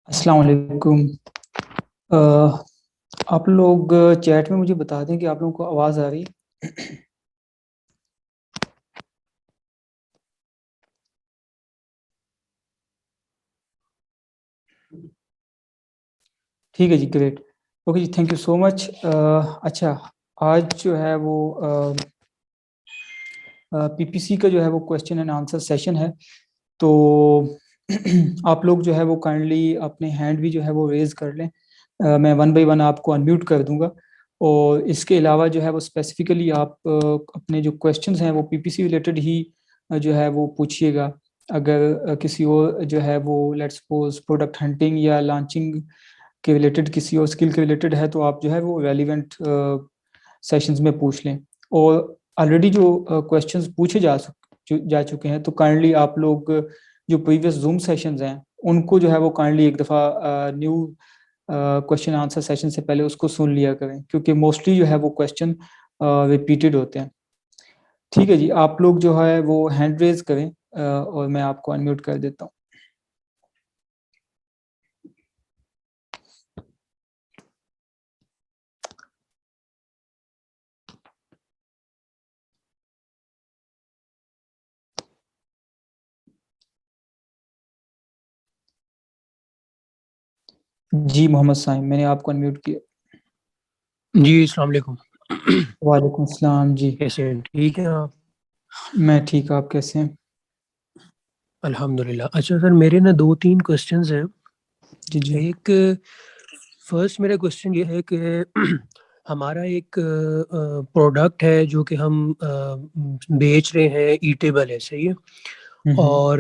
अस्सलाम वालेकुम। अ, आप लोग चैट में मुझे बता दें कि आप लोगों को आवाज़ आ रही है। ठीक है जी, ग्रेट। ओके जी, थैंक यू सो मच। अच्छा, आज जो है वो पीपीसी का जो है वो क्वेश्चन एंड आंसर सेशन है। तो आप लोग जो है वो काइंडली अपने हैंड भी जो है वो रेज कर लें। मैं वन बाय वन आपको अनम्यूट कर दूंगा। और इसके अलावा जो है वो स्पेसिफिकली आप अपने जो क्वेश्चंस हैं वो पीपीसी रिलेटेड ही जो है वो पूछिएगा। अगर किसी और जो है वो लेट्स सपोज प्रोडक्ट हंटिंग या लॉन्चिंग के रिलेटेड किसी और स्किल के रिलेटेड है तो आप जो है वो रेलिवेंट सेशंस में पूछ लें। और ऑलरेडी जो क्वेश्चंस पूछे जा चुके हैं तो काइंडली आप लोग जो प्रीवियस जूम सेशंस हैं उनको जो है वो काइंडली एक दफ़ा न्यू क्वेश्चन आंसर सेशन से पहले उसको सुन लिया करें, क्योंकि मोस्टली जो है वो क्वेश्चन रिपीटेड होते हैं। ठीक है जी, आप लोग जो है वो हैंड रेज करें और मैं आपको अनम्यूट कर देता हूँ। जी मोहम्मद साइम, मैंने आपको अनम्यूट किया। जी अस्सलाम वालेकुम। वालेकुम सलाम जी। कैसे हैं? ठीक है आप? मैं ठीक, आप कैसे हैं? अल्हम्दुलिल्लाह। अच्छा सर, मेरे ना 2-3 क्वेश्चंस हैं। जी जी। एक, फर्स्ट मेरा क्वेश्चन ये है कि हमारा एक प्रोडक्ट है जो कि हम बेच रहे हैं, ईटेबल है, सही है? हम्म। और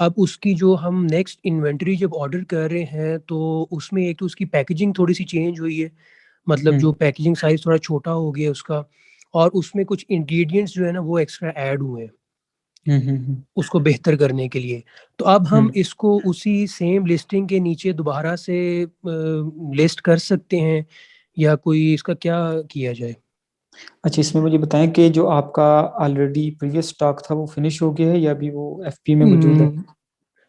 अब उसकी जो हम नेक्स्ट इन्वेंटरी जब ऑर्डर कर रहे हैं तो उसमें एक तो उसकी पैकेजिंग थोड़ी-सी चेंज हुई है। मतलब हम्म जो पैकेजिंग साइज़ थोड़ा छोटा हो गया उसका, और उसमें कुछ इंग्रीडिएंट्स जो है ना वो एक्स्ट्रा ऐड हुए हैं। हम्म। उसको बेहतर करने के लिए। तो अब हम हम्म। इसको उसी सेम लिस्टिंग के नीचे दोबारा से लिस्ट कर सकते हैं या कोई इसका क्या किया जाए? अच्छा, इसमें मुझे बताएं कि जो आपका ऑलरेडी प्रीवियस स्टॉक था वो फिनिश हो गया है या अभी वो एफपी में मौजूद है? उम,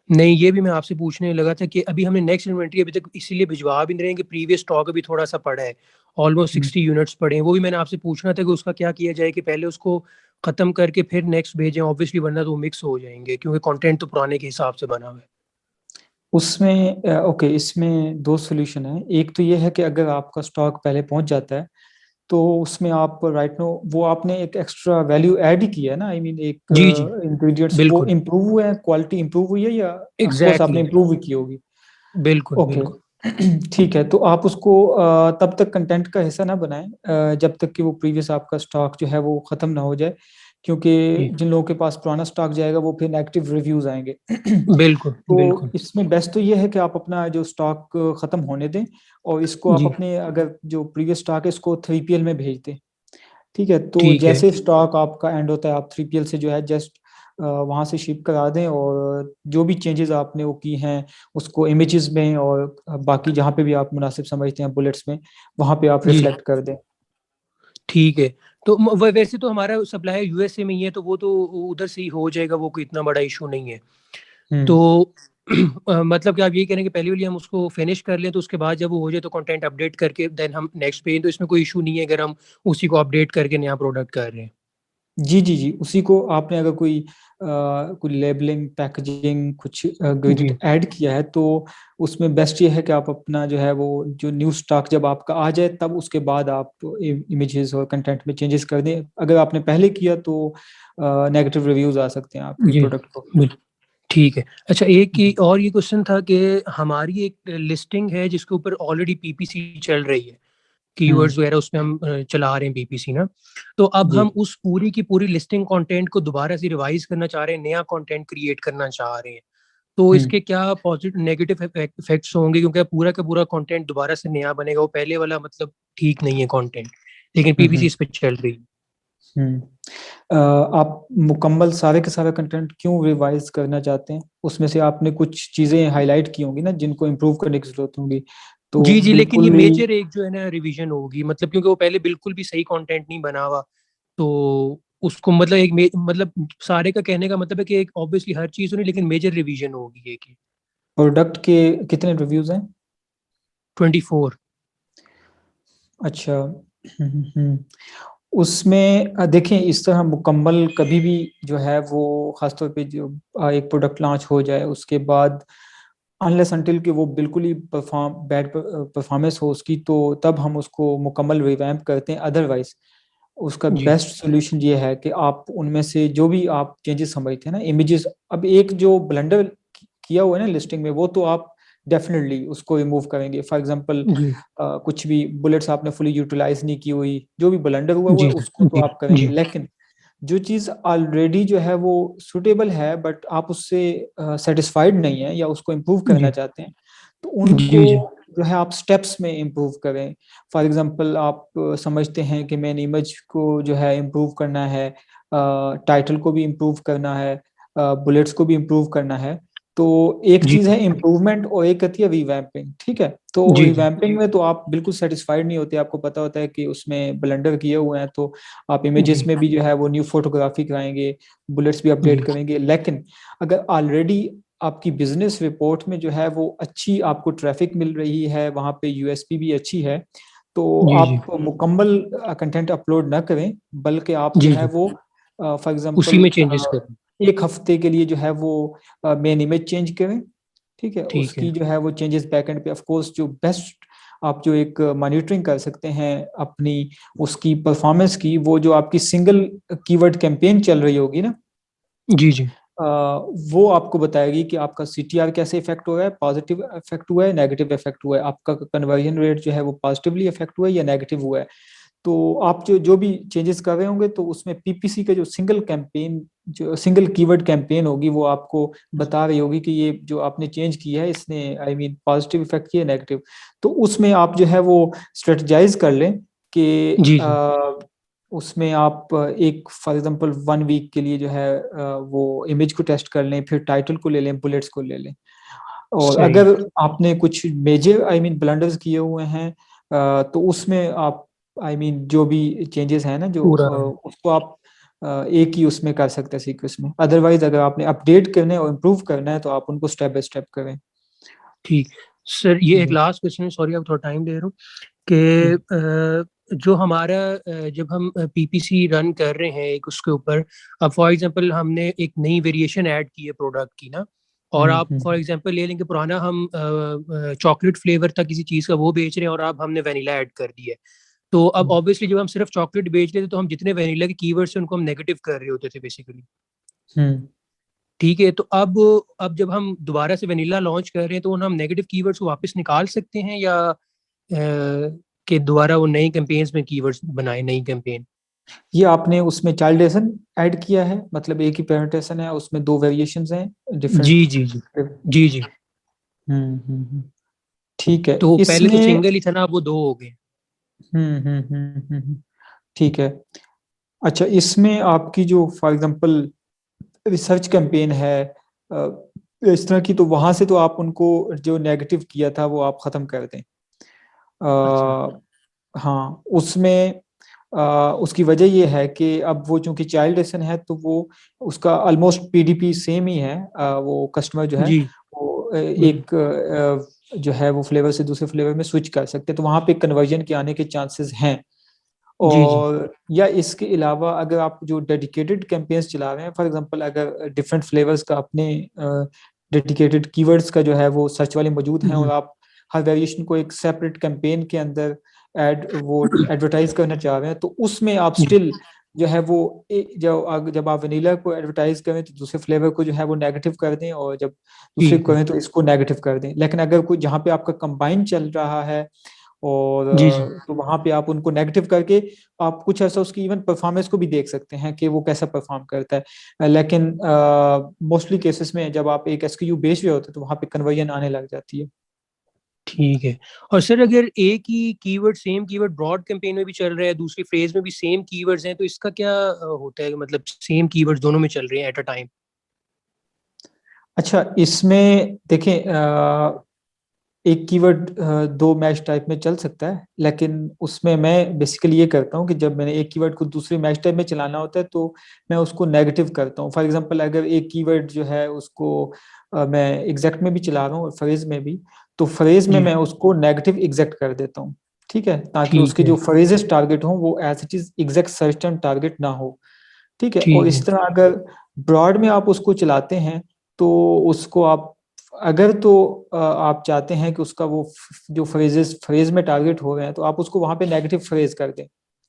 नहीं, ये भी मैं आपसे पूछने लगा था कि अभी हमने नेक्स्ट इन्वेंटरी अभी तक इसीलिए भिजवा भी नहीं रहे हैं कि प्रीवियस स्टॉक अभी थोड़ा-सा पड़ा है। ऑलमोस्ट हम्म। 60 यूनिट्स पड़े हैं। वो भी मैंने आपसे पूछना था कि उसका क्या किया जाए कि पहले उसको खत्म करके फिर नेक्स्ट भेजें, ऑब्वियसली वरना तो वो मिक्स हो जाएँगे क्योंकि कंटेंट तो पुराने के हिसाब से बना हुआ है। उसमें ओके, इसमें दो सोल्यूशन है। एक तो ये है कि अगर आपका स्टॉक पहले पहुंच जाता है तो उसमें आप राइट नो वो आपने एक एक्स्ट्रा वैल्यू ऐड ही किया है ना, आई मीन एक जी, जी। इंग्रेडिएंट्स वो बिल्कुल। इम्प्रूव हुए हैं, क्वालिटी इम्प्रूव हुई है या ऑफ कोर्स आपने एग्ज़ैक्टली। इम्प्रूव भी की होगी। बिल्कुल, ओके। बिल्कुल। ठीक है, तो आप उसको तब तक कंटेंट का हिस्सा ना बनाएं जब तक कि वो प्रीवियस आपका स्टॉक जो है वो ख़त्म ना हो जाए, क्योंकि जी। जिन लोगों के पास पुराना स्टॉक जाएगा वो फिर नेगेटिव रिव्यूज आएंगे। बिल्कुल, तो बिल्कुल। इसमें बेस्ट तो ये है कि आप अपना जो स्टॉक ख़त्म होने दें और इसको आप जी, अपने अगर जो प्रीवियस स्टॉक है इसको 3PL में भेज दें। ठीक है, तो ठीक है। जैसे स्टॉक आपका एंड होता है आप 3PL से जो है जस्ट वहाँ से शिप करा दें और जो भी चेंजेस आपने वो की हैं उसको इमेजेस में और बाकी जहाँ पे भी आप मुनासिब समझते हैं बुलेट्स में वहाँ पे आप जी, रिफ्लेक्ट कर दें। ठीक है। तो म व वैसे तो हमारा सप्लायर यूएसए में ही है, तो वो तो उधर से ही हो जाएगा, वो कोई इतना बड़ा इश्यू नहीं है। हम्म। तो मतलब क्या आप यही कह रहे हैं कि पहली वाली हम उसको फिनिश कर लें, तो उसके बाद जब वो हो जाए तो कंटेंट अपडेट करके देन हम नेक्स्ट पे, तो इसमें कोई इश्यू नहीं है अगर हम उसी को अपडेट करके नया प्रोडक्ट कर रहे हैं? जी जी जी, उसी को आपने अगर कोई लेबलिंग पैकेजिंग कुछ ग्रेडिट जी, ऐड किया है तो उसमें बेस्ट ये है कि आप अपना जो है वो जो न्यू स्टॉक जब आपका आ जाए तब उसके बाद आप इमेजेस और कंटेंट में चेंजेस कर दें। अगर आपने पहले किया तो नेगेटिव रिव्यूज आ सकते हैं आपके जी, प्रोडक्ट को। बिल ठीक है। अच्छा, एक ही और ये क्वेश्चन था कि हमारी एक लिस्टिंग है जिसके ऊपर ऑलरेडी पीपीसी चल रही है। हम्म। कीवर्ड्स वगैरह उसमें हम चला रहे हैं पीपीसी ना। तो अब जी। हम उस पूरी की पूरी लिस्टिंग कंटेंट को दोबारा से रिवाइज़ करना चाह रहे हैं, नया कंटेंट क्रिएट करना चाह रहे हैं। तो हम्म। इसके क्या पॉजिटिव नेगेटिव इफेक्ट्स होंगे? क्योंकि अब पूरा का पूरा कंटेंट दोबारा से नया बनेगा, वो पहले वाला मतलब ठीक नहीं है कंटेंट, लेकिन पीपीसी हम्म। इस पे चल रही है। हम्म। आप मुकम्मल सारे के सारे कंटेंट क्यों रिवाइज करना चाहते हैं? उसमें से आपने कुछ चीज़ें हाईलाइट की होंगी ना जिनको इम्प्रूव करने की जरूरत होगी, तो जी, जी, लेकिन ये बिल्कुल ही। मेजर एक जो है ना रिवीजन होगी, मतलब क्योंकि वो पहले बिल्कुल भी सही कंटेंट नहीं बना हुआ। तो उसको मतलब मतलब सारे का कहने का मतलब है कि एक ऑब्वियसली हर चीज़ तो नहीं, लेकिन मेजर रिवीजन होगी एक ही। प्रोडक्ट के कितने रिव्यूज हैं? 24। अच्छा। उसमें देखें, इस तरह मुकम्मल कभी भी जो है वो खासतौर पे जो एक प्रोडक्ट लॉन्च हो जाए उसके बाद, अनलेस अनटिल कि वो बिल्कुल ही बैड परफॉर्मेंस हो उसकी, तो तब हम उसको मुकम्मल रिवैम्प करते हैं। अदरवाइज उसका जी बेस्ट सोल्यूशन ये है कि आप उनमें से जो भी आप चेंजेस समझते हैं ना, इमेजेस, अब एक जो ब्लंडर किया हुआ है ना लिस्टिंग में, वो तो आप डेफिनेटली उसको रिमूव करेंगे। फॉर एग्जांपल जी कुछ भी बुलेट्स आपने फुली यूटिलाइज नहीं की हुई, जो भी ब्लंडर हुआ है जी उसको तो जी आप करेंगे। जी लेकिन जो चीज़ ऑलरेडी जो है वो सुटेबल है बट आप उससे सेटिस्फाइड नहीं है या उसको इम्प्रूव करना जी चाहते हैं, तो जी उनको जी जो है आप स्टेप्स में इम्प्रूव करें। फॉर एग्जांपल आप समझते हैं कि मेन इमेज को जो है इम्प्रूव करना है, टाइटल को भी इम्प्रूव करना है, बुलेट्स को भी इम्प्रूव करना है। तो एक जी चीज़ है इम्प्रूवमेंट और एक कहती है रिवैम्पिंग, ठीक है? तो जी जी रिवैम्पिंग में तो आप बिल्कुल सेटिस्फाइड नहीं होते, आपको पता होता है कि उसमें ब्लंडर किए हुए हैं, तो आप इमेजेस जी में भी जो है वो न्यू फोटोग्राफी कराएंगे, बुलेट्स भी अपडेट जी करेंगे। लेकिन अगर ऑलरेडी आपकी बिजनेस रिपोर्ट में जो है वो अच्छी आपको ट्रैफिक मिल रही है, वहाँ पे यूएसपी भी अच्छी है, तो जी जी आप मुकम्मल कंटेंट अपलोड ना करें, बल्कि आप जो जी है जी वो फॉर उसी एग्जांपल में चेंजेस करें। एक हफ्ते के लिए जो है वो मेन इमेज चेंज करें, ठीक है? ठीक है। उसकी जो है वो चेंजेस बैकएंड पे, ऑफ कोर्स जो बेस्ट आप जो एक मॉनिटरिंग कर सकते हैं अपनी उसकी परफॉर्मेंस की, वो जो आपकी सिंगल कीवर्ड कैंपेन चल रही होगी ना, जी जी वो आपको बताएगी कि आपका सीटीआर कैसे इफेक्ट हुआ है, पॉजिटिव इफेक्ट हुआ है, नेगेटिव इफेक्ट हुआ है, आपका कन्वर्जन रेट जो है वो पॉजिटिवली इफेक्ट हुआ है या नेगेटिव हुआ है। तो आप जो जो भी चेंजेस कर रहे होंगे तो उसमें पीपीसी का जो सिंगल कैंपेन, जो सिंगल कीवर्ड कैंपेन होगी, वो आपको बता रही होगी कि ये जो आपने चेंज किया है इसने आई मीन पॉजिटिव इफेक्ट किया, नेगेटिव। तो उसमें आप जो है वो स्ट्रेटजाइज कर लें कि जी जी उसमें आप एक फॉर एग्जांपल 1 वीक के लिए जो है वो इमेज को टेस्ट कर लें, फिर टाइटल को ले लें, बुलेट्स को ले लें। और सही। अगर आपने कुछ मेजर आई मीन ब्लंडर्स किए हुए हैं, तो उसमें आप आई मीन जो भी चेंजेस हैं ना जो पूरा उसको आप एक ही उसमें कर सकते हैं सीक्वेंस में। अदरवाइज अगर आपने अपडेट करना है और इम्प्रूव करना है तो आप उनको स्टेप बाय स्टेप करें। ठीक। सर ये एक जी। लास्ट क्वेश्चन है, सॉरी आप थोड़ा टाइम ले रहा हूँ जी। कि जो हमारा जब हम पीपीसी रन कर रहे हैं एक उसके ऊपर, अब फॉर एग्जांपल हमने एक नई वेरिएशन ऐड की है प्रोडक्ट की ना, और आप फॉर हम्म। एग्जांपल ले लेंगे पुराना हम चॉकलेट फ्लेवर था किसी चीज़ का वो बेच रहे हैं और अब हमने वनीला ऐड कर दिया है। तो अब हम्म। ऑब्वियसली जब हम सिर्फ चॉकलेट बेच रहे थे तो हम जितने वनीला के कीवर्ड्स थे उनको हम नेगेटिव कर रहे होते थे बेसिकली। हम्म। ठीक है, तो अब जब हम दोबारा से वनीला लॉन्च कर रहे हैं तो उन हम नेगेटिव कीवर्ड्स को वापस निकाल सकते हैं या कि दोबारा वो नई कैंपेन्स में कीवर्ड्स बनाए नई कैंपेन। ये आपने उसमें चाइल्डेशन ऐड किया है, मतलब एक ही पेरेंटेशन है, उसमें दो वेरिएशंस हैं जी डिफरेंट। जी जी जी जी। ठीक है तो पहले तो इसमें। सिंगल ही था ना, अब वो दो हो गए। ठीक है। अच्छा, इसमें आपकी जो फॉर एग्जांपल रिसर्च कैंपेन है इस तरह की, तो वहां से तो आप उनको जो नेगेटिव किया था वो आप खत्म कर दें। अच्छा। हाँ, उसमें उसकी वजह ये है कि अब वो चूंकि चाइल्ड लेसन है तो वो उसका ऑलमोस्ट पीडीपी सेम ही है। वो कस्टमर जो है जी वो जी एक जो है वो फ्लेवर से दूसरे फ्लेवर में स्विच कर सकते हैं, तो वहाँ पे कन्वर्जन के आने के चांसेस हैं। जी जी और या इसके अलावा अगर आप जो डेडिकेटेड कैंपेन्स चला रहे हैं, फॉर एग्जांपल अगर डिफरेंट फ्लेवर्स का अपने डेडिकेटेड कीवर्ड्स का जो है वो सर्च वाले मौजूद हैं, और जी आप हर वेरिएशन को एक सेपरेट कैंपेन के अंदर एड वो एडवर्टाइज करना चाह रहे हैं, तो उसमें आप जी स्टिल जो है वो जब आप वनीला को एडवर्टाइज करें तो दूसरे फ्लेवर को जो है वो नेगेटिव कर दें, और जब दूसरे ठीक को है। करें तो इसको नेगेटिव कर दें। लेकिन अगर कोई जहाँ पे आपका कंबाइन चल रहा है और जी जी तो वहां पे आप उनको नेगेटिव करके आप कुछ ऐसा उसकी इवन परफॉर्मेंस को भी देख सकते हैं कि वो कैसा परफॉर्म करता है। लेकिन मोस्टली केसेस में जब आप एक एसक्यू बेच रहे होते हैं तो वहां पे कन्वर्जन आने लग जाती है। ठीक है। और सर अगर एक ही keyword same keyword broad campaign में भी चल रहा है, दूसरी फ्रेज में भी सेम कीवर्ड्स हैं, तो इसका क्या होता है, मतलब सेम कीवर्ड्स दोनों में चल रहे हैं एट अ टाइम। अच्छा, इसमें देखें एक कीवर्ड दो मैच टाइप में चल सकता है, लेकिन उसमें मैं बेसिकली ये करता हूँ कि जब मैंने एक कीवर्ड को दूसरे मैच टाइप में चलाना होता है तो मैं उसको नेगेटिव करता हूँ। फॉर एग्जांपल अगर एक कीवर्ड जो है उसको मैं एग्जैक्ट में भी चला रहा हूँ और फ्रेज में भी, तो फ्रेज में जी मैं उसको नेगेटिव एग्जैक्ट कर देता हूँ। ठीक है, ताकि ठीक उसके है जो फ्रेजेस टारगेट हो वो as it is exact search term target ना हो। ठीक है, और ठीक है इस तरह अगर ब्रॉड में आप उसको चलाते हैं तो उसको आप अगर तो आप चाहते हैं कि उसका वो जो फ्रेज में टारगेट हो रहे हैं तो आप उसको वहां पे नेगेटिव फ्रेज कर दें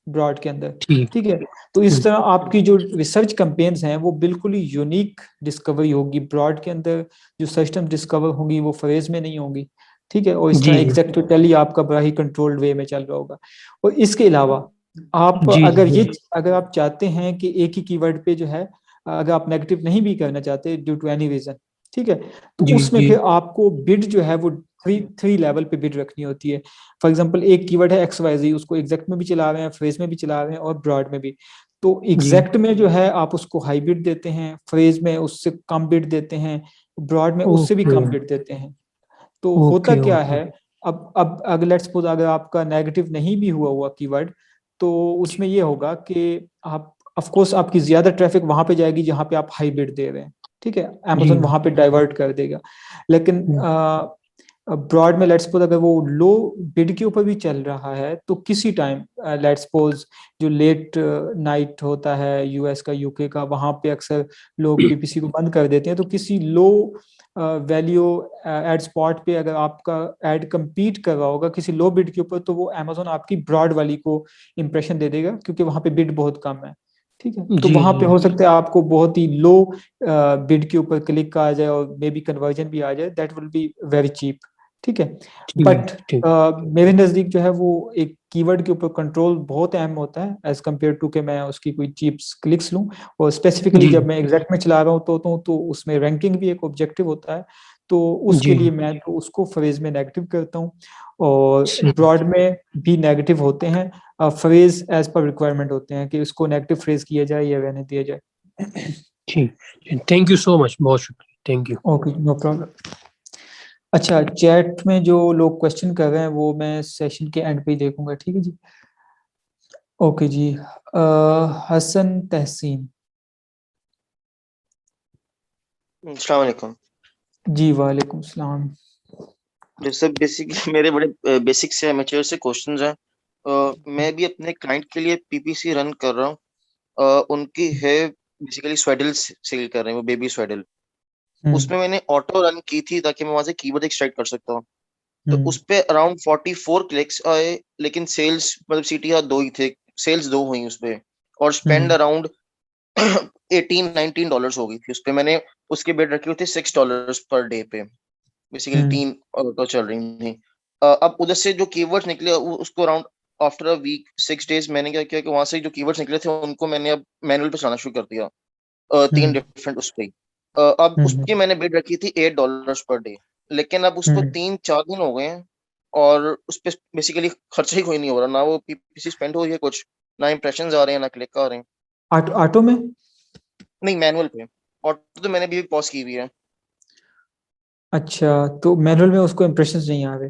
ब्रॉड के अंदर। ठीक ठीक है, तो इस ठीक तरह आपकी जो रिसर्च कैंपेन्स हैं वो बिल्कुल ही यूनिक डिस्कवरी होगी ब्रॉड के अंदर। जो सिस्टम डिस्कवर होंगी वो फ्रेज में नहीं होंगी। ठीक है, और इस तरह जी जी एग्जैक्टली आपका बड़ा ही कंट्रोल्ड वे में चल रहा होगा। और इसके अलावा आप जी जी जी अगर आप चाहते हैं कि एक ही कीवर्ड पे जो है अगर आप नेगेटिव नहीं भी करना चाहते ड्यू टू एनी रीजन, ठीक है, तो जी उसमें जी फिर आपको बिड जो है वो थ्री थ्री लेवल पे बिड रखनी होती है। फॉर एग्जांपल एक कीवर्ड है एक्स वाई जी, उसको एग्जैक्ट में भी चला रहे हैं, फ्रेज में भी चला रहे हैं और ब्रॉड में भी। तो जी एग्जैक्ट में जो है आप उसको हाई बिड देते हैं, फ्रेज में उससे कम बिड देते हैं, ब्रॉड में उससे भी ओके कम बिड देते हैं। तो होता ओके क्या ओके है, अब अगर लेट्स सपोज अगर आपका नेगेटिव नहीं भी हुआ कीवर्ड, तो उसमें ये होगा कि आप ऑफ कोर्स आपकी ज्यादा ट्रैफिक वहां पे जाएगी जहां पे आप हाई बिड दे रहे हैं। ठीक है, जी amazon वहां पे डाइवर्ट कर देगा। लेकिन हम्म, ब्रॉड में लेट्स सपोज अगर वो लो बिड के ऊपर भी चल रहा है तो किसी टाइम लेट्स सपोज जो लेट नाइट होता है यूएस का यूके का, वहां पे अक्सर लोग पीपीसी को बंद कर देते हैं। तो किसी लो वैल्यू एड स्पॉट पे अगर आपका एड compete कर रहा होगा किसी लो बिड के ऊपर, तो वो amazon आपकी ब्रॉड वाली को इंप्रेशन दे देगा क्योंकि वहां पे बिड बहुत कम है। ठीक है, तो जी वहां पे जी हो सकता है आपको बहुत ही लो बिड के ऊपर क्लिक आ जाए और मे बी कन्वर्जन भी आ जाए, that will be very cheap. ठीक है, ठीक बट ठीक मेरे नजदीक जो है वो एक कीवर्ड के ऊपर कंट्रोल बहुत अहम होता है एज कम्पेयर टू कि मैं उसकी कोई चीप क्लिक्स लूं। और स्पेसिफिकली जी जब मैं एग्जैक्ट में चला रहा हूँ तो उसमें रैंकिंग भी एक ऑब्जेक्टिव होता है। तो उसके जी लिए मैं तो उसको फ्रेज में नेगेटिव करता हूँ, और सही ब्रॉड में भी नेगेटिव होते हैं। फ्रेज एज पर रिक्वायरमेंट होते हैं कि उसको नेगेटिव फ्रेज किया जाए या रहने दिया जाए। ठीक थैंक यू सो मच बहुत शुक्रिया thank you okay, no problem. अच्छा, चैट में जो लोग क्वेश्चन कर रहे हैं वो मैं सेशन के एंड पे ही देखूंगा। ठीक है जी। ओके जी, हसन तहसीन। अस्सलाम वालेकुम। जी वालेकुम सलाम। जैसे बेसिकली मेरे बड़े बेसिक से एमेच्योर से क्वेश्चंस हैं। मैं भी अपने क्लाइंट के लिए पीपीसी रन कर रहा हूँ। उनकी है बेसिकली स्वेडल सेल कर रहे हैं वो बेबी स्वेडल। हम्म उसमें मैंने ऑटो रन की थी ताकि मैं वहां से कीवर्ड एक्सट्रैक्ट कर सकता हूँ। तो हम्म उस पे अराउंड 44 क्लिक्स आए, लेकिन सेल्स मतलब सीटीआर दो ही थे। सेल्स दो हुई उस पे, और स्पेंड हम्म अराउंड 18-19 डॉलर्स हो गई थी उस पे। मैंने उसके बेड रखे हुए थे $6 पर डे पे। बेसिकली हम्म तीन ऑटो चल रही थी। अब उधर से जो कीवर्ड्स निकले उसको around after a week 6 days मैंने क्या किया कि वहां से जो कीवर्ड्स निकले थे उनको मैंने अब मैनुअल पे चलाना शुरू कर दिया। तीन हम्म डिफरेंट उस पे ही। अब हम्म उसकी मैंने बिड रखी थी $8 पर डे। लेकिन अब उसको हम्म 3-4 दिन हो गए हैं, और उस पे बेसिकली खर्चा ही कोई नहीं हो रहा। ना वो पीपीसी स्पेंड हो रही है कुछ, ना इंप्रेशन आ रहे हैं, ना क्लिक आ रहे हैं। ऑटो में। नहीं, मैनुअल पे। और तो मैंने भी पॉज की हुई है। अच्छा, तो मैनुअल में उसको इम्प्रेशंस नहीं आ रहे।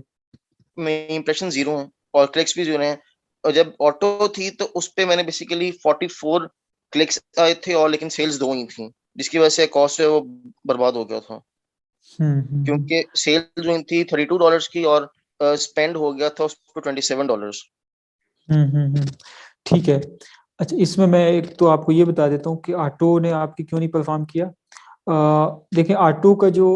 में इंप्रेशन जीरो है और क्लिक्स भी जीरो हैं। और जब ऑटो थी तो उस पे मैंने बेसिकली 44 क्लिक्स आए थे, और लेकिन सेल्स दो ही थी, जिसकी वजह से कॉस्ट है वो बर्बाद हो गया था। हम्म। क्योंकि सेल जो थी $32 की, और स्पेंड हो गया था उस पर $27। हम्म। ठीक है। अच्छा, इसमें मैं एक तो आपको ये बता देता हूँ कि ऑटो ने आपकी क्यों नहीं परफॉर्म किया। देखिए, ऑटो का जो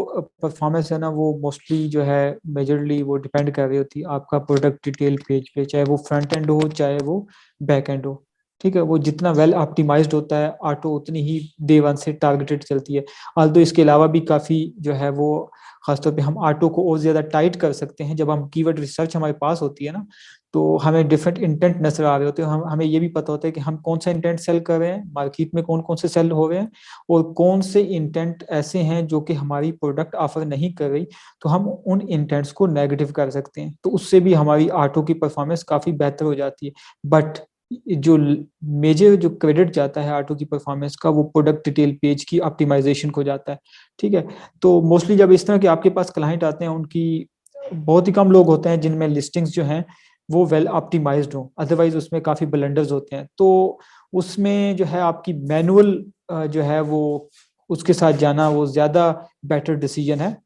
परफॉर्मेंस है ना वो मोस्टली जो है मेजरली वो डिपेंड कर रही होती है आपका प्रोडक्ट डिटेल पेज पे, चाहे वो फ्रंट एंड हो चाहे वो बैक एंड हो। ठीक है, वो जितना वेल ऑप्टिमाइज्ड होता है ऑटो उतनी ही डे वन से टारगेटेड चलती है। ऑल्दो इसके अलावा भी काफ़ी जो है वो खासतौर पे हम ऑटो को और ज़्यादा टाइट कर सकते हैं जब हम कीवर्ड रिसर्च हमारे पास होती है ना, तो हमें डिफरेंट इंटेंट नजर आ रहे होते हैं। हमें ये भी पता होता है कि हम कौन सा इंटेंट सेल कर रहे हैं, मार्केट में कौन कौन से सेल हो रहे हैं, और कौन से इंटेंट ऐसे हैं जो कि हमारी प्रोडक्ट ऑफर नहीं कर रही। तो हम उन इंटेंट्स को नेगेटिव कर सकते हैं, तो उससे भी हमारी ऑटो की परफॉर्मेंस काफ़ी बेहतर हो जाती है। बट जो मेजर जो क्रेडिट जाता है ऑटो की परफॉर्मेंस का वो प्रोडक्ट डिटेल पेज की ऑप्टिमाइजेशन को जाता है। ठीक है, तो मोस्टली जब इस तरह के आपके पास क्लाइंट आते हैं उनकी बहुत ही कम लोग होते हैं जिनमें लिस्टिंग्स जो हैं वो वेल ऑप्टिमाइज्ड हो, अदरवाइज उसमें काफी ब्लंडर्स होते हैं। तो उसमें जो है आपकी मैनुअल जो है वो उसके साथ जाना वो ज्यादा बेटर डिसीजन है।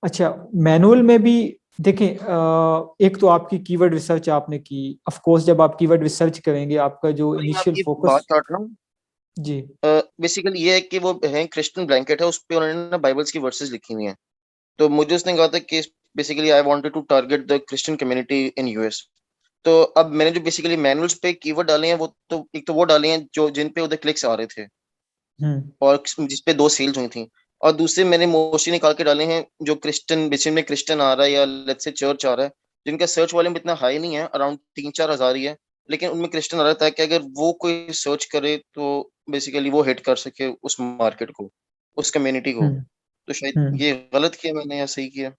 अच्छा, मैनुअल में भी देखें, एक तो आपकी कीवर्ड रिसर्च आपने की, ऑफ कोर्स जब आप कीवर्ड रिसर्च करेंगे आपका जो भाई मैं इनिशियल आपकी बात फोकस। काट रहा हूँ। जी। बेसिकली ये है कि वो है क्रिश्चियन ब्लैंकेट है, उस पे उन्होंने ना बाइबल्स की वर्सेस लिखी हुई हैं। तो मुझे उसने कहा था कि basically I wanted to target the Christian community in US. तो अब मैंने जो बेसिकली मैनुअल्स पे कीवर्ड डाले हैं, वो तो एक तो वो डाले हैं जो जिन पे उधर क्लिक्स आ रहे थे हम्म। और जिस पे 2 सेल्स हुई थी, और दूसरे मैंने मोस्टली निकाल के डाले हैं जो क्रिश्चियन बेसिक में क्रिश्चियन आ रहा है या लेट्स से चर्च आ रहा है, जिनका सर्च वॉल्यूम इतना हाई नहीं है, अराउंड 3-4 हज़ार ही है, लेकिन उनमें क्रिश्चियन आ रहा था कि अगर वो कोई सर्च करे तो बेसिकली वो हिट कर सके उस मार्केट को, उस कम्युनिटी को। हम्म। तो शायद हम्म। ये गलत किया मैंने या सही किया?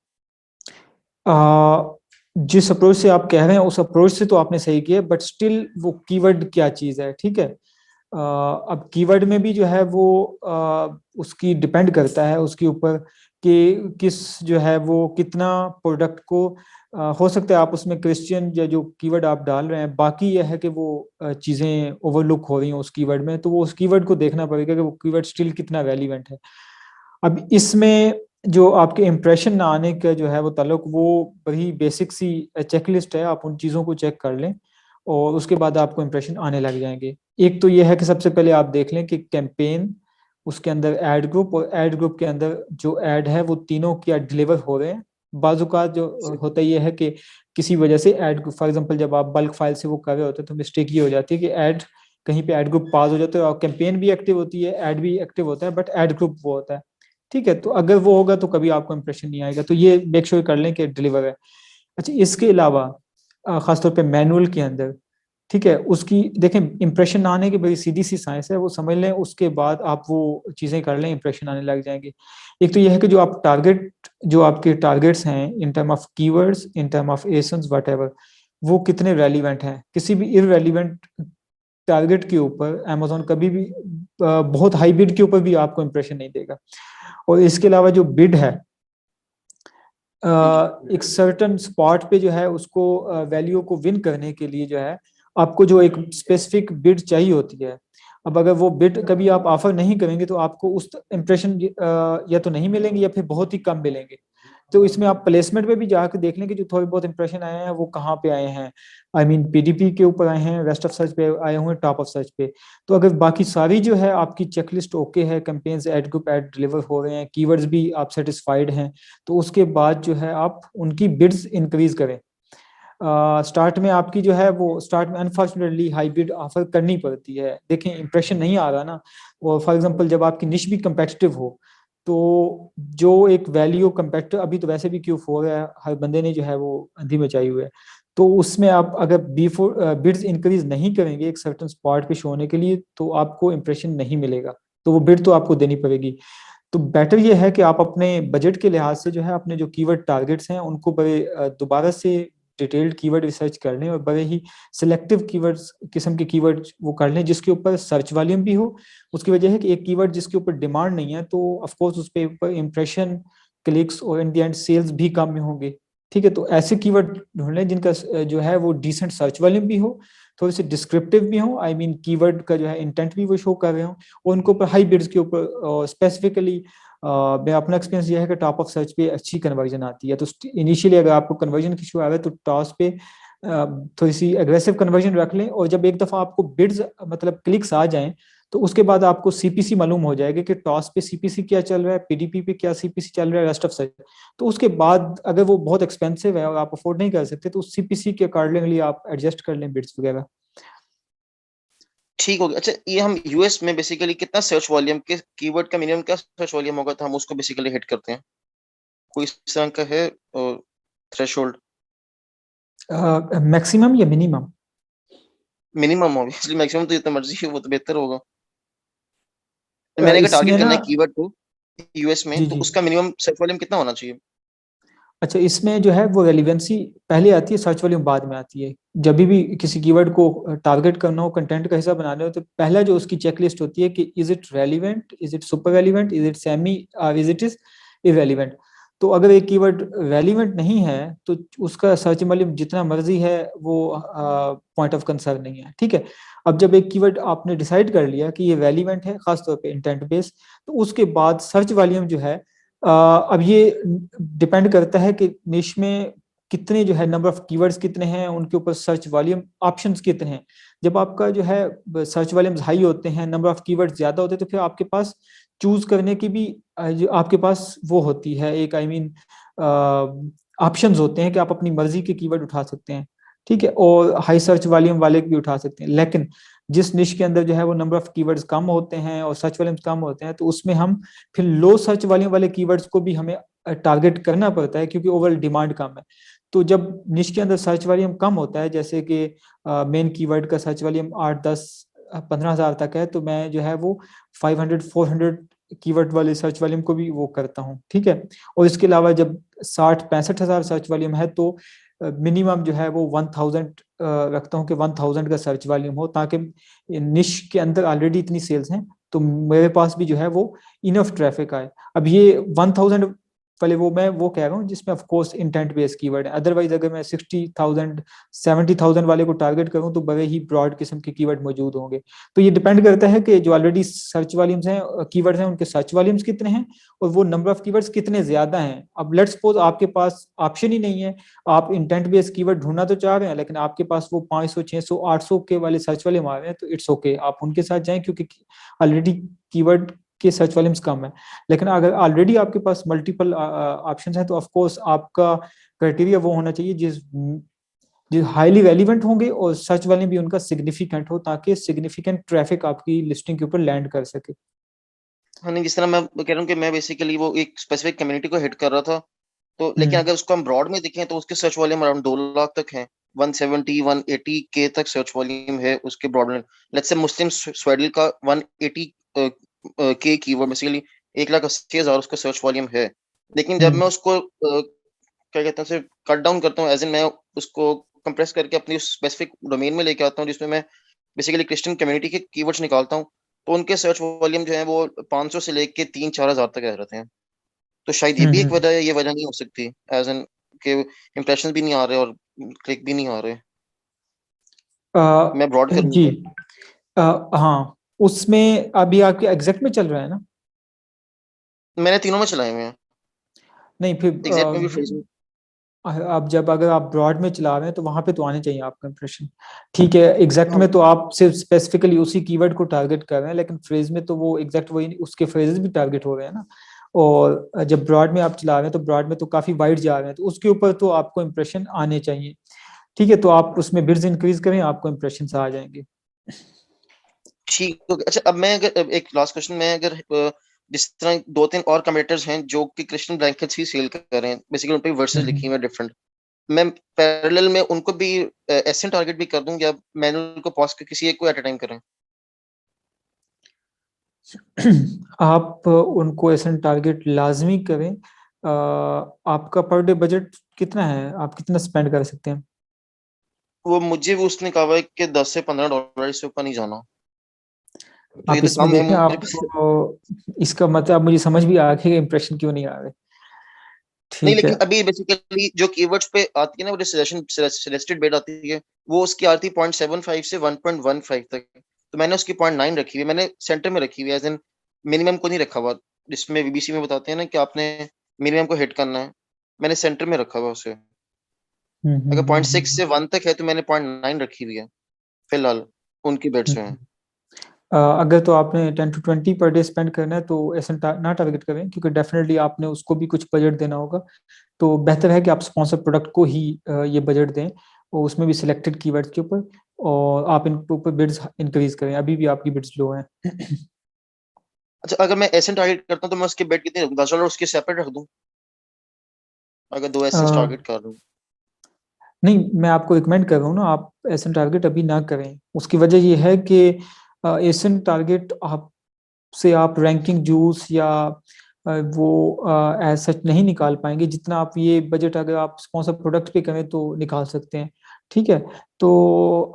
जिस अप्रोच से आप कह रहे हैं उस अप्रोच से तो आपने सही किया, बट स्टिल वो कीवर्ड क्या चीज है, ठीक है। अब कीवर्ड में भी जो है वो उसकी डिपेंड करता है उसके ऊपर कि किस जो है वो कितना प्रोडक्ट को हो सकता है आप उसमें क्रिश्चियन या जो कीवर्ड आप डाल रहे हैं, बाकी यह है कि वो चीजें ओवरलुक हो रही हैं उस कीवर्ड में, तो वो उस कीवर्ड को देखना पड़ेगा कि वो कीवर्ड स्टिल कितना रेलिवेंट है। अब इसमें जो आपके इम्प्रेशन ना आने का जो है वो ताल्लुक, वो बड़ी बेसिक सी चेकलिस्ट है, आप उन चीज़ों को चेक कर लें और उसके बाद आपको इम्प्रेशन आने लग जाएंगे। एक तो ये है कि सबसे पहले आप देख लें कि कैंपेन, उसके अंदर एड ग्रुप, और एड ग्रुप के अंदर जो एड है वो तीनों क्या डिलीवर हो रहे हैं। बाजुकात जो होता ये है कि किसी वजह से एड, फॉर एग्जांपल जब आप बल्क फाइल से वो कर रहे होते हैं तो मिस्टेक ये हो जाती है कि ऐड कहीं पे ऐड ग्रुप पास हो जाता है और कैंपेन भी एक्टिव होती है, ऐड भी एक्टिव होता है, बट ऐड ग्रुप वो होता है। ठीक है, तो अगर वो होगा तो कभी आपको इंप्रेशन नहीं आएगा, तो ये मेक श्योर कर लें कि डिलीवर है। अच्छा, इसके अलावा खासतौर पे मैनुअल के अंदर, ठीक है, उसकी देखें इंप्रेशन ना आने की बड़ी सीधी सी साइंस है, वो समझ लें, उसके बाद आप वो चीज़ें कर लें, इंप्रेशन आने लग जाएंगे। एक तो ये है कि जो आप टारगेट, जो आपके टारगेट्स हैं इन term of keywords, in term of essence what ever, वो कितने रेलिवेंट हैं। किसी भी इररेलिवेंट टारगेट के ऊपर अमेजोन कभी भी बहुत हाई बिड के ऊपर भी आपको इंप्रेशन नहीं देगा। और इसके अलावा जो बिड है एक सर्टन स्पॉट पे जो है उसको वैल्यू को विन करने के लिए जो है आपको जो एक स्पेसिफिक बिड चाहिए होती है। अब अगर वो बिड कभी आप ऑफर नहीं करेंगे तो आपको उस इम्प्रेशन या तो नहीं मिलेंगे या फिर बहुत ही कम मिलेंगे। तो इसमें आप प्लेसमेंट पे भी जाकर देख लें कि जो थोड़े बहुत इंप्रेशन आए हैं वो कहाँ पे आए हैं। आई मीन पीडीपी के ऊपर आए हैं, रेस्ट ऑफ सर्च पे आए हुए हैं, टॉप ऑफ सर्च पे। तो अगर बाकी सारी जो है आपकी चेकलिस्ट ओके है, campaigns ad group ad deliver हो रहे हैं, कीवर्ड्स भी आप सेटिस्फाइड हैं, तो उसके बाद जो है आप उनकी बिड्स इंक्रीज करें। स्टार्ट में आपकी जो है वो स्टार्ट में अनफॉर्चुनेटली हाई बिड ऑफर करनी पड़ती है। देखें इंप्रेशन नहीं आ रहा ना, और फॉर एग्जांपल जब आपकी निश भी कंपेटिटिव हो, तो जो एक वैल्यू कंपेटिटिव, अभी तो वैसे भी Q4 है, हर बंदे ने जो है वो अंधी मचाई हुई है, तो उसमें आप अगर बिड्स इंक्रीज नहीं करेंगे एक सर्टन स्पॉट पे शो होने के लिए तो आपको इंप्रेशन नहीं मिलेगा, तो वो बिड तो आपको देनी पड़ेगी। तो बेटर ये है कि आप अपने बजट के लिहाज से जो है अपने जो कीवर्ड टारगेट्स हैं उनको बड़े दोबारा से डिटेल्ड कीवर्ड रिसर्च कर लें और बड़े ही सिलेक्टिव कीवर्ड्स किस्म के कीवर्ड वो कर लें जिसके ऊपर सर्च वॉल्यूम भी हो। उसकी वजह है कि एक कीवर्ड जिसके ऊपर डिमांड नहीं है तो ऑफ कोर्स उस पे ऊपर इंप्रेशन, क्लिक्स और इन द एंड सेल्स भी कम में होंगे। ठीक है, तो ऐसे कीवर्ड ढूंढ लें जिनका जो है वो डिसेंट सर्च वॉल्यूम भी हो, थोड़े से डिस्क्रिप्टिव भी हो, आई मीन कीवर्ड का जो है इंटेंट भी वो शो कर रहे हो, और उनको ऊपर हाई बिड्स के ऊपर स्पेसिफिकली मैं अपना एक्सपीरियंस ये है कि टॉप ऑफ सर्च पे अच्छी कन्वर्जन आती है। तो इनिशियली अगर आपको कन्वर्जन की इशू आ रहा है तो टॉस पे थोड़ी सी एग्रेसिव कन्वर्जन रख लें, और जब एक दफा आपको बिड्स मतलब क्लिक्स आ जाएं तो उसके बाद आपको सीपीसी मालूम हो जाएगा कि टॉस पे सीपीसी क्या चल रहा है, पीडीपी पे क्या सीपीसी चल रहा है, रेस्ट ऑफ सर्च। तो उसके बाद अगर वो बहुत एक्सपेंसिव है और आप अफोर्ड नहीं कर सकते तो उस सीपीसी के अकॉर्डिंगली आप एडजस्ट कर लें बिड्स वगैरह। ठीक हो गया। अच्छा, ये हम यूएस में बेसिकली कितना सर्च वॉल्यूम के कीवर्ड का मिनिमम क्या सर्च वॉल्यूम होगा तो हम उसको बेसिकली हिट करते हैं? कोई इस तरह का है थ्रेशोल्ड? मैक्सिमम या मिनिमम? मिनिमम ऑब्वियसली, मैक्सिमम तो जितना मर्जी हो वो तो बेहतर होगा। मैंने अगर इसमें टारगेट ना, करना है कीवर्ड को यूएस में जी तो जी, उसका मिनिमम सर्च वॉल्यूम कितना होना चाहिए? अच्छा, इसमें जो है वो रेलिवेंसी पहले आती है, सर्च वॉल्यूम बाद में आती है। जब भी किसी कीवर्ड को टारगेट करना हो, कंटेंट का हिस्सा बनाना हो, तो पहला जो उसकी चेकलिस्ट होती है कि is it relevant, is it super relevant, is it semi, is it is irrelevant. तो अगर एक कीवर्ड रेलिवेंट नहीं है तो उसका सर्च वॉल्यूम जितना मर्जी है वो पॉइंट ऑफ कंसर्न नहीं है, ठीक है। अब जब एक कीवर्ड आपने डिसाइड कर लिया कि ये रेलिवेंट है खासतौर पे इंटेंट बेस, तो उसके बाद सर्च वॉल्यूम जो है अब ये डिपेंड करता है कि निश में कितने जो है नंबर ऑफ कीवर्ड्स कितने हैं, उनके ऊपर सर्च वॉल्यूम ऑप्शंस कितने हैं। जब आपका जो है सर्च वॉल्यूम्स हाई होते हैं, नंबर ऑफ कीवर्ड्स ज्यादा होते हैं, तो फिर आपके पास चूज करने की भी जो आपके पास वो होती है एक आई मीन ऑप्शंस होते हैं कि आप अपनी मर्जी के कीवर्ड उठा सकते हैं, ठीक है, और हाई सर्च वॉल्यूम वाले भी उठा सकते हैं। लेकिन जिस निश के अंदर जो है वो नंबर ऑफ कीवर्ड्स कम होते हैं और सर्च वॉल्यूम्स कम होते हैं, तो उसमें हम फिर लो सर्च वॉल्यूम वाले कीवर्ड्स को भी हमें टारगेट करना पड़ता है, क्योंकि ओवरऑल डिमांड कम है। तो जब निश के अंदर सर्च वॉल्यूम कम होता है, जैसे कि मेन कीवर्ड का सर्च वॉल्यूम 8-10-15 हज़ार तक है, तो मैं जो है वो 500-400 कीवर्ड वाले सर्च वॉल्यूम को भी वो करता हूँ, ठीक है। और इसके अलावा जब 60-65 हज़ार सर्च वॉल्यूम है, तो मिनिमम जो है वो 1000 रखता हूँ कि 1000 का सर्च वॉल्यूम हो, ताकि निश के अंदर ऑलरेडी इतनी सेल्स हैं तो मेरे पास भी जो है वो इनफ ट्रैफिक आए। अब ये 1000 पहले वो कह रहा हूँ जिसमें of course intent based keyword है। अदरवाइज अगर मैं 60,000 70,000 वाले को टारगेट करूँ तो बड़े ही ब्रॉड किस्म के कीवर्ड मौजूद होंगे। तो ये डिपेंड करता है कि जो ऑलरेडी सर्च वॉल्यूम्स हैं, कीवर्ड्स हैं, उनके सर्च वॉल्यूम्स कितने हैं और वो नंबर ऑफ कीवर्ड्स कितने ज्यादा हैं। अब लेट्स सपोज आपके पास ऑप्शन ही नहीं है, आप इंटेंट बेस्ड कीवर्ड ढूंढना तो चाह रहे हैं, लेकिन आपके पास वो 500 600 800 के वाले सर्च वाले मार रहे हैं, तो इट्स ओके, आप उनके साथ जाएं, क्योंकि ऑलरेडी कीवर्ड के सर्च वॉल्यूम्स कम है। लेकिन अगर ऑलरेडी आपके पास मल्टीपल ऑप्शंस हैं, तो ऑफ कोर्स आपका क्राइटेरिया वो होना चाहिए जो हाईली रेलिवेंट होंगे और सर्च वॉल्यूम भी उनका सिग्निफिकेंट हो, ताकि सिग्निफिकेंट ट्रैफिक आपकी लिस्टिंग के ऊपर लैंड कर सके। हाँ नहीं, जिस तरह मैं कह रहा हूँ कि मैं बेसिकली वो एक स्पेसिफिक कम्युनिटी को हिट कर रहा था, तो लेकिन अगर उसको हम ब्रॉड में देखें तो उसके सर्च वॉल्यूम अराउंड 2 लाख तक है, 170-180 के तक सर्च वॉल्यूम है उसके ब्रॉड में। लेट्स से मुस्लिम स्वेडल का 180 के कीवर्ड बेसिकली 1,80,000 उसका सर्च वॉल्यूम है। लेकिन जब मैं उसको क्या कहते हैं कट डाउन करता हूँ, एज इन मैं उसको कंप्रेस करके अपनी स्पेसिफिक डोमेन में लेके आता हूँ, जिसमें मैं बेसिकली क्रिश्चियन कम्युनिटी के कीवर्ड्स निकालता हूँ, तो उनके सर्च वॉल्यूम जो है वो 500 से लेके 3-4 हज़ार तक रह रहते हैं। तो शायद ये भी एक वजह है, ये वजह नहीं हो सकती एज एन के इंप्रेशन भी नहीं आ रहे और क्लिक भी नहीं आ रहे। मैं ब्रॉड करूँ जी हाँ, उसमें अभी आपके एग्जैक्ट में चल रहा है ना? मैंने तीनों में चलाए हुए हैं, नहीं फिर एग्जैक्ट में भी, फ्रेज में। अब जब अगर आप ब्रॉड में चला रहे हैं तो वहां पे तो आने चाहिए आपका इंप्रेशन, ठीक है। एग्जैक्ट हाँ में तो आप सिर्फ स्पेसिफिकली उसी कीवर्ड को टारगेट कर रहे हैं, लेकिन फ्रेज में तो वो एग्जैक्ट वही उसके फ्रेजेस भी टारगेट हो रहे हैं ना। और जब ब्रॉड में आप चला रहे हैं तो ब्रॉड में तो काफी वाइड जा रहे हैं, तो उसके ऊपर तो आपको इंप्रेशन आने चाहिए, ठीक है। तो आप उसमें बिड्स इंक्रीज करें, आपको इंप्रेशन आ जाएंगे। ठीक है। अच्छा, अब मैं अगर एक लास्ट क्वेश्चन, मैं अगर जिस तरह 2-3 और कम्पिटिटर्स हैं जो कि क्रिश्चियन ब्लैंकेट्स ही सेल कर रहे हैं, बेसिकली उन पे वर्सेस लिखी हुई है डिफरेंट, मैं पैरेलल में उनको भी एसएन टारगेट भी कर दूं, या मैनुअल को पॉज कर किसी एक को एट अ टाइम करें? आप उनको ऐसा टारगेट लाजमी करें। आपका पर डे बजट कितना है, आप कितना स्पेंड कर सकते हैं? वो मुझे भी उसने कहा हुआ है कि $10 से $15 इससे ऊपर नहीं जाना, तो ये आप तो इसमें कम है देखें, मेरे आप पास। इसका मतलब मुझे समझ भी आ गया इंप्रेशन क्यों नहीं आ रहे, नहीं, ठीक है। लेकिन अभी बेसिकली जो कीवर्ड्स पे आती है ना, वो जो सजेस्टेड बिड आती है, वो उसकी आती है 0.75 से 1.15 तक। तो मैंने उसकी 0.9 रखी हुई है, मैंने सेंटर में रखी हुई है, एज इन मिनिमम को नहीं रखा हुआ, जिसमें बीबीसी में बताते हैं ना कि आपने मिनिमम को हिट करना है। मैंने सेंटर में रखा हुआ उसे। अगर 0.6 से 1 तक है तो मैंने 0.9 रखी हुई है फिलहाल उनकी बिड्स में। अगर तो आपने 10 to 20 पर डे स्पेंड करना है तो ऐसा ना टारगेट करें, क्योंकि डेफिनेटली आपने उसको भी कुछ बजट देना होगा। तो बेहतर है कि आप स्पॉन्सर प्रोडक्ट को ही ये बजट दें, और उसमें भी सिलेक्टेड कीवर्ड्स के ऊपर, और आप इनके ऊपर बिड्स इंक्रीज करें। अभी भी आपकी बिड्स लो हैं। अच्छा, अगर मैं एसएन टारगेट करता हूँ तो मैं उसकी बिड कितनी रखूँ? $10 उसके सेपरेट रख दूँ अगर 2 एसएन टारगेट कर रहा हूँ? नहीं, मैं आपको रिकमेंड कर रहा हूँ ना, आप एसन टारगेट अभी ना करें। उसकी वजह ये है कि एसन टारगेट आपसे आप रैंकिंग जूस या वो एज सच नहीं निकाल पाएंगे, जितना आप ये बजट अगर आप स्पॉन्सर प्रोडक्ट पे करें तो निकाल सकते हैं। ठीक है। तो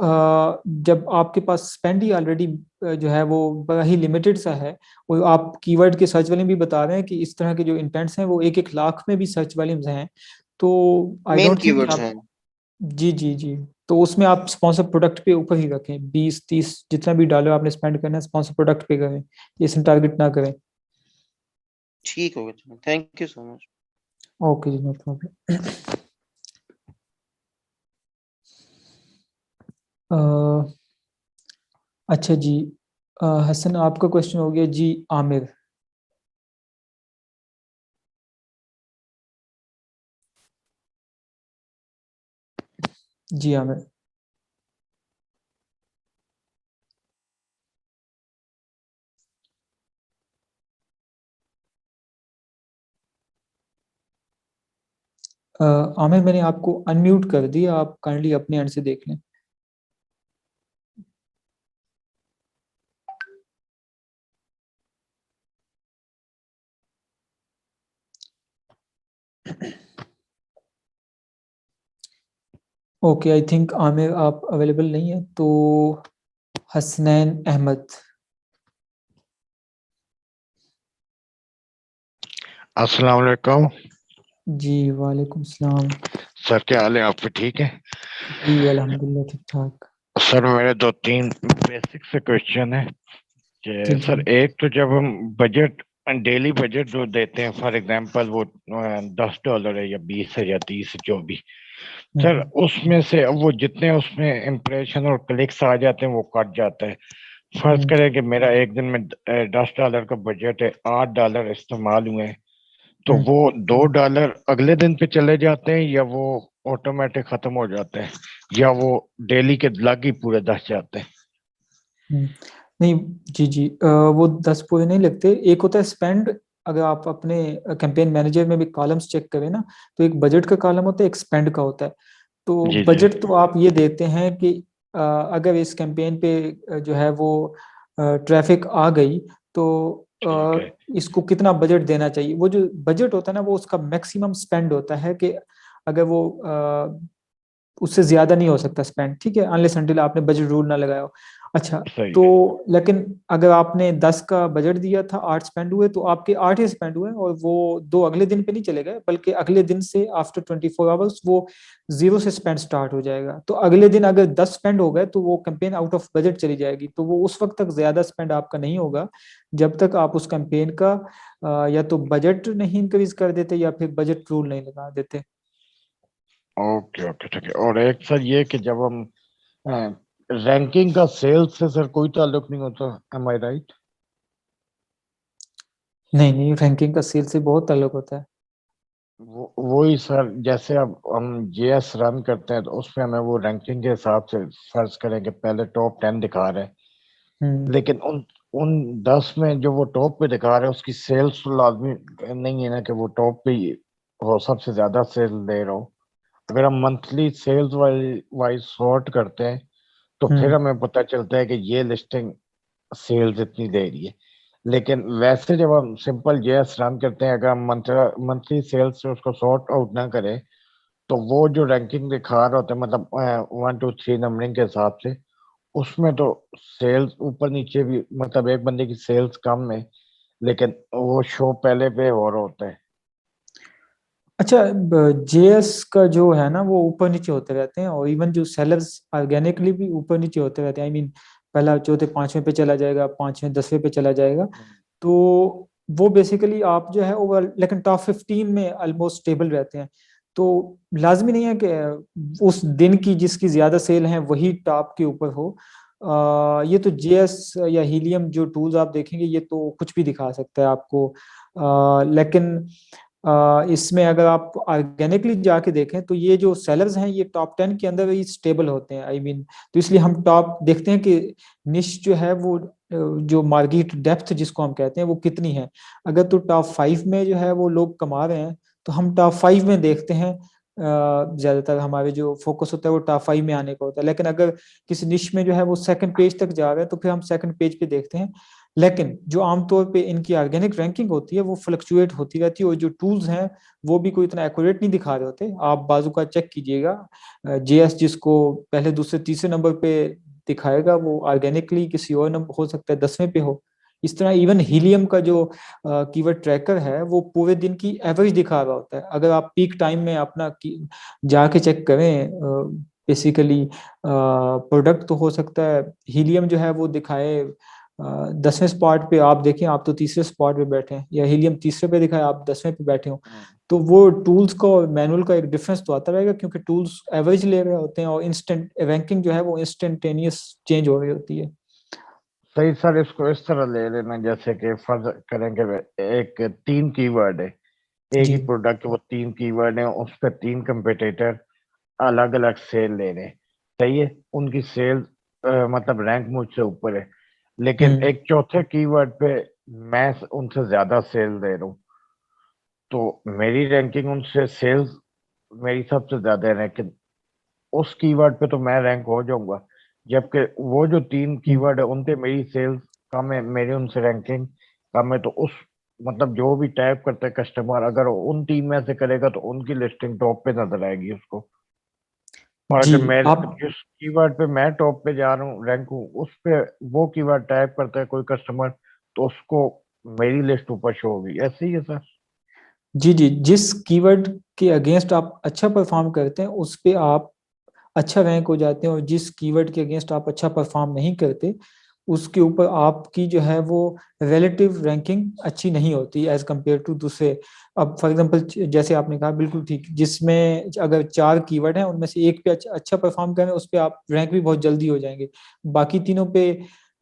जब आपके पास स्पेंड ही ऑलरेडी जो है वो बड़ा ही लिमिटेड सा है, और आप कीवर्ड के सर्च वॉल्यूम भी बता रहे हैं कि इस तरह के जो इंटेंट्स हैं वो 1-1 लाख में भी सर्च वॉल्यूम्स हैं, तो आई मेन डोंट थिंक कीवर्ड्स आप, हैं। जी जी जी, तो उसमें आप स्पॉन्सर प्रोडक्ट पे ऊपर ही रखें, 20-30 जितना भी डॉलर आपने स्पेंड करना है स्पॉन्सर प्रोडक्ट पे करें, इसमें टारगेट ना करें। ठीक हो गया, thank you so much. Okay जी, नो प्रॉब्लम। अच्छा जी, हसन आपका क्वेश्चन हो गया जी, आमिर। जी आमिर। आमिर मैंने आपको अनम्यूट कर दिया, आप काइंडली अपने एंड से देख लें। ओके, आई थिंक आमिर आप अवेलेबल नहीं है, तो हसनैन अहमद। अस्सलाम वालेकुम जी वालेकुम सलाम। सर, क्या हाल है? आप भी ठीक है? जी अल्हम्दुलिल्लाह ठीक ठाक। सर मेरे 2-3 बेसिक से क्वेश्चन है जी कि जी। सर, एक तो जब हम बजट, डेली बजट जो देते हैं, फॉर एग्जांपल वो $10 है या 20 है या 30 जो भी, सर हम्म, उसमें से अब वो जितने उसमें इम्प्रेशन और क्लिक्स आ जाते हैं वो कट जाता है। फर्ज हम्म, करें कि मेरा एक दिन में $10 का बजट है, $8 इस्तेमाल हुए हैं, तो हम्म, वो $2 अगले दिन पे चले जाते हैं या वो ऑटोमेटिक खत्म हो जाते हैं, या वो डेली के लग ही पूरे 10 जाते हैं? हम्म। नहीं, जी जी, वो 10 पूरे नहीं लगते। एक होता है स्पेंड, अगर आप अपने कैंपेन मैनेजर में भी कॉलम्स चेक करें ना, तो एक बजट का कॉलम होता है, एक स्पेंड का होता है। तो जी जी। बजट तो आप ये देते हैं कि अगर इस कैंपेन पे जो है वो ट्रैफिक आ गई, तो ठीक है। इसको कितना बजट देना चाहिए। वो जो बजट होता है ना, वो उसका मैक्सिमम स्पेंड होता है, कि अगर वो उससे ज्यादा नहीं हो सकता स्पेंड, ठीक है, अनलेस अनटिल आपने बजट रूल ना लगाया हो। अच्छा, सही तो है। लेकिन अगर आपने 10 का बजट दिया था, 8 स्पेंड हुए, तो आपके 8 ही स्पेंड हुए, और वो 2 अगले दिन पे नहीं चले गए, बल्कि अगले दिन से आफ्टर 24 आवर्स वो 0 से स्पेंड स्टार्ट हो जाएगा। तो अगले दिन अगर 10 स्पेंड हो गए, तो वो कैंपेन आउट ऑफ बजट चली जाएगी, तो वो उस वक्त तक ज्यादा स्पेंड आपका नहीं होगा, जब तक आप उस कैंपेन का या तो बजट नहीं इंक्रीज कर देते, या फिर बजट रूल नहीं लगा देते। ओके ओके, ठीक है। और एक सर ये कि जब हम रैंकिंग का सेल्स से सर कोई ताल्लुक नहीं होता, एम आई राइट? नहीं नहीं, रैंकिंग का सेल से बहुत ताल्लुक होता है। वो वही सर, जैसे अब हम जेएस रन करते हैं तो उसमें हमें वो रैंकिंग के हिसाब से फर्ज करें कि पहले टॉप 10 दिखा रहे हैं, हम्म, लेकिन उन उन 10 में जो वो टॉप पे दिखा रहे हैं उसकी सेल्स तो लाजमी नहीं है ना कि वो टॉप पे ही हो, सबसे ज्यादा सेल दे रहा हो। अगर हम monthly sales wise wise sort करते हैं तो फिर हम्म। हमें पता चलता है कि ये लिस्टिंग सेल्स इतनी दे रही है। लेकिन वैसे जब हम सिंपल जेएस रन करते हैं, अगर हम मंथली सेल्स से उसको सॉर्ट आउट ना करें, तो वो जो रैंकिंग दिखा रहा होता है, मतलब 1 2 3 नंबरिंग के हिसाब से, उसमें तो सेल्स ऊपर नीचे भी, मतलब एक बंदे की सेल्स कम है लेकिन वो शो पहले पे हो रहा होता है। अच्छा, जेएस का जो है ना, वो ऊपर नीचे होते रहते हैं, और इवन जो सेलर्स ऑर्गेनिकली भी ऊपर नीचे होते रहते हैं। आई मीन पहला चौथे पांचवें पे चला जाएगा, पांचवें 10वें पे चला जाएगा। तो वो बेसिकली आप जो है ओवर, लेकिन टॉप 15 में ऑलमोस्ट स्टेबल रहते हैं। तो लाजमी नहीं है कि उस दिन की जिसकी ज्यादा सेल है वही टॉप के ऊपर हो। ये तो जेएस या हीलियम जो टूल्स आप देखेंगे, ये तो कुछ भी दिखा सकता है आपको। लेकिन इसमें अगर आप ऑर्गेनिकली जाके देखें, तो ये जो सेलर्स हैं ये टॉप 10 के अंदर ही स्टेबल होते हैं। आई मीन तो इसलिए हम टॉप देखते हैं कि निश जो है वो जो मार्केट डेप्थ जिसको हम कहते हैं वो कितनी है। अगर तो टॉप 5 में जो है वो लोग कमा रहे हैं, तो हम टॉप 5 में देखते हैं। ज्यादातर हमारे जो फोकस होता है वो टॉप 5 में आने का होता है। लेकिन अगर किसी निश में जो है वो सेकंड पेज तक जा रहा है, तो फिर हम सेकंड पेज पे देखते हैं। लेकिन जो आमतौर पे इनकी ऑर्गेनिक रैंकिंग होती है वो फ्लक्चुएट होती रहती है, और जो टूल्स हैं वो भी कोई इतना एक्यूरेट नहीं दिखा रहे होते। आप बाजू का चेक कीजिएगा, जेएस जिसको पहले दूसरे तीसरे नंबर पे दिखाएगा वो ऑर्गेनिकली किसी और नंबर हो सकता है 10वें पे हो। इस तरह इवन हीलियम का जो कीवर्ड ट्रैकर है वो पूरे दिन की एवरेज दिखा रहा होता है। अगर आप पीक टाइम में अपना जाके चेक करें, बेसिकली प्रोडक्ट तो हो सकता है हीलियम जो है वो दिखाए 10वें स्पॉट पे, आप देखें आप तो तीसरे स्पॉट पे बैठे हैं, या हीलियम तीसरे पे दिखाए आप 10वें पे बैठे हो। तो वो टूल्स का और मैनुअल का एक डिफरेंस तो आता रहेगा, क्योंकि टूल्स एवरेज ले रहे होते हैं और इंस्टेंट रैंकिंग जो है वो इंस्टेंटेनियस चेंज हो रही होती है। सही सर, इसको इस तरह ले लेना जैसे कि फर्ज करेंगे एक 3 कीवर्ड है, एक जी ही प्रोडक्ट, वो 3 कीवर्ड है, उस पर 3 कंपटीटर अलग अलग सेल ले रहे हैं, सही है, उनकी सेल मतलब रैंक मुझसे ऊपर है, लेकिन एक चौथे कीवर्ड पे मैं उनसे ज्यादा सेल दे रहा हूँ, तो मेरी रैंकिंग उनसे सेल्स मेरी सबसे ज्यादा है, लेकिन उस कीवर्ड पे तो मैं रैंक हो जाऊंगा, जबकि वो जो 3 कीवर्ड है उन पे मेरी सेल्स कम है, मेरी उनसे रैंकिंग कम है, तो उस मतलब जो भी टाइप करता है कस्टमर, अगर वो उन 3 में से करेगा तो उनकी लिस्टिंग टॉप पे नजर आएगी उसको, और जी अगर मैं आप जिस कीवर्ड पे मैं टॉप पे जा रहा हूँ रैंक हूँ उस पे वो कीवर्ड टाइप करता है कोई कस्टमर, तो उसको मेरी लिस्ट ऊपर शो होगी, ऐसे ही है सर। जी जी, जिस कीवर्ड के अगेंस्ट आप अच्छा परफॉर्म करते हैं उस पे आप अच्छा रैंक हो जाते हैं, और जिस कीवर्ड के अगेंस्ट आप अच्छा परफॉर्म नहीं करते उसके ऊपर आपकी जो है वो रिलेटिव रैंकिंग अच्छी नहीं होती एज कम्पेयर टू दूसरे। अब फॉर एग्जांपल जैसे आपने कहा बिल्कुल ठीक, जिसमें अगर 4 कीवर्ड हैं उनमें से एक पे अच्छा परफॉर्म करें उस पे आप रैंक भी बहुत जल्दी हो जाएंगे। बाकी तीनों पे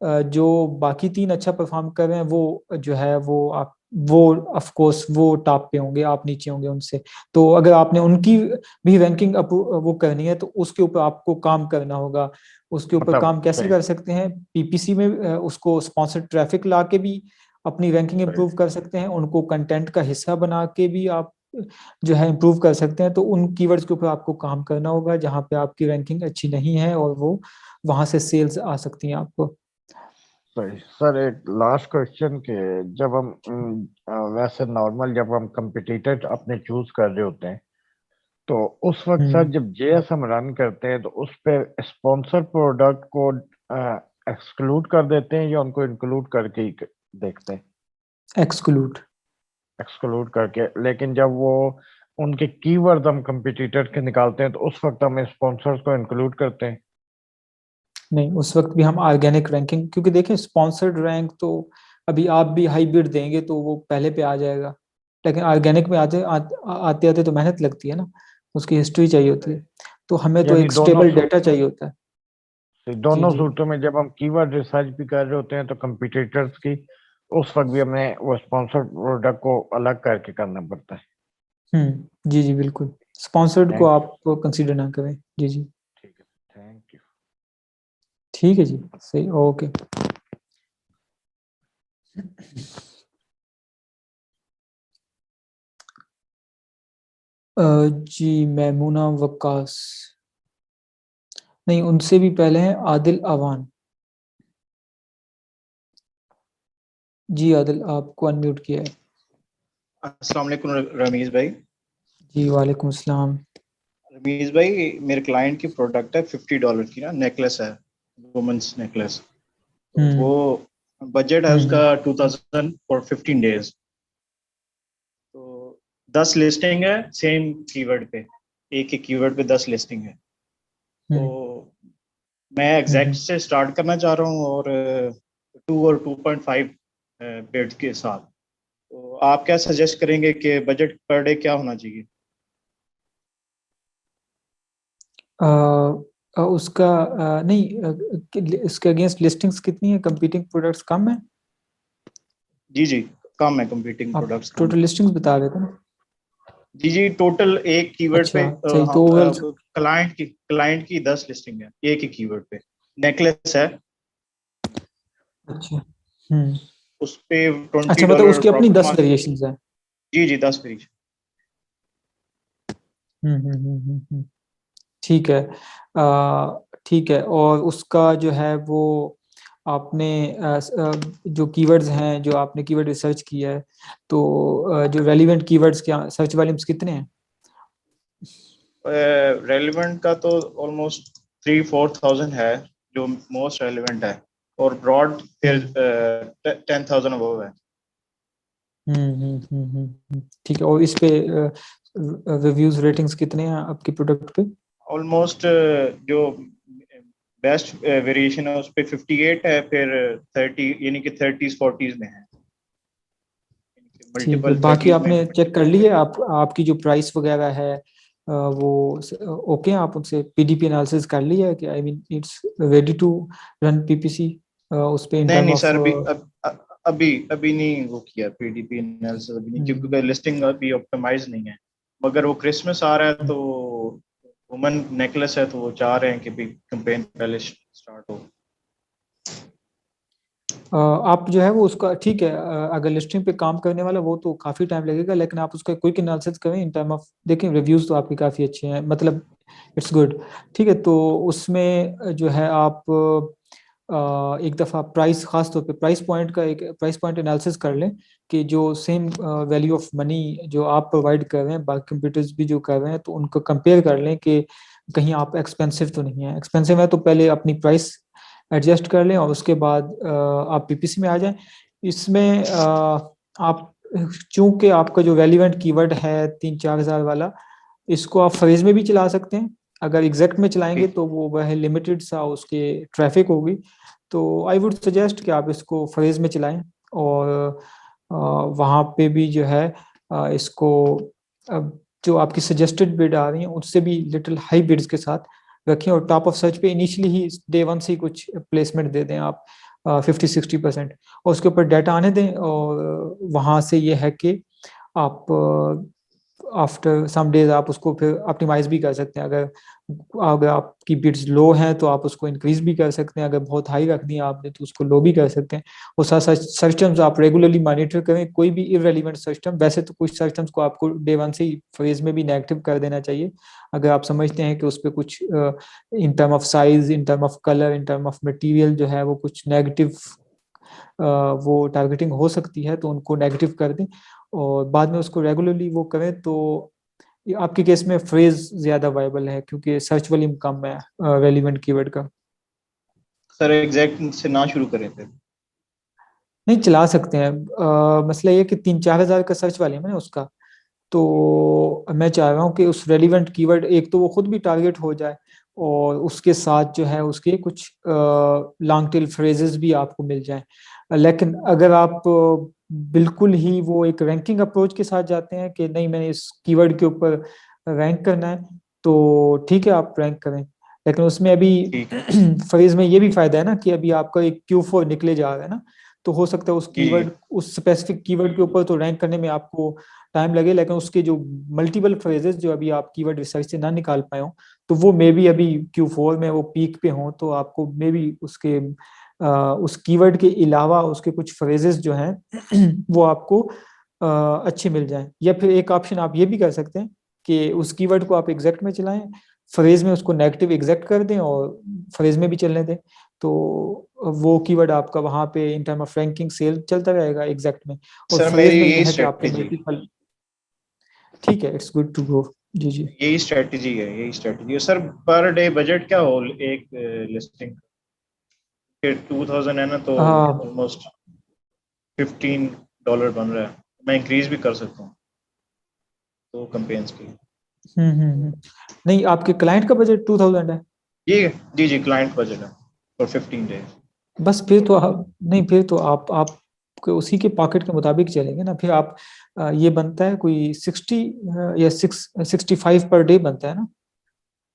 जो बाकी 3 अच्छा परफॉर्म कर रहे हैं वो जो है वो ऑफ कोर्स वो टॉप पे होंगे, आप नीचे होंगे उनसे। तो अगर आपने उनकी भी रैंकिंग वो करनी है तो उसके ऊपर आपको काम करना होगा। उसके ऊपर मतलब काम कैसे सही कर सकते हैं, पीपीसी में उसको स्पॉन्सर्ड ट्रैफिक ला के भी अपनी रैंकिंग सही इंप्रूव कर सकते हैं, उनको कंटेंट का हिस्सा बना के भी आप जो है इंप्रूव कर सकते हैं। तो उन कीवर्ड्स के ऊपर आपको काम करना होगा जहाँ पे आपकी रैंकिंग अच्छी नहीं है, और वो वहां से सेल्स आ सकती हैं आपको। सही सर, एक लास्ट क्वेश्चन के, जब हम वैसे नॉर्मल जब हम कंपिटिटर अपने चूज कर रहे होते हैं, तो उस वक्त सर हम्म जब जेएस हम रन करते हैं तो उस पे स्पॉन्सर प्रोडक्ट को एक्सक्लूड कर देते हैं या उनको इंक्लूड करके ही देखते हैं? एक्सक्लूड। एक्सक्लूड करके, लेकिन जब वो उनके कीवर्ड हम कंपिटिटर के निकालते हैं तो उस वक्त हम स्पॉन्सर्स को इंक्लूड करते हैं? नहीं, उस वक्त भी हम ऑर्गेनिक रैंकिंग, क्योंकि देखिए स्पॉन्सर्ड रैंक तो अभी आप भी हाई बिड देंगे तो वो पहले पे आ जाएगा, लेकिन ऑर्गेनिक में आते आते तो मेहनत लगती है ना, उसकी हिस्ट्री चाहिए होती है, तो हमें तो यानी एक स्टेबल डाटा चाहिए होता है। जी दोनों जी। सूरतों में जब हम कीवर्ड रिसर्च भी कर रहे होते हैं तो कंपटीटर्स की, उस वक्त भी हमें वो स्पॉन्सर्ड प्रोडक्ट को अलग करके करना पड़ता है। जी जी बिल्कुल, स्पॉन्सर्ड को थैंक यू। आप कंसीडर ना करें। जी जी। ठीक है, थैंक यू। ठीक है जी, सही, ओके। जी मैमूना वक्कास, नहीं उनसे भी पहले हैं आदिल अवान। जी आदिल, आपको अनम्यूट किया है। अस्सलाम वालेकुम रमीज भाई। जी वालेकुम अस्सलाम। रमीज भाई, मेरे क्लाइंट की प्रोडक्ट है $50 की ना, नेकलेस है, वुमेन्स नेकलेस। तो वो बजट है उसका हम्म 2000 फॉर 15 डेज। तो 10 लिस्टिंग है सेम कीवर्ड पे, एक ही कीवर्ड पे 10 लिस्टिंग है। तो हम्म मैं एग्जैक्ट हम्म। से स्टार्ट करना चाह रहा हूँ, और 2 और 2.5 बिड के साथ। तो आप क्या सजेस्ट करेंगे कि बजट पर डे क्या होना चाहिए? उसका नहीं, इसके अगेंस्ट लिस्टिंग्स कितनी है, कंपीटिंग प्रोडक्ट्स कम है? जी जी, कम है, कंपीटिंग आप प्रोडक्ट्स कम टोटल है। लिस्टिंग्स बता रहे थे ना? जी जी, टोटल एक कीवर्ड पे अच्छा सही, तो ओवरऑल। क्लाइंट की 10 लिस्टिंग है एक ही कीवर्ड पे। नेकलेस है, अच्छा। हम्म। उस पे ट्वेंटी अच्छा मतलब डॉलर उसकी अपनी प्रॉफिट 10 मार्जिन। वेरिएशंस हैं। जी जी, 10 फ्री। ठीक है। ठीक है, और उसका जो है वो आपने जो कीवर्ड्स हैं, जो आपने कीवर्ड रिसर्च किया है, तो जो रेलिवेंट कीवर्ड्स क्या सर्च वॉल्यूम्स कितने हैं? रेलिवेंट का तो ऑलमोस्ट 3-4 thousand है जो मोस्ट रेलिवेंट है, और ब्रॉड फिर 10,000 अबव है। ठीक है। और इस पे रिव्यूज रेटिंग्स कितने हैं आपके प्रोडक्ट पे? ऑलमोस्ट जो बेस्ट वेरिएशन है उस पे 58 है, फिर 30 यानी कि 30s 40s में है, ठीक है। मल्टीपल बाकी 30s में। आपने चेक कर ली है आपकी जो प्राइस वगैरह है वो ओके? आप उनसे पीडीपी एनालिसिस कर लिया है कि I mean it's ready to run PPC उस पे इन नहीं टर्म नहीं ऑफ? सर, अभी नहीं वो किया पीडीपी एनालिसिस अभी नहीं, क्योंकि लिस्टिंग अभी ऑप्टिमाइज नहीं है। मगर वो क्रिसमस आ रहा है तो वुमन नेकलेस है, तो वो चाह रहे हैं कि भी कैंपेन पहले स्टार्ट हो। आप जो है वो उसका ठीक है, अगर लिस्टिंग पे काम करने वाला वो तो काफी टाइम लगेगा, लेकिन आप उसका क्विक एनालिसिस करें इन टर्म ऑफ, देखें रिव्यूज तो आपके काफी अच्छे हैं, मतलब इट्स गुड। ठीक है, तो उसमें जो है आप एक दफा प्राइस, खास तौर पे प्राइस पॉइंट का एक प्राइस पॉइंट एनालिसिस कर लें कि जो सेम वैल्यू ऑफ मनी जो आप प्रोवाइड कर रहे हैं बाकी कंप्यूटर्स भी जो कर रहे हैं, तो उनको कंपेयर कर लें कि कहीं आप एक्सपेंसिव तो नहीं है। एक्सपेंसिव है तो पहले अपनी प्राइस एडजस्ट कर लें और उसके बाद आप पीपीसी में आ जाएं। इसमें आप, चूंकि आपका जो रेलिवेंट कीवर्ड है 3-4 हज़ार वाला, इसको आप फ्रेज में भी चला सकते हैं। अगर एग्जैक्ट में चलाएंगे तो वो वह लिमिटेड सा उसके ट्रैफिक होगी, तो आई वुड सजेस्ट कि आप इसको फ्रेज में चलाएं। और वहाँ पे भी जो है इसको जो आपकी सजेस्टेड बिड आ रही हैं उससे भी लिटिल हाई बिड्स के साथ रखें, और टॉप ऑफ सर्च पे इनिशियली ही डे वन से ही कुछ प्लेसमेंट दे दें आप 50-60%, और उसके ऊपर डाटा आने दें। और वहाँ से ये है कि आप आफ्टर सम डेज आप उसको फिर ऑप्टिमाइज भी कर सकते हैं। अगर अगर आपकी बिड्स लो हैं तो आप उसको इंक्रीज भी कर सकते हैं, अगर बहुत हाई रख दी है आपने तो उसको लो भी कर सकते हैं। और साथ साथ सर्च टर्म्स आप रेगुलरली मॉनिटर करें, कोई भी इररेलेवेंट सर्च टर्म, वैसे तो कुछ सर्च टर्म्स को आपको डे वन से ही फ्रेज में भी नेगेटिव कर देना चाहिए अगर आप समझते हैं कि उस पर कुछ इन term of size, in term of colour, in term of material जो है वो कुछ नेगेटिव वो टारगेटिंग हो सकती है, तो उनको नेगेटिव कर दें और बाद में उसको रेगुलरली वो करें। तो ये आपके केस में फ्रेज ज्यादा वायबल है क्योंकि सर्च वॉल्यूम कम है रेलिवेंट कीवर्ड का। सर एग्जैक्ट से ना शुरू करें फिर? नहीं, चला सकते हैं। मसला ये कि 3-4 हज़ार का सर्च वॉल्यूम है ना उसका, तो मैं चाह रहा हूँ कि उस रेलिवेंट कीवर्ड एक तो वो खुद भी टारगेट हो जाए और उसके साथ जो है उसके कुछ लॉन्ग टेल फ्रेजेस भी आपको मिल जाएं। लेकिन अगर आप बिल्कुल ही वो एक रैंकिंग अप्रोच के साथ जाते हैं कि नहीं मैंने इस कीवर्ड के ऊपर रैंक करना है, तो ठीक है आप रैंक करें। लेकिन उसमें अभी ठीक है। फ्रेज में ये भी फायदा है ना कि अभी आपका एक Q4 निकले जा रहा है ना, तो हो सकता है उस जी कीवर्ड, उस स्पेसिफिक कीवर्ड के ऊपर तो रैंक करने में आपको टाइम लगे, लेकिन उसके जो मल्टीपल फ्रेजेस जो अभी आप कीवर्ड रिसर्च से ना निकाल पाए हो, तो वो मे बी अभी Q4 में वो पीक पे हो, तो आपको मे बी उसके उस कीवर्ड के अलावा उसके कुछ फ्रेजेस जो हैं वो आपको अच्छे मिल जाएं। या फिर एक ऑप्शन आप ये भी कर सकते हैं कि उस कीवर्ड को आप एग्जैक्ट में चलाएं, फ्रेज में उसको नेगेटिव एग्जैक्ट कर दें और फ्रेज में भी चलने दें, तो वो कीवर्ड आपका वहां पे in term of ranking sale चलता रहेगा एग्जैक्ट में, और सर, फ्रेज मेरी में ये यही है कि आपके स्ट्रेटजी मल्टीपल। ठीक है, इट्स गुड टू गो। जी जी। यही स्ट्रेटजी है सर। पर डे बजट क्या हो एक लिस्टिंग के? 2,000 है ना, तो हाँ। ऑलमोस्ट $15 बन रहा है। मैं इंक्रीज भी कर सकता हूँ तो कैंपेन्स के लिए। नहीं, आपके क्लाइंट का बजट 2000 है? जी जी, क्लाइंट बजट है फॉर 15 डेज। बस फिर तो नहीं, फिर तो आप उसी के पॉकेट के मुताबिक चलेंगे ना। फिर आप ये बनता है कोई 60 या 65 पर डे बनता है ना।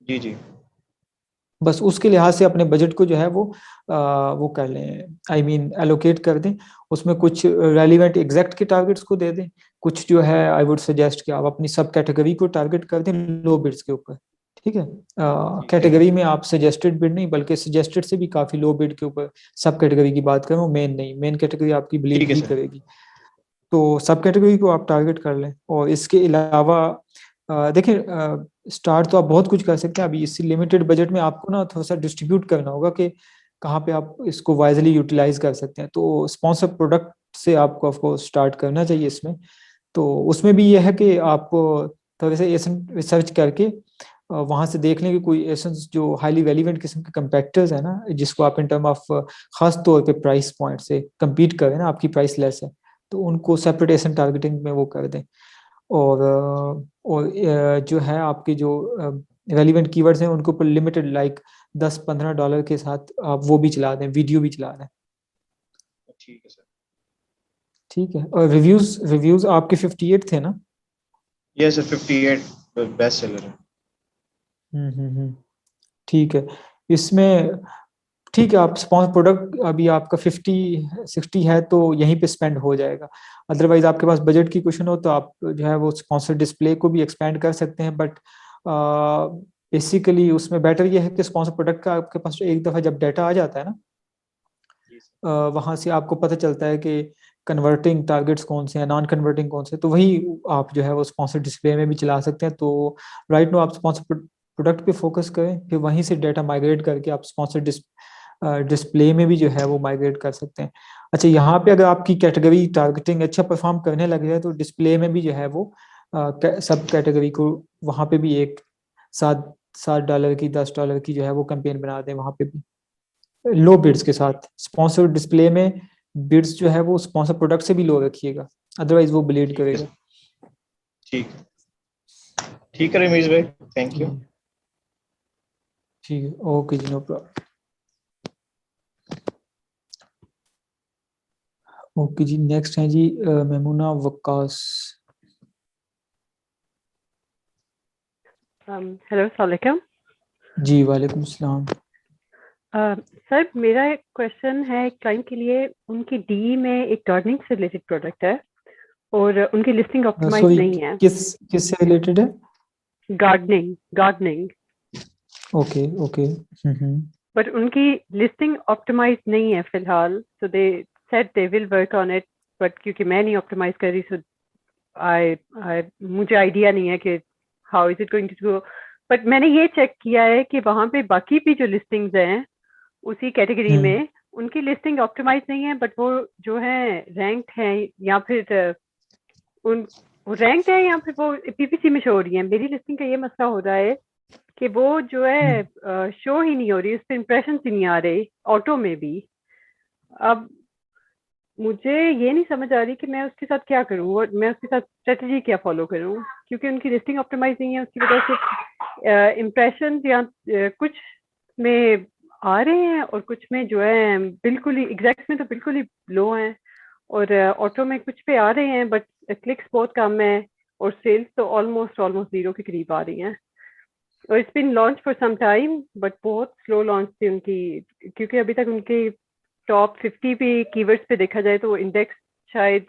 जी जी बस उसके लिहाज से अपने बजट को जो है वो कर लें, आई मीन एलोकेट कर दें। उसमें कुछ रेलिवेंट एग्जैक्ट के टारगेट्स को दे दें, कुछ जो है आई वुड सजेस्ट कि आप अपनी सब कैटेगरी को टारगेट कर दें लो बिड्स के ऊपर। ठीक है, ठीक है। कैटेगरी में आप सजेस्टेड बिड नहीं बल्कि सजेस्टेड से भी काफी लो बिड के ऊपर सब कैटेगरी की बात करें, मेन नहीं, मेन कैटेगरी आपकी ब्लीड ठीक है ही सर। करेगी। तो सब कैटेगरी को आप टारगेट कर लें। और इसके अलावा देखिए, स्टार्ट तो आप बहुत कुछ कर सकते हैं। अभी इस लिमिटेड बजट में आपको ना थोड़ा सा डिस्ट्रीब्यूट करना होगा कि कहाँ पे आप इसको वाइजली यूटिलाइज कर सकते हैं। तो स्पॉन्सर प्रोडक्ट से आपको ऑफ कोर्स स्टार्ट करना चाहिए इसमें। तो उसमें भी यह है कि आप थोड़े से एसन रिसर्च करके वहां से देख लें कि कोई एसेंस जो हाईली रेलिवेंट किस्म के कंपेटिटर्स है ना, जिसको आप इन टर्म ऑफ खास तौर पे प्राइस पॉइंट से compete करें ना, आपकी प्राइस लेस है, तो उनको सेपरेट एसेंट टारगेटिंग में वो कर दें। और जो है आपके जो रेलिवेंट कीवर्ड्स हैं उनको पर लिमिटेड लाइक $10-15 के साथ आप वो भी चला दें, वीडियो भी चला दें। ठीक है सर। ठीक है। और रिव्यूज आपके 58 थे ना? ये सर 58 बेस्ट सेलर है। ठीक है। इसमें ठीक है, आप स्पॉन्सर प्रोडक्ट अभी आपका 50-60 है तो यहीं पे स्पेंड हो जाएगा। अदरवाइज आपके पास बजट की क्वेश्चन हो तो आप जो है वो स्पॉन्सर डिस्प्ले को भी एक्सपेंड कर सकते हैं, बट बेसिकली उसमें बेटर ये है कि स्पॉन्सर प्रोडक्ट का आपके पास एक दफ़ा जब डाटा आ जाता है ना, वहाँ से आपको पता चलता है कि कन्वर्टिंग टारगेट्स कौन से हैं, नॉन कन्वर्टिंग कौन से, तो वही आप जो है वो स्पॉन्सर डिस्प्ले में भी चला सकते हैं। तो राइट नो आप स्पॉन्सर प्रोडक्ट पे फोकस करें, फिर वहीं से डाटा माइग्रेट करके आप स्पॉन्सर डिस्प्ले में भी जो है वो माइग्रेट कर सकते हैं। अच्छा, यहाँ पे अगर आपकी कैटेगरी टारगेटिंग अच्छा परफॉर्म करने लग जाए तो डिस्प्ले में भी जो है वो सब कैटेगरी को वहाँ पे भी एक $7 की $10 की जो है वो कैंपेन बना दें वहाँ पे भी लो बिड्स के साथ। स्पॉन्सर डिस्प्ले में बिड्स जो है वो स्पॉन्सर प्रोडक्ट से भी लो रखिएगा, अदरवाइज वो ब्लीड करेगा। ठीक है रमेश भाई, थैंक यू। ठीक है, ओके जी, नो प्रॉब्लम। ओके जी, नेक्स्ट है जी मेमुना वक्कास। हेलो, अस्सलाम वालेकुम। जी वालेकुम सलाम। सर, मेरा एक क्वेश्चन है एक क्लाइंट के लिए। उनकी डी में एक गार्डनिंग से रिलेटेड प्रोडक्ट है और उनकी लिस्टिंग ऑप्टिमाइज सॉरी, नहीं है। किससे रिलेटेड है? गार्डनिंग। Okay okay. बट उनकी लिस्टिंग ऑप्टिमाइज नहीं है फिलहाल, so they said they will work on it, but क्योंकि मैं नहीं ऑप्टिमाइज कर रही, सो मुझे आइडिया नहीं है कि how is it going to go. But मैंने ये चेक किया है कि वहाँ पे बाकी भी जो लिस्टिंग्स हैं उसी कैटेगरी में, उनकी लिस्टिंग ऑप्टिमाइज नहीं है, बट वो जो है रैंक्ड है या फिर वो रैंक्ड है या फिर वो पीपीसी में शो हो रही है। मेरी लिस्टिंग का ये मसला हो रहा है कि वो जो है शो ही नहीं हो रही, उस पर इंप्रेशन ही नहीं आ रहे ऑटो में भी। अब मुझे ये नहीं समझ आ रही कि मैं उसके साथ क्या करूं और मैं उसके साथ स्ट्रेटजी क्या फॉलो करूं, क्योंकि उनकी लिस्टिंग ऑप्टिमाइज नहीं है। उसकी वजह से इंप्रेशन या कुछ में आ रहे हैं और कुछ में जो है बिल्कुल ही एग्जैक्ट में तो बिल्कुल ही लो हैं, और ऑटो में कुछ पे आ रहे हैं बट क्लिक्स बहुत कम है और सेल्स तो ऑलमोस्ट जीरो के करीब आ रही हैं। और it's been launch for some time but बहुत स्लो लॉन्च थी उनकी, क्योंकि अभी तक उनकी टॉप 50 पे कीवर्ड्स पे देखा जाए तो इंडेक्स शायद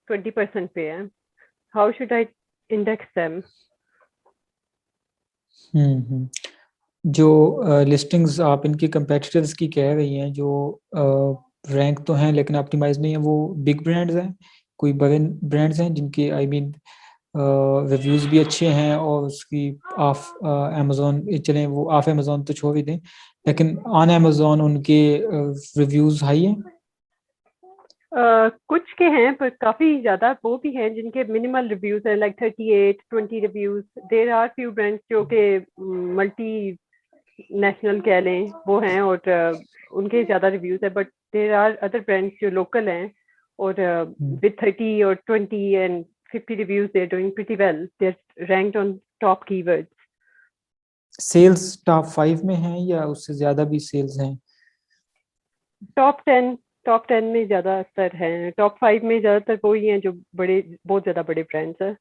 20% पे है। How should I index them? जो लिस्टिंग्स आप इनके कंपेटिटर्स की कह रही हैं, जो रैंक तो हैं लेकिन ऑप्टिमाइज नहीं है, वो बिग ब्रांड्स हैं? कोई बड़े ब्रांड्स हैं जिनके आई मीन रिव्यूज भी अच्छे हैं और उसकी ऑफ अमेजोन चलें, वो ऑफ अमेजोन तो छोड़ ही दें, लेकिन ऑन अमेजोन उनके रिव्यूज हाई हैं? कुछ के हैं पर काफी ज्यादा वो भी हैं जिनके मिनिमल रिव्यूज हैं, like 38-20 reviews. There are few brands जो के मल्टी नेशनल कह लें वो हैं और उनके ज्यादा रिव्यूज है, but there are other brands जो लोकल हैं और विद 30 और 20 and 50 reviews, they're doing pretty well. They're ranked on top keywords. Sales top 5 में हैं या उससे ज्यादा भी सेल्स हैं? टॉप 10 में ज्यादातर हैं। टॉप 5 में ज्यादातर वही हैं जो बड़े, बहुत ज्यादा बड़े ब्रांड्स हैं।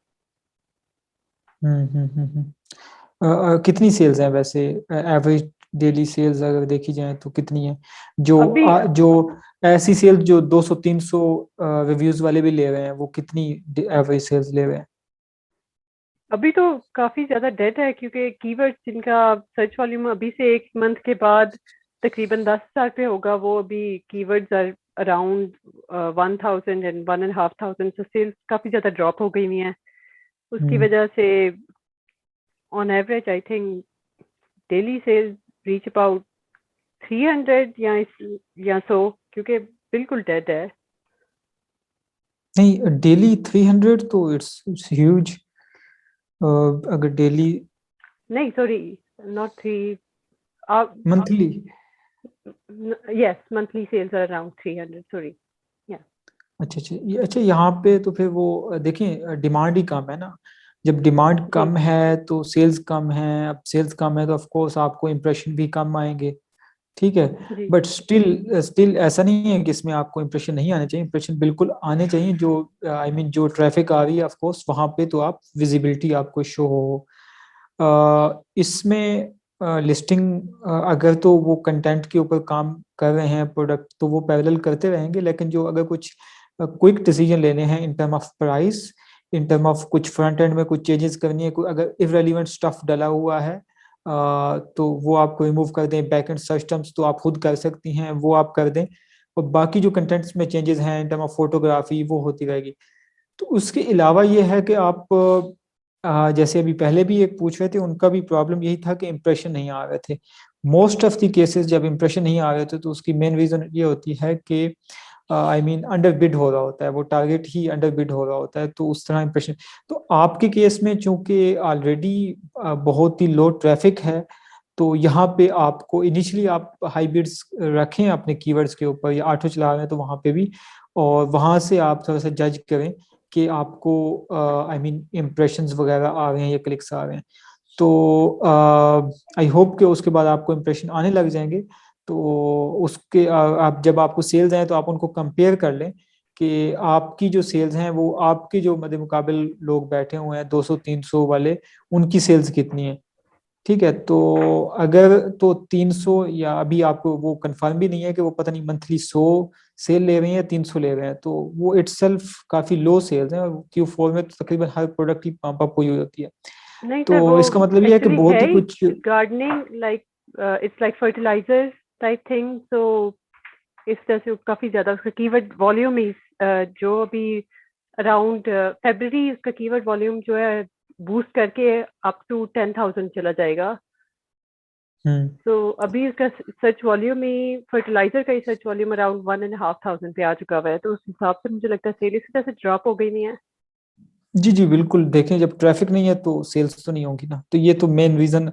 कितनी सेल्स हैं वैसे? एवरेज डेली सेल्स अगर देखी जाए तो कितनी है? जो जो ऐसी सेल्स जो 200-300 रिव्यूज वाले भी ले रहे हैं, वो कितनी एवरेज सेल्स ले रहे हैं? अभी तो काफी ज्यादा डेड है, क्योंकि कीवर्ड्स जिनका सर्च वॉल्यूम अभी से एक मंथ के बाद तकरीबन 10,000 पे होगा, वो अभी keywords are around 1,000 and 1,500, so sales काफी ज्यादा ड्रॉप हो गई हुई हैं। उसकी वजह से on average I think daily sales reach about 300 या सो, क्योंकि बिल्कुल डेड है। नहीं, डेली 300 तो इट्स ह्यूज। अगर डेली नहीं सॉरी, नॉट 3, आप monthly, yes monthly sales are around 300, sorry. अच्छा यहाँ पे तो फिर वो देखें, डिमांड ही कम है ना। जब डिमांड कम है तो सेल्स कम है, अब सेल्स कम है तो ऑफ कोर्स आपको इम्प्रेशन भी कम आएंगे, ठीक है। जी बट स्टिल ऐसा नहीं है कि इसमें आपको इम्प्रेशन नहीं आने चाहिए, इम्प्रेशन बिल्कुल आने चाहिए। जो आई मीन जो ट्रैफिक आ रही है ऑफ कोर्स वहाँ पे तो आप विजिबिलिटी आपको शो हो। इसमें लिस्टिंग अगर तो वो कंटेंट के ऊपर काम कर रहे हैं प्रोडक्ट, तो वो पैरेलल करते रहेंगे। लेकिन जो अगर कुछ क्विक डिसीजन लेने हैं इन term of price, in term of कुछ फ्रंट एंड में कुछ चेंजेस करनी है, कोई अगर इररेलेवेंट स्टफ डला हुआ है तो वो आपको रिमूव कर दें। बैक एंड सर्च टर्म्स तो आप खुद कर सकती हैं, वो आप कर दें। और बाकी जो कंटेंट्स में चेंजेस हैं इन टर्म ऑफ फोटोग्राफी वो होती रहेगी। तो उसके अलावा ये है कि आप जैसे अभी पहले भी एक पूछ रहे थे, उनका भी प्रॉब्लम यही था कि इम्प्रेशन नहीं आ रहे थे। मोस्ट ऑफ द केसेस जब इम्प्रेशन नहीं आ रहे थे तो उसकी मेन रीजन ये होती है कि आई मीन अंडर बिड हो रहा होता है, वो टारगेट ही अंडर बिड हो रहा होता है, तो उस तरह इम्प्रेशन। तो आपके केस में चूंकि ऑलरेडी बहुत ही लो ट्रैफिक है, तो यहाँ पे आपको इनिशियली आप हाई बिड्स रखें अपने कीवर्ड्स के ऊपर, या ऑटो चला रहे हैं तो वहाँ पे भी, और वहाँ से आप थोड़ा सा जज करें कि आपको आई मीन इम्प्रेशंस वगैरह आ रहे हैं या क्लिक्स आ रहे हैं। तो आई होप कि उसके बाद आपको इम्प्रेशन आने लग जाएंगे। तो उसके आप जब आपको सेल्स आए तो आप उनको कंपेयर कर लें कि आपकी जो सेल्स हैं वो आपके जो मद्दे मुकाबिल लोग बैठे हुए हैं 200-300 वाले, उनकी सेल्स कितनी है, ठीक है। तो अगर तो 300, या अभी आपको वो कंफर्म भी नहीं है कि वो पता नहीं मंथली 100 सेल ले रहे हैं या 300 ले रहे हैं, तो वो इटसेल्फ काफी लो सेल्स है। और Q4 में तो तकरीबन हर प्रोडक्ट की पंप अप हुई होती है। नहीं सर, तो वो इसका मतलब ये है कि एक्चुअली बहुत है ही ही कुछ gardening, like it's like fertiliser type thing. So इस तरह से काफी ज्यादा उसका कीवर्ड वॉल्यूम इज जो अभी अराउंड फरवरी उसका कीवर्ड वॉल्यूम जो है बूस्ट करके अप टू 10,000 चला जाएगा। तो अभी इसका सर्च वॉल्यूम ही फर्टिलाइजर का ही सर्च वॉल्यूम अराउंड 1,500 पे आ चुका हुआ है। तो उस हिसाब से मुझे लगता है सेल इसी तरह से ड्रॉप हो गई नहीं है। जी जी बिल्कुल, देखें जब ट्रैफिक नहीं है तो सेल्स तो नहीं होगी ना। तो ये तो मेन रीजन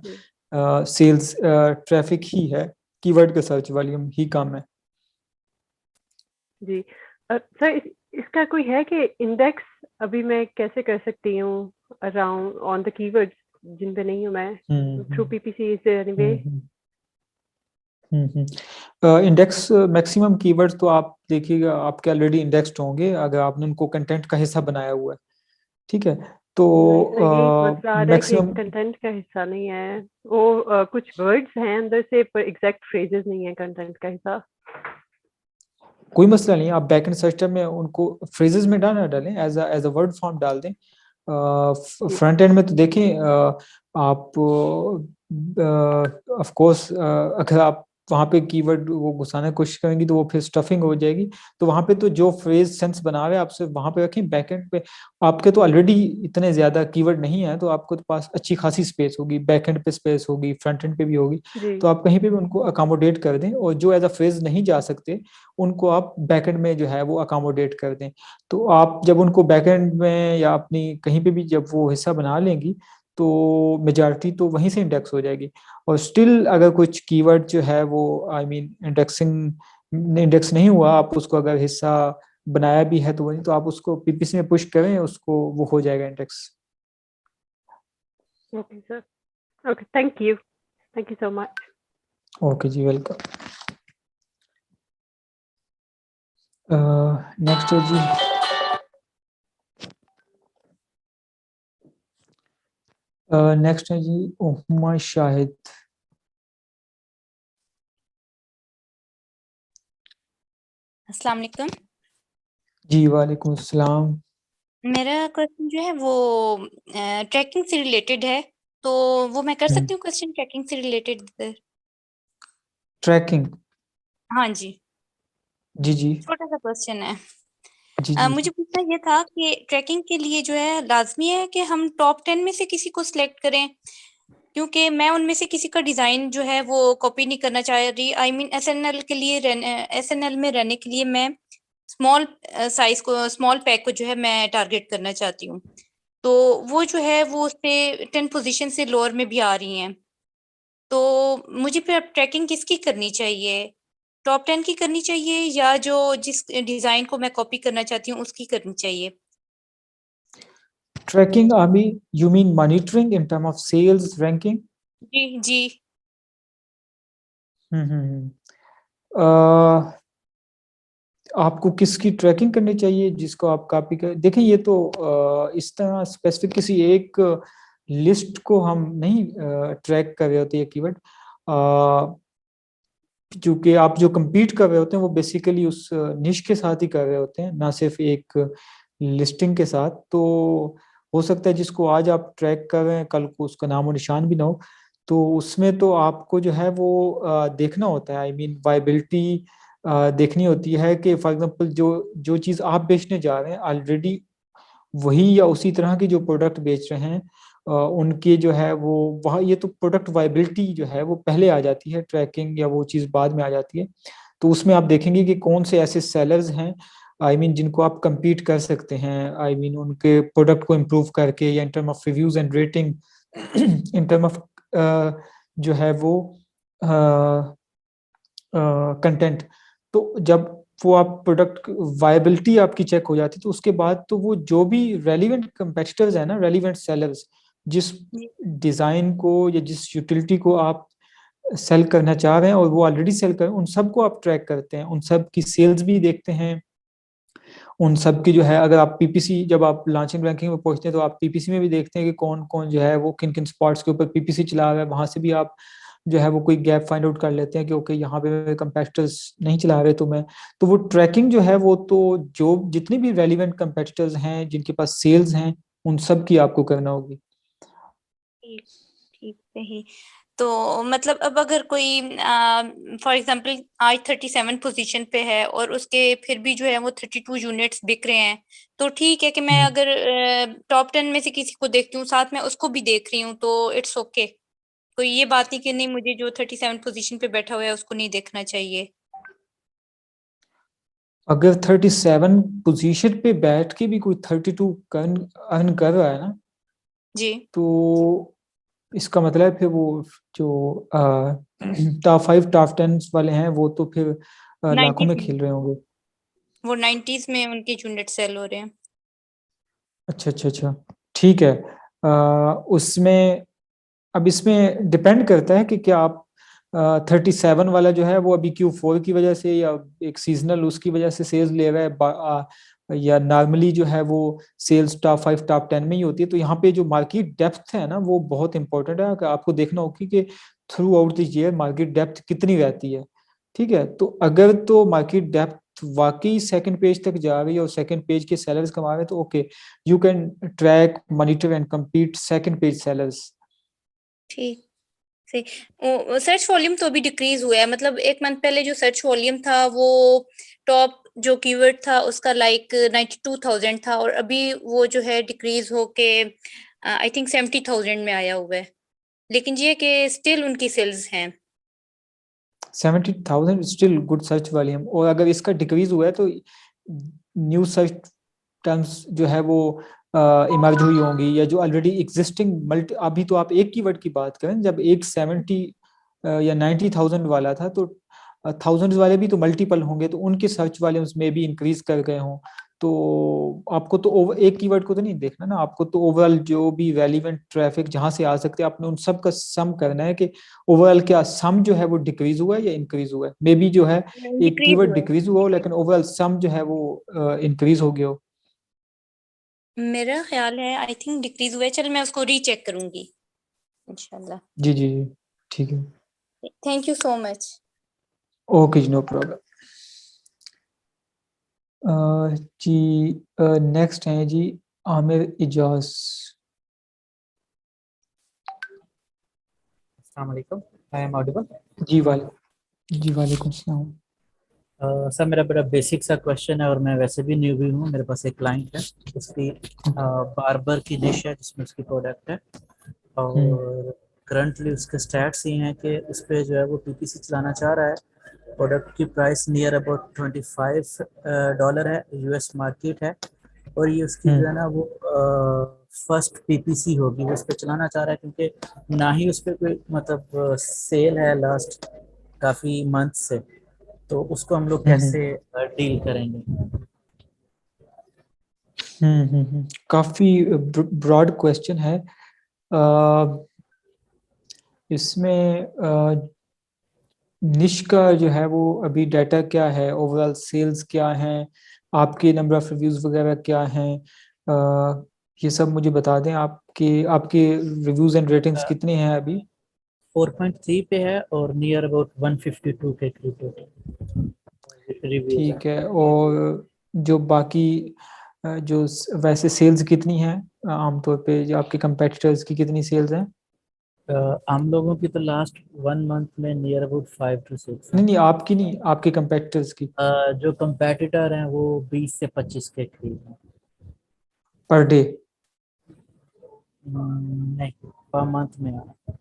सेल्स ट्रैफिक ही है, कीवर्ड का सर्च वॉल्यूम ही कम है। जी सर, इसका कोई है कि इंडेक्स अभी मैं कैसे कर सकती हूँ अराउंड ऑन द कीवर्ड्स जिन पे नहीं हूँ मैं, थ्रू पीपीसी से एनीवे? इंडेक्स मैक्सिमम कीवर्ड्स तो आप देखिएगा आपके ऑलरेडी इंडेक्स्ड होंगे अगर आपने उनको कंटेंट का हिस्सा बनाया हुआ है, ठीक है। तो नहीं सर, यही मसला आ रहा है कि मैक्सिमम कंटेंट का हिस्सा नहीं है वो। कुछ वर्ड्स हैं अंदर से पर एग्जैक्ट फ्रेजेस नहीं है कंटेंट का हिस्सा। कोई मसला नहीं, आप बैक एंड सिस्टम में उनको फ्रेजेस में डालें, एज अ वर्ड फॉर्म डाल दें। फ्रंट एंड में तो देखें आप ऑफ कोर्स अगर आप वहाँ पे कीवर्ड वो घुसाने की कोशिश करेंगी तो वो फिर स्टफिंग हो जाएगी। तो वहाँ पे तो जो फ्रेज सेंस बना रहे हैं आपसे वहाँ पे रखें। बैकएंड पे आपके तो ऑलरेडी इतने ज्यादा कीवर्ड नहीं है, तो आपको तो पास अच्छी खासी स्पेस होगी, बैकएंड पे स्पेस होगी, फ्रंट एंड पे भी होगी। जी तो आप कहीं पे भी उनको अकोमोडेट कर दें, और जो एज अ फ्रेज नहीं जा सकते उनको आप बैकएंड में जो है वो अकोमोडेट कर दें। तो आप जब उनको बैकएंड में या अपनी कहीं पे भी जब वो हिस्सा बना लेंगी तो मेजॉरिटी तो वहीं से इंडेक्स हो जाएगी। और स्टिल अगर कुछ कीवर्ड जो है वो आई मीन इंडेक्स नहीं हुआ, आप उसको अगर हिस्सा बनाया भी है तो वही, तो आप उसको पीपीसी में पुश करें, उसको वो हो जाएगा index. Okay sir, okay, thank you so much. Okay जी, वेलकम। नेक्स्ट है जी नेक्स्ट है जी उम्मा शाहिद। अस्सलाम वालेकुम। जी वालेकुम अस्सलाम। मेरा क्वेश्चन जो है वो ट्रैकिंग से रिलेटेड है, तो वो मैं कर सकती हूँ क्वेश्चन ट्रैकिंग से रिलेटेड? ट्रैकिंग, हाँ जी, जी जी छोटा सा क्वेश्चन है। जी जी मुझे पूछना ये था कि ट्रैकिंग के लिए जो है लाजमी है कि हम टॉप 10 में से किसी को सिलेक्ट करें, क्योंकि मैं उनमें से किसी का डिज़ाइन जो है वो कॉपी नहीं करना चाह रही। आई मीन एसएनएल के लिए एसएनएल में रहने के लिए मैं स्मॉल साइज को, स्मॉल पैक को जो है मैं टारगेट करना चाहती हूँ। तो वो जो है वो उससे 10 पोजीशन से लोअर में भी आ रही हैं। तो मुझे फिर अब ट्रैकिंग किसकी करनी चाहिए? टॉप 10 की करनी चाहिए या जो जिस डिज़ाइन को मैं कॉपी करना चाहती हूँ उसकी करनी चाहिए? Tracking, I mean, you mean monitoring in terms of sales ranking? जी, जी। हम्म। अ, आपको किसकी ट्रैकिंग करनी चाहिए जिसको आप कॉपी कर देखें। ये तो इस तरह स्पेसिफिक किसी एक लिस्ट को हम नहीं ट्रैक कर रहे होते ये कीवर्ड, क्योंकि आप जो compete कर रहे होते हैं वो बेसिकली उस निश के साथ ही कर रहे होते हैं, ना सिर्फ एक लिस्टिंग के साथ। तो हो सकता है जिसको आज आप ट्रैक कर रहे हैं कल को उसका नाम और निशान भी ना हो, तो उसमें तो आपको जो है वो देखना होता है। आई मीन वायबिलिटी देखनी होती है कि फॉर एग्जांपल जो जो चीज़ आप बेचने जा रहे हैं ऑलरेडी वही या उसी तरह की जो प्रोडक्ट बेच रहे हैं उनके जो है वो वहाँ, ये तो प्रोडक्ट वायबिलिटी जो है वो पहले आ जाती है, ट्रैकिंग या वो चीज़ बाद में आ जाती है। तो उसमें आप देखेंगे कि कौन से ऐसे सेलर्स हैं आई मीन जिनको आप compete कर सकते हैं, आई मीन उनके प्रोडक्ट को इम्प्रूव करके या इन term of reviews and rating, in term of जो है वो कंटेंट। तो जब वो आप प्रोडक्ट वायबिलिटी आपकी चेक हो जाती है तो उसके बाद तो वो जो भी रेलिवेंट कंपेटिटर्स है ना, रेलिवेंट सेलर्स, जिस डिज़ाइन को या जिस यूटिलिटी को आप सेल करना चाह रहे हैं और वो ऑलरेडी सेल कर, उन सबको आप ट्रैक करते हैं, उन सब की सेल्स भी देखते हैं, उन सब की जो है अगर आप पीपीसी, जब आप लॉन्चिंग रैंकिंग में पहुंचते हैं तो आप पीपीसी में भी देखते हैं कि कौन कौन जो है वो किन किन स्पॉट्स के ऊपर पीपीसी चला रहा है, वहां से भी आप जो है वो कोई गैप फाइंड आउट कर लेते हैं कि ओके यहाँ पे मेरे कंपेटिटर्स नहीं चला रहे, तो मैं तो वो ट्रैकिंग जो है वो तो जो जितने भी रेलिवेंट कंपेटिटर्स हैं जिनके पास सेल्स हैं उन सब की आपको करना होगी। ठीक, ठीक सही। तो मतलब अब अगर कोई फॉर एग्जांपल आज 37 पोजीशन पे है और उसके फिर भी जो है वो 32 यूनिट्स बिक रहे हैं, तो ठीक है कि मैं अगर टॉप 10 में से किसी को देखती हूँ साथ में उसको भी देख रही हूँ तो इट्स ओके। कोई ये बात नहीं कि नहीं मुझे जो 37 पोजीशन पे बैठा हुआ है उसको नहीं देखना चाहिए। अगर 37 पोजीशन पे बैठ के भी कोई 32 अर्न कर रहा है ना, जी, तो इसका मतलब फिर वो जो टॉप 5 टॉप 10 वाले हैं वो तो फिर लाखों 90 में में खेल रहे होंगे। वो 90s में उनके यूनिट सेल हो रहे हैं। अच्छा अच्छा अच्छा, ठीक है। उसमें अब इसमें डिपेंड करता है कि क्या आप 37 वाला जो है वो अभी Q4 की वजह से या एक सीजनल उसकी वजह से सेल्स ले रहा है या नॉर्मली जो है वो सेल्स टॉप 5 टॉप 10 में ही होती है। तो यहाँ पे जो मार्केट डेप्थ है ना वो बहुत इंपॉर्टेंट है कि आपको देखना होगी कि through out the year market depth कितनी रहती है। ठीक है, तो अगर तो मार्केट डेप्थ वाकई सेकंड पेज तक जा रही है और सेकंड पेज के सेलर्स कमा रहे हैं तो okay, you can track monitor and compete second page sellers. ठीक सही। सर्च वॉल्यूम तो अभी डिक्रीज हुआ है, मतलब एक मंथ पहले जो सर्च वॉल्यूम था वो टॉप जो कीवर्ड था उसका लाइक 92,000 था और अभी वो जो है डिक्रीज होके आई थिंक 70,000 में आया हुआ है, लेकिन ये कि स्टिल उनकी सेल्स हैं। 70,000 स्टिल गुड सर्च वॉल्यूम। और अगर इसका डिक्रीज हुआ है तो न्यू सर्च टर्म्स जो है वो इमर्ज हुई होंगी या जो ऑलरेडी एग्जिस्टिंग मल्टी, अभी तो आप एक कीवर्ड की बात करें, जब एक 70 या 90,000 वाला था तो थाउजेंड्स वाले भी तो मल्टीपल होंगे, तो उनके सर्च वॉल्यूम्स में भी इंक्रीज कर गए हों। तो आपको तो एक कीवर्ड को तो नहीं देखना ना, आपको तो ओवरऑल जो भी रेलिवेंट ट्रैफिक जहां से आ सकते हैं आपने उन सब का सम करना है कि ओवरऑल क्या सम जो है वो डिक्रीज हुआ है या इंक्रीज हुआ है। मे बी जो है एक डिक्रीज कीवर्ड हुआ है। डिक्रीज हुआ हो लेकिन ओवरऑल सम जो है वो इंक्रीज हो गया हो। मेरा ख्याल है आई थिंक डिक्रीज हुआ है। चल मैं उसको रीचेक करूंगी इंशाल्लाह। जी जी जी, ठीक है, thank you so much. Okay जी, नो प्रॉब्लम। जी नेक्स्ट है जी आमिर इजाज। अस्सलाम वालेकुम, आई एम ऑडिबल? जी वालेकुम सलाम। सर मेरा बड़ा बेसिक सा क्वेश्चन है और मैं वैसे भी न्यू भी हूँ। मेरे पास एक क्लाइंट है, उसकी बार्बर की निश है जिसमें उसकी प्रोडक्ट है और करंटली उसके स्टैट्स ये हैं कि उस पर जो है वो पीपीसी चलाना चाह रहा है। प्रोडक्ट की प्राइस नियर अबाउट $25 है, यूएस मार्केट है, और ये उसकी जो है ना वो फर्स्ट पीपीसी होगी, वो उस पर चलाना चाह रहा है, क्योंकि ना ही उस पर कोई मतलब सेल है लास्ट काफ़ी मंथ से, तो उसको हम लोग कैसे डील करेंगे? काफी ब्रॉड क्वेश्चन है। इसमें निश का जो है वो अभी डाटा क्या है, ओवरऑल सेल्स क्या है, आपके नंबर ऑफ रिव्यूज वगैरह क्या हैं, ये सब मुझे बता दें। आपके आपके रिव्यूज एंड रेटिंग्स कितने हैं अभी? 4.3 पे है और नियर अबाउट 152 के करीब रिव्यूज है। ठीक है। और जो बाकी जो वैसे सेल्स कितनी है आमतौर पे, जो आपके कंपेटिटर्स की कितनी सेल्स हैं? हम लोगों की तो लास्ट 1 मंथ में नियर अबाउट 5 to 6 नहीं, आपकी नहीं, आपके कंपेटिटर्स की। जो कंपेटिटर हैं वो 20 से 25 के करीब हैं। Per day? नहीं, पर मंथ में है।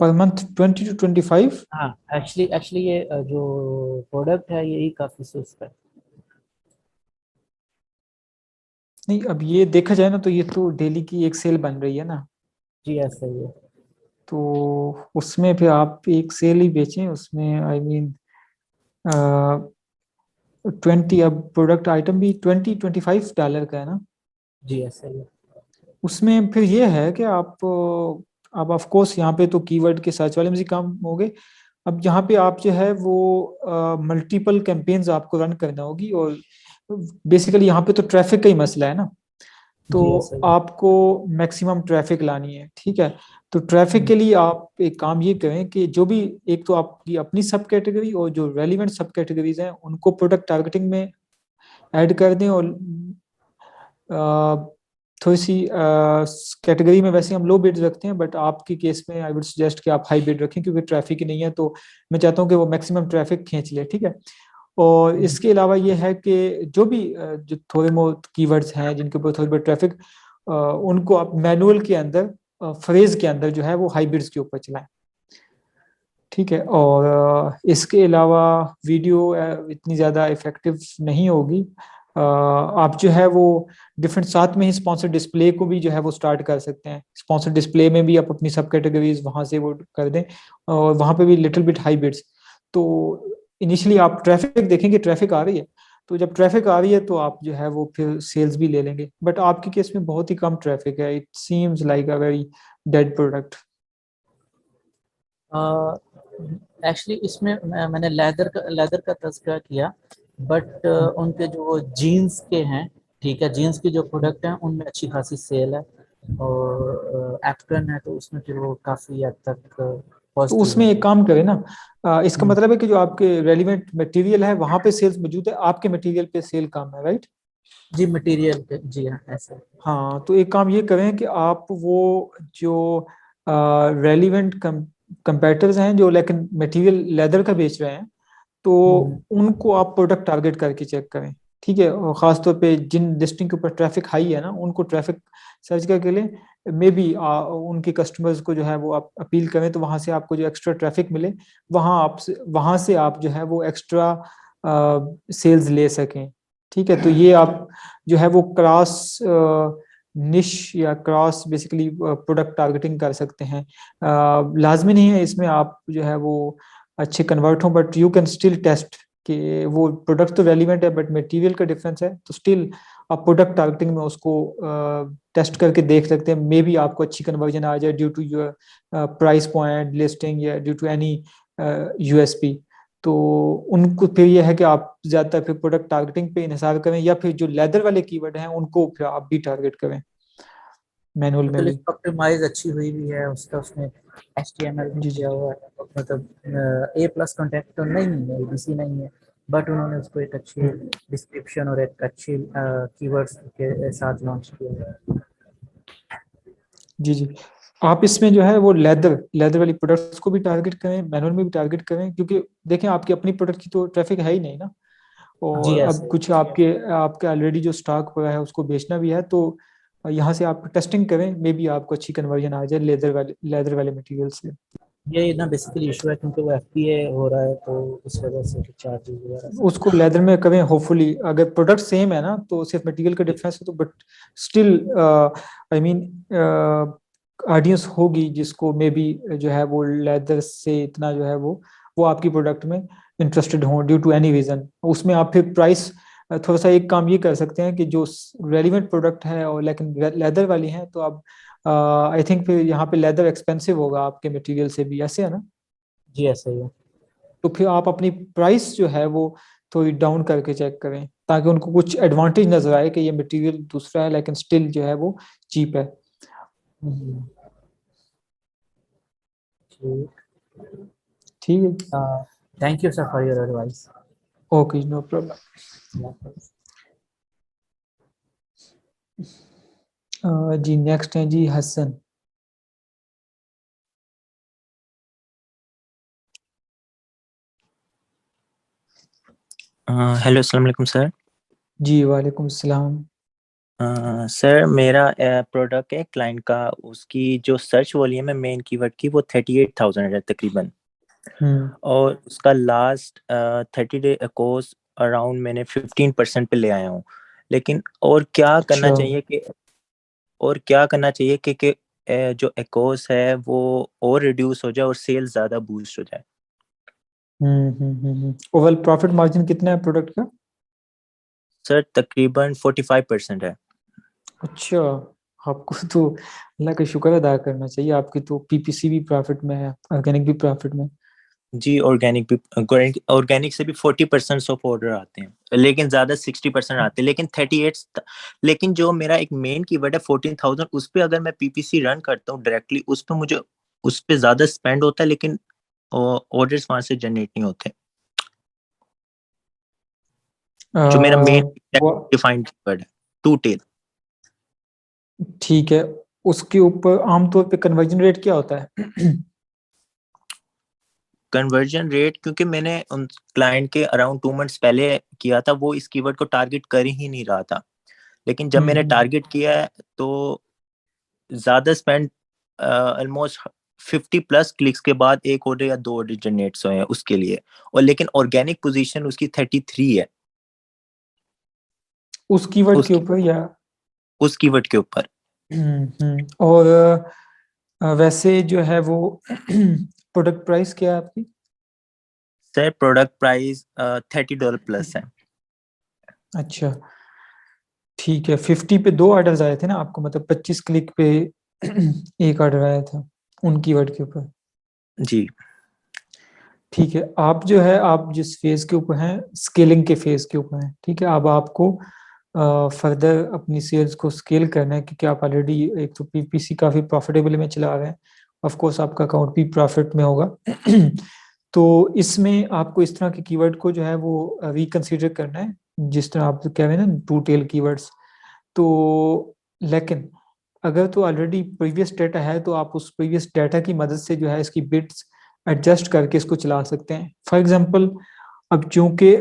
Per month 20 to 25? हाँ, एक्चुअली ये जो प्रोडक्ट है यही काफी सस्ता है। नहीं, अब ये देखा जाए ना तो ये तो डेली की एक सेल बन रही है ना, जी ऐसा ही है। तो उसमें फिर आप एक सेल ही बेचें उसमें। आई मीन 20, अब प्रोडक्ट आइटम भी $25 का है ना, जी ऐसा ही है। उसमें फिर ये है कि आप अब ऑफ कोर्स यहाँ पे तो कीवर्ड के सर्च वाले में से काम हो गए। अब यहाँ पे आप जो है वो मल्टीपल कैंपेन्स आपको रन करना होगी, और बेसिकली यहाँ पे तो ट्रैफिक का ही मसला है ना, तो जी ऐसा ही है। आपको मैक्सिमम ट्रैफिक लानी है। ठीक है, तो ट्रैफिक के लिए आप एक काम ये करें कि जो भी, एक तो आपकी अपनी सब कैटेगरी और जो रेलिवेंट सब कैटेगरीज हैं उनको प्रोडक्ट टारगेटिंग में ऐड कर दें, और थोड़ी सी कैटेगरी में वैसे हम लो बिड रखते हैं, बट आपके केस में आई वुड सजेस्ट कि आप हाई बिड रखें, क्योंकि ट्रैफिक ही नहीं है, तो मैं चाहता हूँ कि वो मैक्सिमम ट्रैफिक खींच ले। ठीक है, और इसके अलावा ये है कि जो भी जो थोड़े बहुत कीवर्ड्स हैं जिनके ऊपर थोड़ी बहुत ट्रैफिक, उनको आप मैनुअल के अंदर, फ्रेज के अंदर जो है वो हाइब्रिड्स के ऊपर चलाएं। ठीक है, और इसके अलावा वीडियो इतनी ज़्यादा इफेक्टिव नहीं होगी। आप जो है वो डिफरेंट साथ में ही स्पॉन्सर डिस्प्ले को भी जो है वो स्टार्ट कर सकते हैं। स्पॉन्सर डिस्प्ले में भी आप अपनी सब कैटेगरीज वहाँ से वो कर दें, और वहाँ पे भी लिटिल बिट हाइब्रिड्स। तो इनिशियली आप ट्रैफिक देखेंगे, ट्रैफिक आ रही है, तो जब ट्रैफिक आ रही है तो आप जो है वो फिर सेल्स भी ले लेंगे। बट आपके केस में बहुत ही कम ट्रैफिक है, it seems like a very dead product. Actually इसमें मैंने लेदर का तज़किरा किया, बट उनके जो वो जीन्स के हैं, ठीक है, जीन्स की जो प्रोडक्ट हैं उनमें अच्छी खासी सेल है, और एप्टन है तो उसमें फिर वो काफ़ी हद तक तो पॉजिटिव उसमें है। एक काम करें ना, इसका मतलब है कि जो आपके रेलिवेंट मटेरियल है वहां पे सेल्स मौजूद है, आपके मटेरियल पे सेल कम है, राइट? जी मटेरियल पे, जी हाँ ऐसा। हाँ, तो एक काम ये करें कि आप वो जो रेलिवेंट कंपेटिटर्स हैं जो लेकिन मटेरियल लेदर का बेच रहे हैं, तो उनको आप प्रोडक्ट टारगेट करके चेक करें। ठीक है, और खासतौर पे जिन लिस्टिंग के ऊपर ट्रैफिक हाई है ना, उनको ट्रैफिक सर्च करके लें। मे बी उनके कस्टमर्स को जो है वो आप अपील करें, तो वहां से आपको जो एक्स्ट्रा ट्रैफिक मिले, वहां से आप जो है वो एक्स्ट्रा सेल्स ले सकें। ठीक है, तो ये आप जो है वो क्रॉस निश या क्रॉस बेसिकली प्रोडक्ट टारगेटिंग कर सकते हैं। लाजमी नहीं है इसमें आप जो है वो अच्छे कन्वर्ट हो, but you can still test कि वो प्रोडक्ट तो रेलिवेंट है बट मटेरियल का डिफरेंस है, तो स्टिल आप प्रोडक्ट टारगेटिंग में उसको टेस्ट करके देख सकते हैं। मे बी आपको अच्छी कन्वर्जन आ जाए due to your price point, listing, या ड्यू टू एनी यूएसपी। तो उनको फिर यह है कि आप ज्यादातर फिर प्रोडक्ट टारगेटिंग पे इन्हिसार करें, या फिर जो लेदर वाले कीवर्ड हैं उनको फिर आप भी टारगेट करें मैनुअल में तो भी। लिस्ट ऑप्टिमाइज अच्छी हुई भी है उसका, उसमें HTML भी जी जी। किया हुआ है, मतलब A+ कॉन्टेक्ट तो नहीं है, ABC नहीं है, बट उन्होंने उसको एक अच्छी डिस्क्रिप्शन और एक अच्छी कीवर्ड्स के साथ लॉन्च किया है। जी जी, आप इसमें जो है वो लेदर वाली प्रोडक्ट्स को भी टारगेट करें, मैनुअल में भी टारगेट करें, क्योंकि देखें आपकी अपनी प्रोडक्ट की तो ट्रैफिक है ही नहीं ना, जी और अब ऐसे कुछ आपके ऑलरेडी जो स्टॉक पड़ा है उसको बेचना भी है, तो यहाँ से आप टेस्टिंग करें, मे बी आपको अच्छी कन्वर्जन आ जाए लेदर वाले मटेरियल से। ये ना बेसिकली इशू है क्योंकि वो FPA हो रहा है, तो उस वजह से चार्जेस वगैरह। उसको लेदर में करें, होपफुली अगर प्रोडक्ट सेम है ना तो सिर्फ मटेरियल का डिफरेंस है तो, but still I mean audience होगी जिसको मे बी जो है वो लेदर से इतना जो है वो आपकी प्रोडक्ट में इंटरेस्टेड हो ड्यू टू एनी रीजन। उसमें आप फिर प्राइस थोड़ा सा एक काम ये कर सकते हैं कि जो रेलिवेंट प्रोडक्ट है और लेकिन लेदर वाली है तो आप आई थिंक फिर यहाँ पे लेदर एक्सपेंसिव होगा आपके मटेरियल से भी, ऐसे है ना? जी ऐसा ही है। तो फिर आप अपनी प्राइस जो है वो थोड़ी डाउन करके चेक करें ताकि उनको कुछ एडवांटेज नजर आए कि ये मटेरियल दूसरा है लेकिन स्टिल जो है वो चीप है। हम्म, ठीक। ठीक है, thank you sir for your advice. Okay, no problem. जी नेक्स्ट है जी हसन। हेलो अस्सलाम वालेकुम सर। जी वालेकुम अस्सलाम। सर मेरा प्रोडक्ट है क्लाइंट का, उसकी जो सर्च वॉल्यूम है मेन कीवर्ड की वो 38,000 है तकरीबन, और उसका लास्ट 30 डे कोर्स अराउंड मैंने 15% पे ले आया हूँ। लेकिन और क्या करना अच्छा। चाहिए कि जो एकोस है वो और रिड्यूस हो जाए और सेल ज़्यादा बूस्ट हो जाए। ओवरऑल प्रॉफिट मार्जिन कितना है प्रोडक्ट का? सर तकरीबन 45% है। अच्छा, आपको तो अल्लाह का शुक्र अदा करना चाहिए, आपकी तो पीपीसी भी प्रॉफिट में है, ऑर्गेनिक भी प्रॉफिट में। जी ऑर्गेनिक से भी 40% ऑफ ऑर्डर आते हैं, लेकिन ज्यादा 60% आते हैं, लेकिन 38, लेकिन जो मेरा एक मेन कीवर्ड है 14,000, उस पे अगर मैं पीपीसी रन करता हूँ डायरेक्टली, उस पे मुझे उस पे ज्यादा स्पेंड होता है, लेकिन ऑर्डर्स वहां से जनरेट नहीं होते, जो मेरा मेन डिफाइंड कीवर्ड है टू टेल। ठीक है, उसके ऊपर आमतौर पे कन्वर्जन रेट क्या होता है? कन्वर्जन रेट, क्योंकि मैंने उन क्लाइंट के अराउंड 2 मंथ्स पहले किया था, वो इस कीवर्ड को टारगेट कर ही नहीं रहा था, लेकिन जब मैंने टारगेट किया है तो ज्यादा स्पेंड ऑलमोस्ट 50+ क्लिक्स के बाद एक ऑर्डर या 2 ऑर्डर जनरेट हुए हैं उसके लिए, और लेकिन ऑर्गेनिक पोजीशन उसकी 33 है उस कीवर्ड के ऊपर या उस कीवर्ड के ऊपर। और वैसे जो है वो प्रोडक्ट प्राइस क्या है आपकी? सर प्रोडक्ट प्राइस $30+ है। अच्छा ठीक है, 50 पे 2 ऑर्डर्स आए थे ना आपको, मतलब 25 क्लिक पे एक ऑर्डर आया था उन कीवर्ड के ऊपर। जी ठीक है, आप जो है आप जिस फेज के ऊपर हैं, स्केलिंग के फेज के ऊपर हैं, ठीक है। अब आपको फर्दर अपनी सेल्स को स्केल करना है क्योंकि आप ऑलरेडी एक तो पीपीसी काफी प्रॉफिटेबल में चला रहे हैं, ऑफ कोर्स आपका अकाउंट भी प्रॉफिट में होगा। तो इसमें आपको इस तरह के कीवर्ड को जो है वो रिकंसीडर करना है, जिस तरह आप कह रहे हैं ना टू टेल कीवर्ड्स। तो लेकिन अगर तो ऑलरेडी प्रीवियस डेटा है तो आप उस प्रीवियस डेटा की मदद से जो है इसकी बिट्स एडजस्ट करके इसको चला सकते हैं। फॉर एग्जांपल अब चूंकि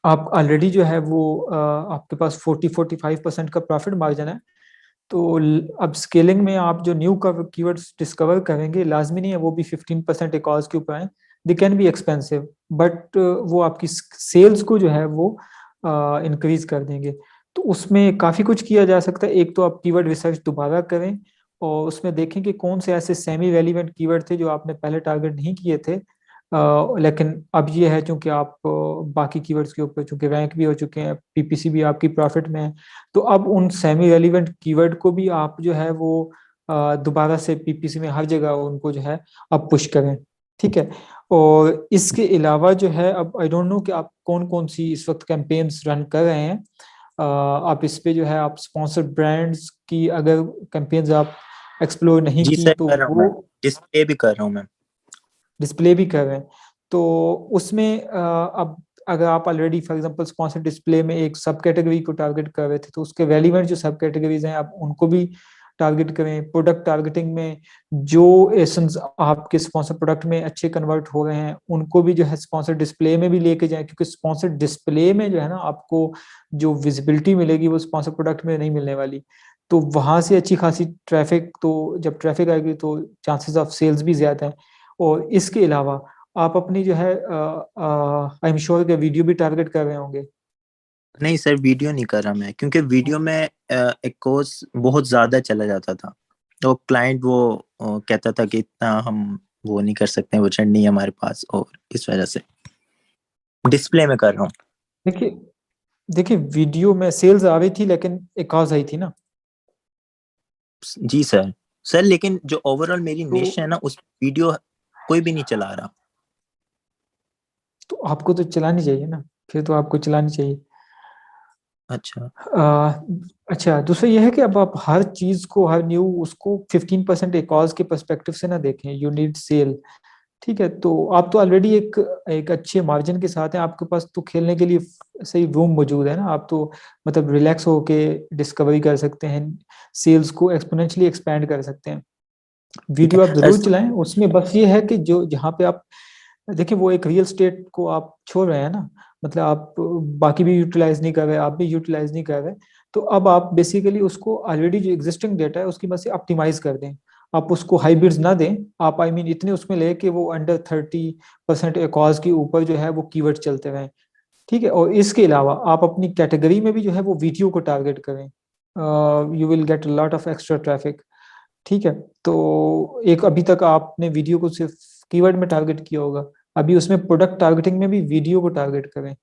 आप ऑलरेडी जो है वो आपके पास 40-45% का प्रॉफिट मार्जिन है, तो अब स्केलिंग में आप जो न्यू कीवर्ड्स डिस्कवर करेंगे लाजमी नहीं है वो भी 15% एक कॉज के ऊपर आए, they can be expensive, but वो आपकी सेल्स को जो है वो इंक्रीज कर देंगे। तो उसमें काफ़ी कुछ किया जा सकता है। एक तो आप कीवर्ड रिसर्च दोबारा करें और उसमें देखें कि कौन से ऐसे सेमी रेलिवेंट कीवर्ड थे जो आपने पहले टारगेट नहीं किए थे, लेकिन अब ये है चूंकि आप बाकी कीवर्ड्स के ऊपर चूंकि रैंक भी हो चुके हैं, पीपीसी भी आपकी प्रॉफिट में है, तो अब उन सेमी रेलिवेंट कीवर्ड को भी आप जो है वो दोबारा से पीपीसी में हर जगह उनको जो है आप पुश करें, ठीक है। और इसके अलावा जो है अब आई डोंट नो कि आप कौन कौन सी इस वक्त कैंपेन्स रन कर रहे हैं, आप इस पे जो है आप स्पॉन्सर ब्रांड्स की अगर कैंपेन्स आप एक्सप्लोर नहीं जी की सर तो कर रहा हूँ, मैं डिस्प्ले भी कर रहा हूँ मैं। डिस्प्ले भी कर रहे हैं तो उसमें अब अगर आप already for example sponsor display में एक सब कैटेगरी को टारगेट कर रहे थे तो उसके रेलिवेंट जो सब कैटेगरीज हैं आप उनको भी टारगेट करें। प्रोडक्ट टारगेटिंग में जो एसेंस आपके स्पॉन्सर प्रोडक्ट में अच्छे कन्वर्ट हो रहे हैं उनको भी जो है स्पॉन्सर डिस्प्ले में भी लेके जाएं, क्योंकि स्पॉन्सर डिस्प्ले में जो है ना आपको जो विजिबिलिटी मिलेगी वो स्पॉन्सर प्रोडक्ट में नहीं मिलने वाली। तो वहां से अच्छी खासी ट्रैफिक, तो जब ट्रैफिक आएगी तो चांसेस ऑफ सेल्स भी ज्यादा है। और इसके अलावा आप अपनी जो है आई एम श्योर के वीडियो भी टारगेट कर रहे होंगे। नहीं सर, वीडियो नहीं कर रहा मैं, क्योंकि वीडियो में एक कोर्स बहुत ज्यादा चला जाता था, तो क्लाइंट वो कहता था कि इतना हम वो नहीं कर सकते, वो चढ़ नहीं है हमारे पास, और इस वजह से डिस्प्ले में कर रहा हूँ। देखिए देखिए वीडियो में सेल्स आ रही थी लेकिन एक कॉज आई थी ना। जी सर। सर लेकिन जो ओवरऑल मेरी तो- निश है ना, उस वीडियो कोई भी नहीं चला रहा। तो आपको तो चलानी चाहिए ना, फिर तो आपको चलानी चाहिए। अच्छा। अच्छा, दूसरा यह है कि अब आप हर चीज को, हर न्यू उसको 15% एक कॉज के पर्सपेक्टिव से ना देखें। यू नीड सेल, ठीक है। तो आप तो ऑलरेडी एक एक अच्छे मार्जिन के साथ हैं, आपके पास तो खेलने के लिए सही रूम मौजूद है ना। आप तो मतलब रिलैक्स होके डिस्कवरी कर सकते हैं, सेल्स को एक्सपोनेंशियली एक्सपैंड कर सकते हैं। वीडियो आप जरूर चलाएं, उसमें बस ये है कि जो जहाँ पे आप देखिए वो एक रियल स्टेट को आप छोड़ रहे हैं ना, मतलब आप बाकी भी यूटिलाइज नहीं कर रहे, आप भी यूटिलाइज नहीं कर रहे। तो अब आप बेसिकली उसको ऑलरेडी जो एग्जिस्टिंग डेटा है उसकी बस से ऑप्टिमाइज कर दें। आप उसको हाइब्रिड्स ना दें, आप आई मीन इतने उसमें ले कि वो अंडर 30% एकॉज के ऊपर जो है वो कीवर्ड चलते रहें, ठीक है। और इसके अलावा आप अपनी कैटेगरी में भी जो है वो वीडियो को टारगेट करें, you will get lot of extra traffic, ठीक है। तो एक अभी तक आपने वीडियो को सिर्फ कीवर्ड में टारगेट किया होगा, अभी उसमें प्रोडक्ट टारगेटिंग में भी वीडियो को टारगेट करें।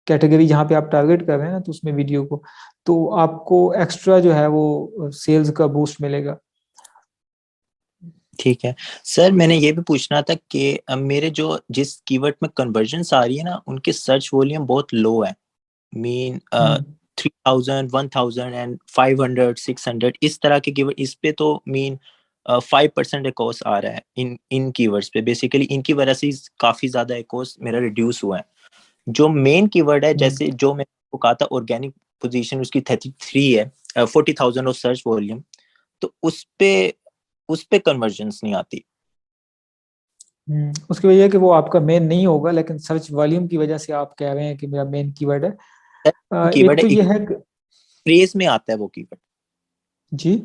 कैटेगरी जहाँ पे आप टारगेट कर रहे हैं ना, तो उसमें वीडियो को, तो आपको एक्स्ट्रा जो है वो सेल्स का बूस्ट मिलेगा। ठीक है सर, मैंने ये भी पूछना था कि मेरे जो जिस कीवर्ड में कन्वर्जन्स आ रही है ना, उनके सर्च वॉल्यूम बहुत लो है। मीन 3000, 1000 एंड 500, 600 इस तरह के कीवर्ड, इस पे तो मीन 5% एकॉस आ रहा है इन कीवर्ड्स पे। बेसिकली इनकी वजह से काफी ज्यादा एकॉस मेरा रिड्यूस हुआ है। जो मेन कीवर्ड है, जैसे जो मैं आपको कहा था ऑर्गेनिक पोजीशन उसकी 33 है, 40,000 और सर्च वॉल्यूम, तो उस पे कन्वर्जन्स नहीं आती। उसकी वजह है कि वो आपका मेन नहीं होगा, लेकिन सर्च वॉल्यूम की वजह से आप कह रहे हैं कि मेरा मेन कीवर्ड है। कीवर्ड एक तो है, ये है फ्रेज में आता है वो कीवर्ड, जी,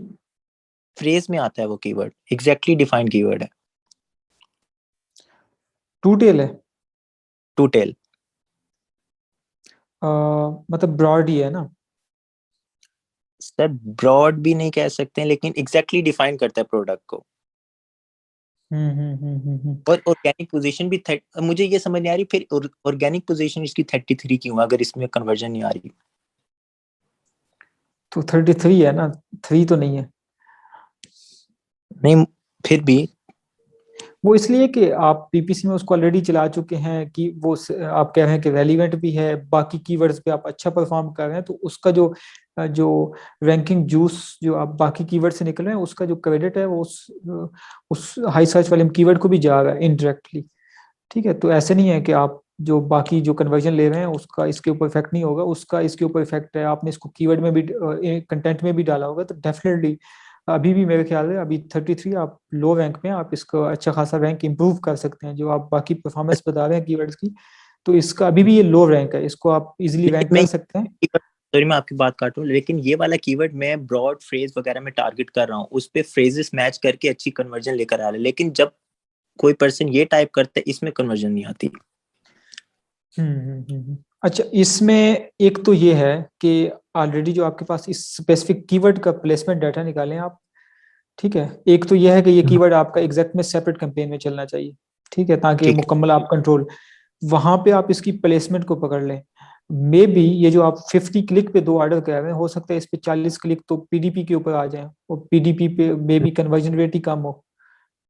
फ्रेज में आता है वो कीवर्ड, एग्जैक्टली डिफाइंड कीवर्ड है। टू टेल है, टू टेल मतलब ब्रॉड ही है ना। सर ब्रॉड भी नहीं कह सकते हैं, लेकिन एग्जैक्टली डिफाइन करता है प्रोडक्ट को। और ऑर्गेनिक पोजीशन भी मुझे ये समझ नहीं आ रही फिर ऑर्गेनिक पोजीशन इसकी 33 क्यों, अगर इसमें कन्वर्जन नहीं आ रही। तो 33 है ना, 3 तो नहीं है। नहीं, फिर भी वो इसलिए कि आप पीपीसी में उसको ऑलरेडी चला चुके हैं, कि वो आप कह रहे हैं कि रेलिवेंट भी है, बाकी कीवर्ड्स पे आप अच्छा परफॉर्म कर रहे हैं, तो उसका जो जो रैंकिंग जूस जो आप बाकी कीवर्ड से निकल रहे हैं उसका जो क्रेडिट है वो उस हाई सर्च वाले कीवर्ड को भी जा रहा है इनडायरेक्टली, ठीक है। तो ऐसे नहीं है कि आप जो बाकी जो कन्वर्जन ले रहे हैं उसका इसके ऊपर इफेक्ट नहीं होगा, उसका इसके ऊपर इफेक्ट है। आपने इसको कीवर्ड में भी कंटेंट में भी डाला होगा, तो डेफिनेटली अभी भी मेरे ख्याल है अभी 33 आप लो रैंक में, आप इसको अच्छा खासा रैंक इंप्रूव कर सकते हैं। जो आप बाकी परफॉर्मेंस बता रहे हैं कीवर्ड्स की, तो इसका अभी भी ये लो रैंक है, इसको आप इजीली रैंक कर सकते हैं। सॉरी मैं आपकी बात काटूं, लेकिन ये वाला कीवर्ड मैं ब्रॉड फ्रेज वगैरह में टारगेट कर रहा हूँ, उस पे फ्रेजेस मैच करके अच्छी कन्वर्जन लेकर आ रहे हैं, लेकिन जब कोई पर्सन ये टाइप करता है इसमें कन्वर्जन नहीं आती। अच्छा, इसमें एक तो ये है कि ऑलरेडी जो आपके पास इस स्पेसिफिक कीवर्ड का प्लेसमेंट डाटा निकालें आप, ठीक है। एक तो ये है कि ये कीवर्ड आपका एग्जैक्ट में सेपरेट कैंपेन में चलना चाहिए, ठीक है, ताकि मुकम्मल आप कंट्रोल वहां पे आप इसकी प्लेसमेंट को पकड़ लें। मे बी ये जो आप 50 क्लिक पे 2 ऑर्डर कर रहे हैं, हो सकता है इस पे 40 क्लिक तो पीडीपी के ऊपर आ जाए, और पीडीपी पे मे बी कन्वर्जन रेट ही कम हो,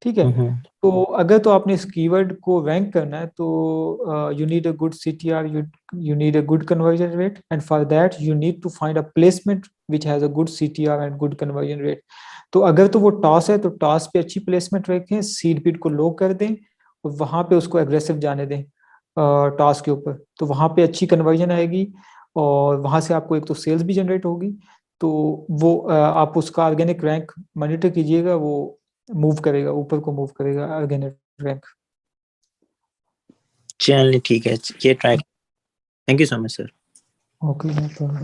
ठीक है। तो अगर तो आपने इस कीवर्ड को रैंक करना है तो you need a good CTR, you need a good conversion rate, and for that you need to find a placement which has a good CTR and good conversion rate. तो अगर तो वो toss है तो toss पे अच्छी placement रखें, seed beat को लो कर दें और वहां पे उसको एग्रेसिव जाने दें टॉस के ऊपर, तो वहां पे अच्छी कन्वर्जन आएगी और वहां से आपको एक तो सेल्स भी जनरेट होगी। तो वो आप उसका ऑर्गेनिक रैंक मॉनिटर कीजिएगा, वो मूव करेगा, ऊपर को मूव करेगा ऑर्गेनिक रैंक। चलिए ठीक है, ये try. Thank you so much sir. Okay, no problem.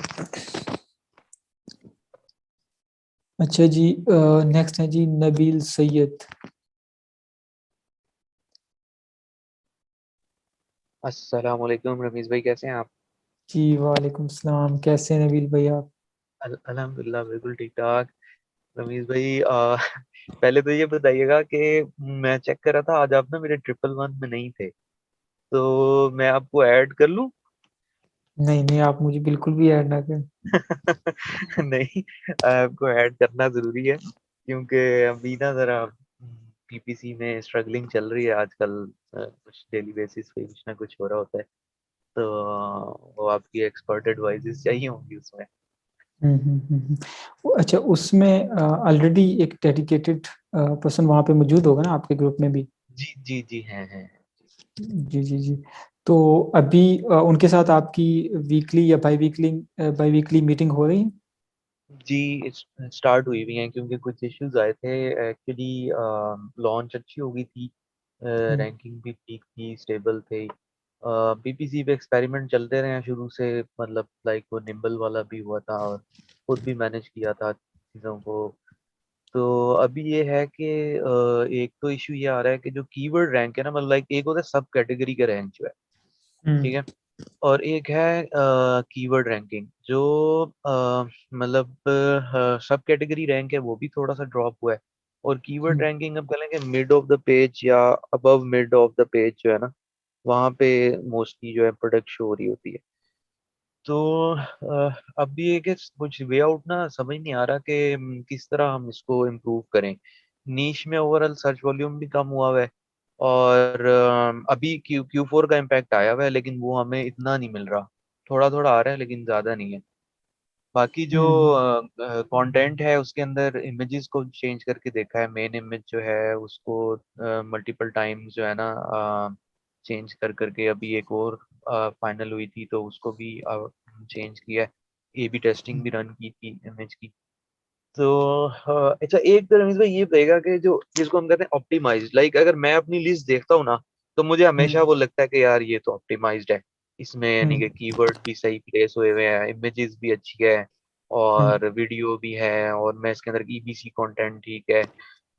अच्छा जी, नेक्स्ट है जी नबील सैयद। अस्सलाम वालेकुम रमीज भाई, कैसे हैं आप? जी वालेकुम सलाम, कैसे हैं नबील भाई आप? अल्हम्दुलिल्लाह बिल्कुल ठीक ठाक। रमीज भाई पहले तो ये बताइएगा कि मैं चेक कर रहा था आज आप ना मेरे 111 में नहीं थे, तो मैं आपको ऐड कर लूं? नहीं नहीं, आप मुझे बिल्कुल भी ऐड ना करें। नहीं, आपको ऐड करना जरूरी है क्योंकि अभी ना जरा पीपीसी में स्ट्रगलिंग चल रही है आजकल। कुछ डेली बेसिस पे कुछ ना कुछ हो रहा होता है, तो वो आपकी एक्सपर्ट एडवाइजेस चाहिए होंगी उसमें। अच्छा, उसमें ऑलरेडी एक डेडिकेटेड पर्सन वहाँ पे मौजूद होगा ना आपके ग्रुप में भी? जी जी जी, हैं। जी जी जी। तो अभी उनके साथ आपकी वीकली या बाई वीकली मीटिंग हो रही है? जी, स्टार्ट हुई हुई हैं क्योंकि कुछ इश्यूज आए थे। एक्चुअली लॉन्च अच्छी हो गई थी, हम्म, रैंकिंग भी ठीक थी, स्टेबल थे। पीपीसी पे एक्सपेरिमेंट चलते रहे हैं शुरू से, मतलब लाइक वो निम्बल वाला भी हुआ था और खुद भी मैनेज किया था चीज़ों को। तो अभी ये है कि एक तो इशू ये आ रहा है कि जो कीवर्ड रैंक है ना, मतलब लाइक एक होता है सब कैटेगरी का रैंक जो है, ठीक हम्म, है, और एक है कीवर्ड रैंकिंग जो मतलब सब कैटेगरी रैंक है वो भी थोड़ा सा ड्रॉप हुआ है, और कीवर्ड हम्म, रैंकिंग अब कह लें कि मिड ऑफ द पेज या above mid of the page जो है ना, वहाँ पे मोस्टली जो है प्रोडक्ट शो हो रही होती है। तो अब भी ये कि कुछ वे आउट ना समझ नहीं आ रहा कि किस तरह हम इसको इम्प्रूव करें। नीश में ओवरऑल सर्च वॉल्यूम भी कम हुआ हुआ है, और अभी क्यू फोर का इम्पैक्ट आया हुआ है, लेकिन वो हमें इतना नहीं मिल रहा। थोड़ा थोड़ा आ रहा है लेकिन ज़्यादा नहीं है। बाकी जो हम्म, कंटेंट है उसके अंदर इमेजेस को चेंज करके देखा है, मेन इमेज जो है उसको मल्टीपल टाइम्स जो है ना चेंज कर करके, अभी एक और फाइनल हुई थी तो उसको भी चेंज किया है। ए बी टेस्टिंग भी रन की थी इमेज की। तो अच्छा, एक तो रमीज भाई ये रहेगा कि जो जिसको हम कहते हैं ऑप्टिमाइज, लाइक अगर मैं अपनी लिस्ट देखता हूँ ना, तो मुझे हमेशा हम्म, वो लगता है कि यार ये तो ऑप्टिमाइज्ड है, इसमें यानी कि हम्म, कीवर्ड भी सही प्लेस हुए हुए हैं, इमेजेस भी अच्छी है, हम्म, और वीडियो भी है, और मैं इसके अंदर ईबीसी कंटेंट ठीक है।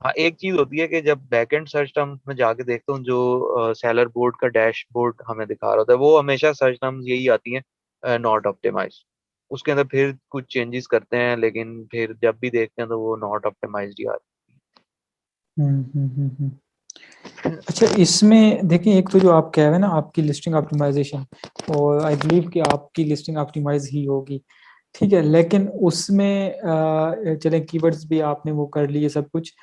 हाँ, एक चीज होती है कि जब बैकएंड सर्च टर्म्स में जाके देखता हूँ, जो सेलर बोर्ड का डैशबोर्ड हमें दिखा रहा होता है, वो हमेशा सर्च टर्म्स यही आती हैं, नॉट ऑप्टिमाइज्ड। उसके अंदर फिर कुछ चेंजेस करते हैं, लेकिन फिर जब भी देखते हैं तो वो नॉट ऑप्टिमाइज्ड ही आ हम्म, हम्म। रही है। अच्छा, इसमें देखिए, एक तो जो आप कह रहे हैं ना आपकी लिस्टिंग ऑप्टिमाइजेशन, और आई बिलीव कि आपकी लिस्टिंग ऑप्टिमाइज ही होगी, ठीक है, लेकिन उसमें चले कीवर्ड्स भी आपने वो कर लिए सब कुछ,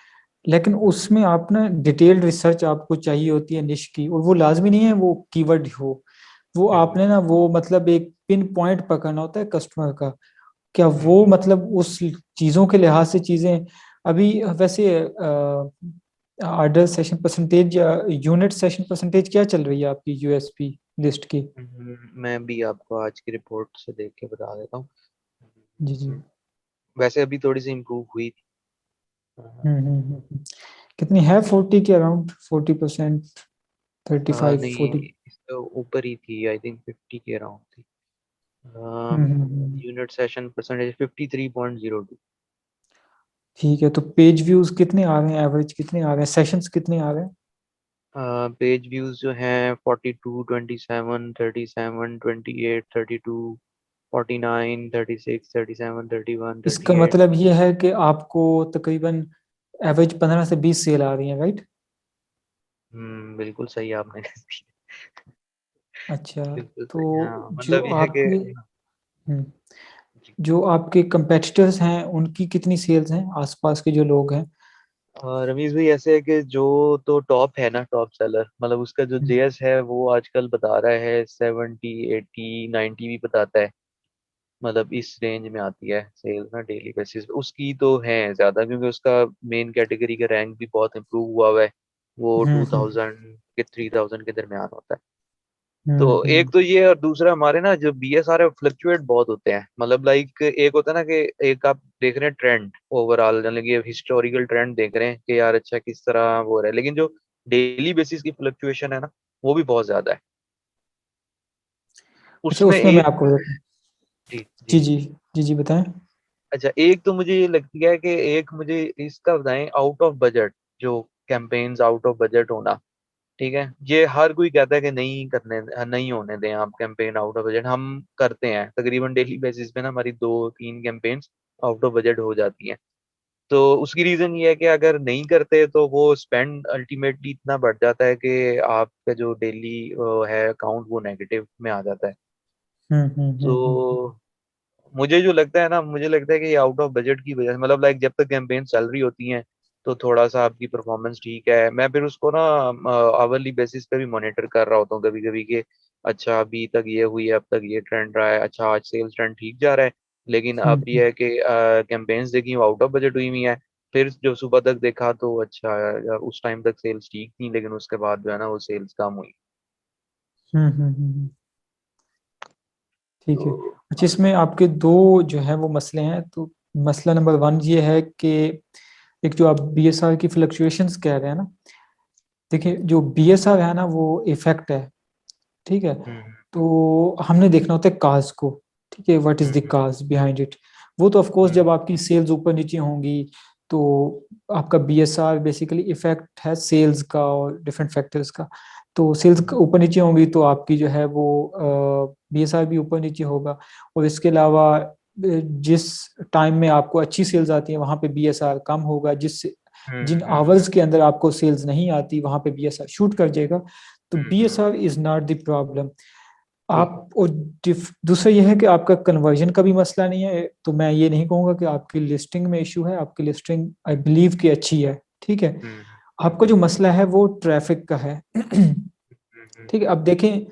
लेकिन उसमें आप ना डिटेल्ड रिसर्च आपको चाहिए होती है निश की, और वो लाजमी नहीं है वो कीवर्ड हो, वो आपने ना वो मतलब एक पिन पॉइंट पकड़ना होता है कस्टमर का। क्या वो मतलब उस चीजों के लिहाज से चीजें अभी वैसे ऑर्डर सेशन परसेंटेज या यूनिट सेशन परसेंटेज क्या चल रही है आपकी यूएसपी लिस्ट की? मैं भी आपको आज की रिपोर्ट से देख के बता देता हूँ। जी जी। वैसे अभी थोड़ी सी इम्प्रूव हुई थी। कितनी है? 40 के अराउंड? 40%? 35, नहीं, 40? इससे ऊपर ही थी, आई थिंक 50 के अराउंड थी। हम्म। Unit session percentage 53.02। ठीक है, तो पेज व्यूज कितने आ रहे हैं, एवरेज कितने आ रहे हैं, सेशंस कितने आ रहे हैं? पेज व्यूज जो हैं 42, 27, 37, 28, 32, 49, 36, 37, 31, इसका 38। मतलब ये है कि आपको तकरीबन एवरेज 15 से 20 सेल आ रही है, राइट? बिल्कुल सही आपने अच्छा, बिल्कुल तो सही, हाँ, जो मतलब ये है कि आपके हम्म, जो आपके कंपेटिटर्स हैं उनकी कितनी सेल्स हैं, आसपास के जो लोग हैं? रमीज भाई ऐसे है कि जो तो टॉप है ना, टॉप सेलर, मतलब उसका जो हम्म, जेएस है वो आजकल बता रहा है 70, 80, 90 भी बताता है। मतलब इस रेंज में आती है सेल्स ना डेली बेसिस पे उसकी, तो है ज्यादा क्योंकि उसका मेन कैटेगरी का रैंक भी बहुत इंप्रूव हुआ हुआ है। वो हम्म, 2000 के 3000 के दरमियान होता है। तो एक तो ये, और दूसरा हमारे ना जो बीएसआर है फ्लक्चुएट बहुत होते हैं, मतलब लाइक एक होता है ना कि एक आप देख रहे हैं ट्रेंड ओवरऑल, यानी कि हिस्टोरिकल ट्रेंड देख रहे हैं कि यार अच्छा किस तरह वो हो रहा है, लेकिन जो डेली बेसिस की फ्लक्चुएशन है ना वो भी बहुत ज्यादा है अच्छा, उसमें। उसमें मैं एक आपको बताता हूँ। जी जी जी जी जी जी बताएं। अच्छा, एक तो मुझे ये लगती है कि एक मुझे इसका बताएं, आउट ऑफ बजट जो कैंपेन्स आउट ऑफ बजट होना, ठीक है, ये हर कोई कहता है कि नहीं करने, नहीं होने दें आप कैंपेन आउट ऑफ बजट, हम करते हैं तकरीबन डेली बेसिस पे ना, हमारी 2-3 कैंपेन्स आउट ऑफ बजट हो जाती हैं। तो उसकी रीजन ये है कि अगर नहीं करते तो वो स्पेंड अल्टीमेटली इतना बढ़ जाता है कि आपका जो डेली है अकाउंट वो नेगेटिव में आ जाता है। तो मुझे जो लगता है ना, मुझे लगता है कि ये आउट ऑफ बजट की वजह से, मतलब लाइक जब तक कैंपेन चल रही होती हैं तो थोड़ा सा आपकी परफॉर्मेंस ठीक है, मैं फिर उसको ना आवरली बेसिस पे भी मॉनिटर कर रहा होता हूँ कभी कभी कि अच्छा अभी तक ये हुई है, अब तक ये ट्रेंड रहा है, अच्छा आज सेल्स ट्रेंड ठीक जा रहा है, लेकिन अब ये है कि कैंपेन्स देखी वो आउट ऑफ बजट हुई हुई है। फिर जो सुबह तक देखा तो अच्छा यार उस टाइम तक सेल्स ठीक थी, लेकिन उसके बाद जो है ना वो सेल्स कम हुई। ठीक है। तो अच्छा, इसमें आपके दो जो है वो मसले हैं। तो मसला नंबर वन ये है कि एक जो आप बीएसआर की फ्लक्चुएशंस कह रहे हैं ना, देखिए जो बीएसआर है ना वो इफेक्ट है, ठीक है। हम्म तो हमने देखना होता है काज को, ठीक है, what is the hmm cause behind it. वो तो ऑफ कोर्स हम्म जब आपकी सेल्स ऊपर नीचे होंगी तो आपका बीएसआर बेसिकली इफेक्ट है सेल्स का और डिफरेंट फैक्टर्स का। तो सेल्स ऊपर नीचे होंगी तो आपकी जो है वो बीएसआर भी ऊपर नीचे होगा। और इसके अलावा जिस टाइम में आपको अच्छी सेल्स आती है वहां पे बीएसआर कम होगा, जिस जिन हम्म आवर्स के अंदर आपको सेल्स नहीं आती वहां पे बीएसआर शूट कर जाएगा। तो hmm, BSR is not the problem. ठीक आप और दूसरा यह है कि आपका कन्वर्जन का भी मसला नहीं है। तो मैं ये नहीं कहूंगा कि आपकी लिस्टिंग में इशू है, आपकी लिस्टिंग आई बिलीव कि अच्छी है, ठीक है। हम्म आपका जो मसला है वो ट्रैफिक का है। ठीक है, अब देखें,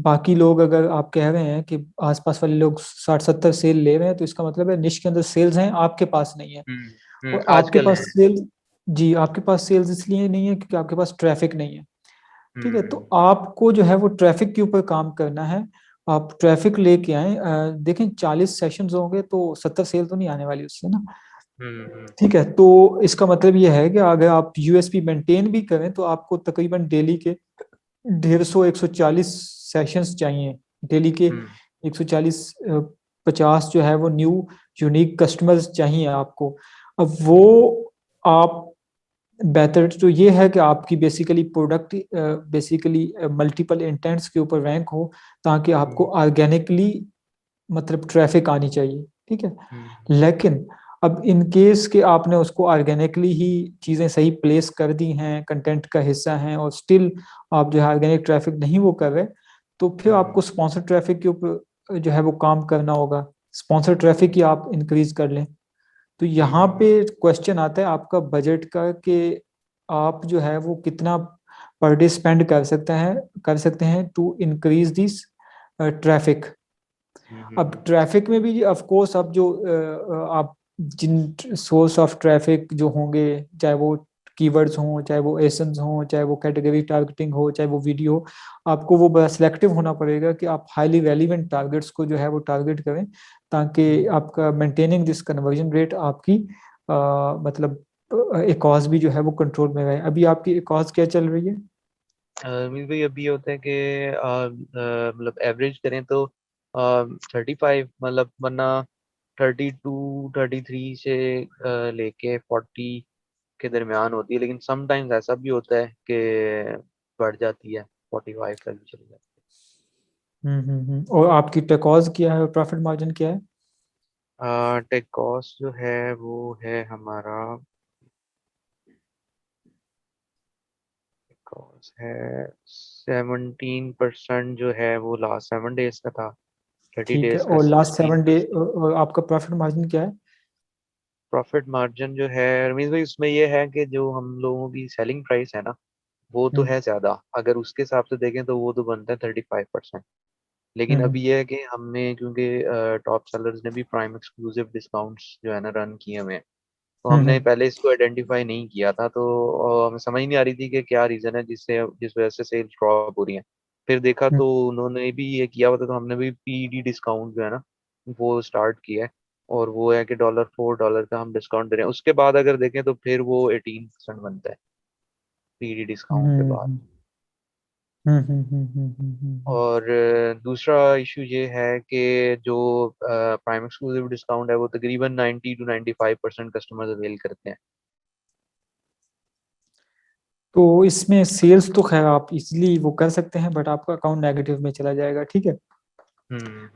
बाकी लोग अगर आप कह रहे हैं कि आसपास वाले लोग 60-70 सेल ले रहे हैं तो इसका मतलब है निश के अंदर सेल्स हैं, आपके पास नहीं है। और आपके आजकल पास है। सेल, जी आपके पास सेल्स इसलिए नहीं है क्योंकि आपके पास ट्रैफिक नहीं है। ठीक है, तो आपको जो है वो ट्रैफिक के ऊपर काम करना है। आप ट्रैफिक लेके आए। देखें 40 सेशंस होंगे तो 70 सेल तो नहीं आने वाली उससे ना। हम्म ठीक है, तो इसका मतलब ये है कि अगर आप यूएसपी मेंटेन भी करें तो आपको तकरीबन डेली के 150-140 सेशंस चाहिए डेली के। हम्म 140 50 जो है वो न्यू यूनिक कस्टमर्स चाहिए आपको। अब वो हम्म आप बेहतर तो ये है कि आपकी basically product basically multiple intends के ऊपर रैंक हो, ताकि आपको ऑर्गेनिकली मतलब ट्रैफिक आनी चाहिए, ठीक है। हम्म लेकिन अब इन केस कि आपने उसको ऑर्गेनिकली ही चीज़ें सही प्लेस कर दी हैं, कंटेंट का हिस्सा हैं, और स्टिल आप जो है ऑर्गेनिक ट्रैफिक नहीं वो कर रहे, तो फिर आपको स्पॉन्सर ट्रैफिक के ऊपर जो है वो काम करना होगा। स्पॉन्सर ट्रैफिक ही आप इंक्रीज कर लें। तो यहाँ पे क्वेश्चन आता है आपका बजट का कि आप जो है वो कितना पर डे स्पेंड कर सकते हैं टू इंक्रीज दिस ट्रैफिक। अब ट्रैफिक में भी ऑफ कोर्स अब जो आप जिन सोर्स ऑफ ट्रैफिक जो होंगे, चाहे वो कीवर्ड्स हों, चाहे वो एसन्स हों, चाहे वो कैटेगरी टारगेटिंग हो, चाहे वो वीडियो हो, आपको वो बड़ा सिलेक्टिव होना पड़ेगा कि आप हाईली रेलिवेंट टारगेट्स को जो है वो टारगेट करें, ताकि आपका मेंटेनिंग दिस कन्वर्जन रेट आपकी मतलब एक कॉज भी जो है वो कंट्रोल में रहे। अभी आपकी एक कॉज क्या चल रही है? मीन भाई अभी होता है कि मतलब एवरेज करें तो 35, मतलब वरना 32-33 से लेके 40 के दरमियान होती है, लेकिन समटाइम्स ऐसा भी होता है कि बढ़ जाती है, 45 तक भी चली जाती और आपकी टेकॉज क्या है और प्रॉफिट मार्जिन क्या है? है। टेक कॉस्ट जो है वो है हमारा, कॉस्ट है 17% जो है वो लास्ट 7 डेज का था, थर्टी ठीक है, डेज का और लास्ट 7 डे 16%। और आपका प्रॉफिट मार्जिन क्या है? प्रॉफिट मार्जिन जो है रमीज भाई उसमें ये है कि जो हम लोगों की सेलिंग प्राइस है ना वो तो हम्म है ज्यादा, अगर उसके हिसाब से देखें तो वो तो बनता है 35%। लेकिन हम्म अभी ये है कि हमने क्योंकि टॉप सेलर्स ने भी प्राइम एक्सक्लूसिव डिस्काउंट्स जो है ना रन किए हुए हैं, तो हमने पहले इसको आइडेंटिफाई नहीं किया था, तो हमें समझ नहीं आ रही थी कि क्या रीजन है जिस वजह से सेल्स ड्रॉप हो रही है। फिर देखा तो उन्होंने भी ये किया हुआ था, तो हमने भी पीडी डिस्काउंट जो है ना वो स्टार्ट किया है, और वो है कि $4 का हम डिस्काउंट दे रहे हैं। उसके बाद अगर देखें तो फिर वो 18% बनता है पीडी डिस्काउंट के बाद। और दूसरा इशू ये है कि जो प्राइम एक्सक्लूसिव डिस्काउंट है वो तकरीबन 90 to 95% कस्टमर्स अवेल करते हैं। तो इसमें सेल्स तो खैर आप इजीली वो कर सकते हैं, बट आपका अकाउंट नेगेटिव में चला जाएगा, ठीक है।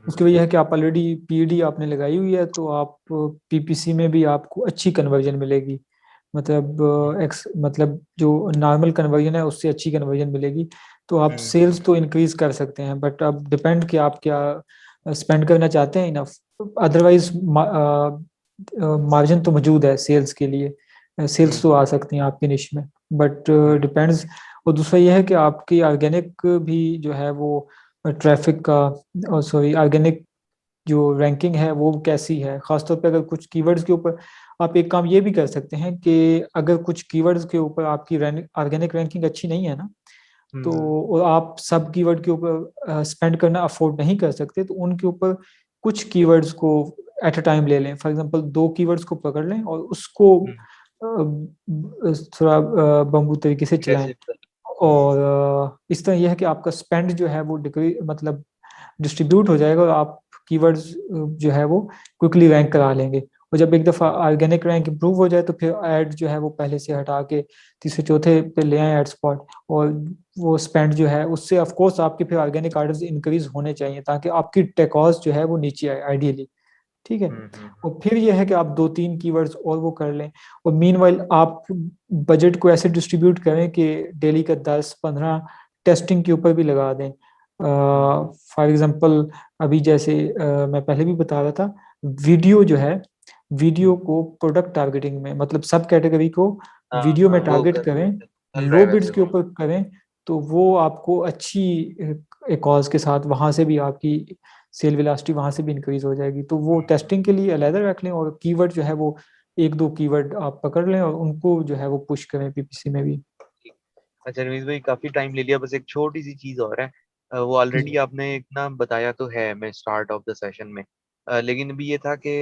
उसकी वजह है कि आप ऑलरेडी पीडी आपने लगाई हुई है, तो आप पीपीसी में भी आपको अच्छी कन्वर्जन मिलेगी, मतलब जो नॉर्मल कन्वर्जन है उससे अच्छी कन्वर्जन मिलेगी। तो आप सेल्स तो इंक्रीज कर सकते हैं, बट अब डिपेंड कि आप क्या स्पेंड करना चाहते हैं इनफ। अदरवाइज मार्जिन तो मौजूद है सेल्स के लिए, सेल्स तो आ सकती हैं आपकी निश में, बट डिपेंड्स। और दूसरा यह है कि आपकी ऑर्गेनिक भी जो है वो ट्रैफिक का, और सॉरी ऑर्गेनिक जो रैंकिंग है वो कैसी है। खासतौर पे अगर कुछ कीवर्ड्स के ऊपर आप एक काम ये भी कर सकते हैं कि अगर कुछ कीवर्ड्स के ऊपर आपकी ऑर्गेनिक रैंकिंग अच्छी नहीं है ना, तो और आप सब कीवर्ड के ऊपर स्पेंड करना अफोर्ड नहीं कर सकते, तो उनके ऊपर कुछ कीवर्ड्स को एट अ टाइम ले लें। फॉर एग्जांपल 2 कीवर्ड्स को पकड़ लें और उसको थोड़ा बम्बू तरीके से चलाएं, और इस तरह यह है कि आपका स्पेंड जो है वो मतलब डिस्ट्रीब्यूट हो जाएगा, और आप कीवर्ड्स जो है वो क्विकली रैंक करा लेंगे। और जब एक दफ़ा ऑर्गेनिक रैंक इंप्रूव हो जाए तो फिर ऐड जो है वो पहले से हटा के तीसरे चौथे पे ले आए ऐड स्पॉट, और वो स्पेंड जो है उससे ऑफ कोर्स आपके फिर ऑर्गेनिक ऑर्डर्स इंक्रीज होने चाहिए, ताकि आपकी टेकॉस्ट जो है वो नीचे आए आइडियली, ठीक है। और फिर यह है कि आप 2-3 कीवर्ड्स और वो कर लें, और मीनवाइल आप बजट को ऐसे डिस्ट्रीब्यूट करें कि डेली का 10-15 टेस्टिंग के ऊपर भी लगा दें। फॉर एग्जांपल अभी जैसे मैं पहले भी बता रहा था, वीडियो जो है, वीडियो को प्रोडक्ट टारगेटिंग में, मतलब सब कैटेगरी को वीडियो में टारगेट करें, लो बिड्स के ऊपर करें, तो वो आपको अच्छी एक कॉज के साथ वहां से भी आपकी सेल वेलोसिटी वहां से भी इंक्रीज हो जाएगी। तो वो टेस्टिं के लिए अलग रख लें, और कीवर्ड जो है वो 1-2 कीवर्ड आप पकड़ लें और उनको जो है वो पुश करें पीपीसी में भी। अच्छा रमीज भाई, काफी टाइम ले लिया, बस एक छोटी सी चीज और है। वो ऑलरेडी आपने एक ना बताया तो है मैं स्टार्ट ऑफ द सेशन में, लेकिन अभी ये था कि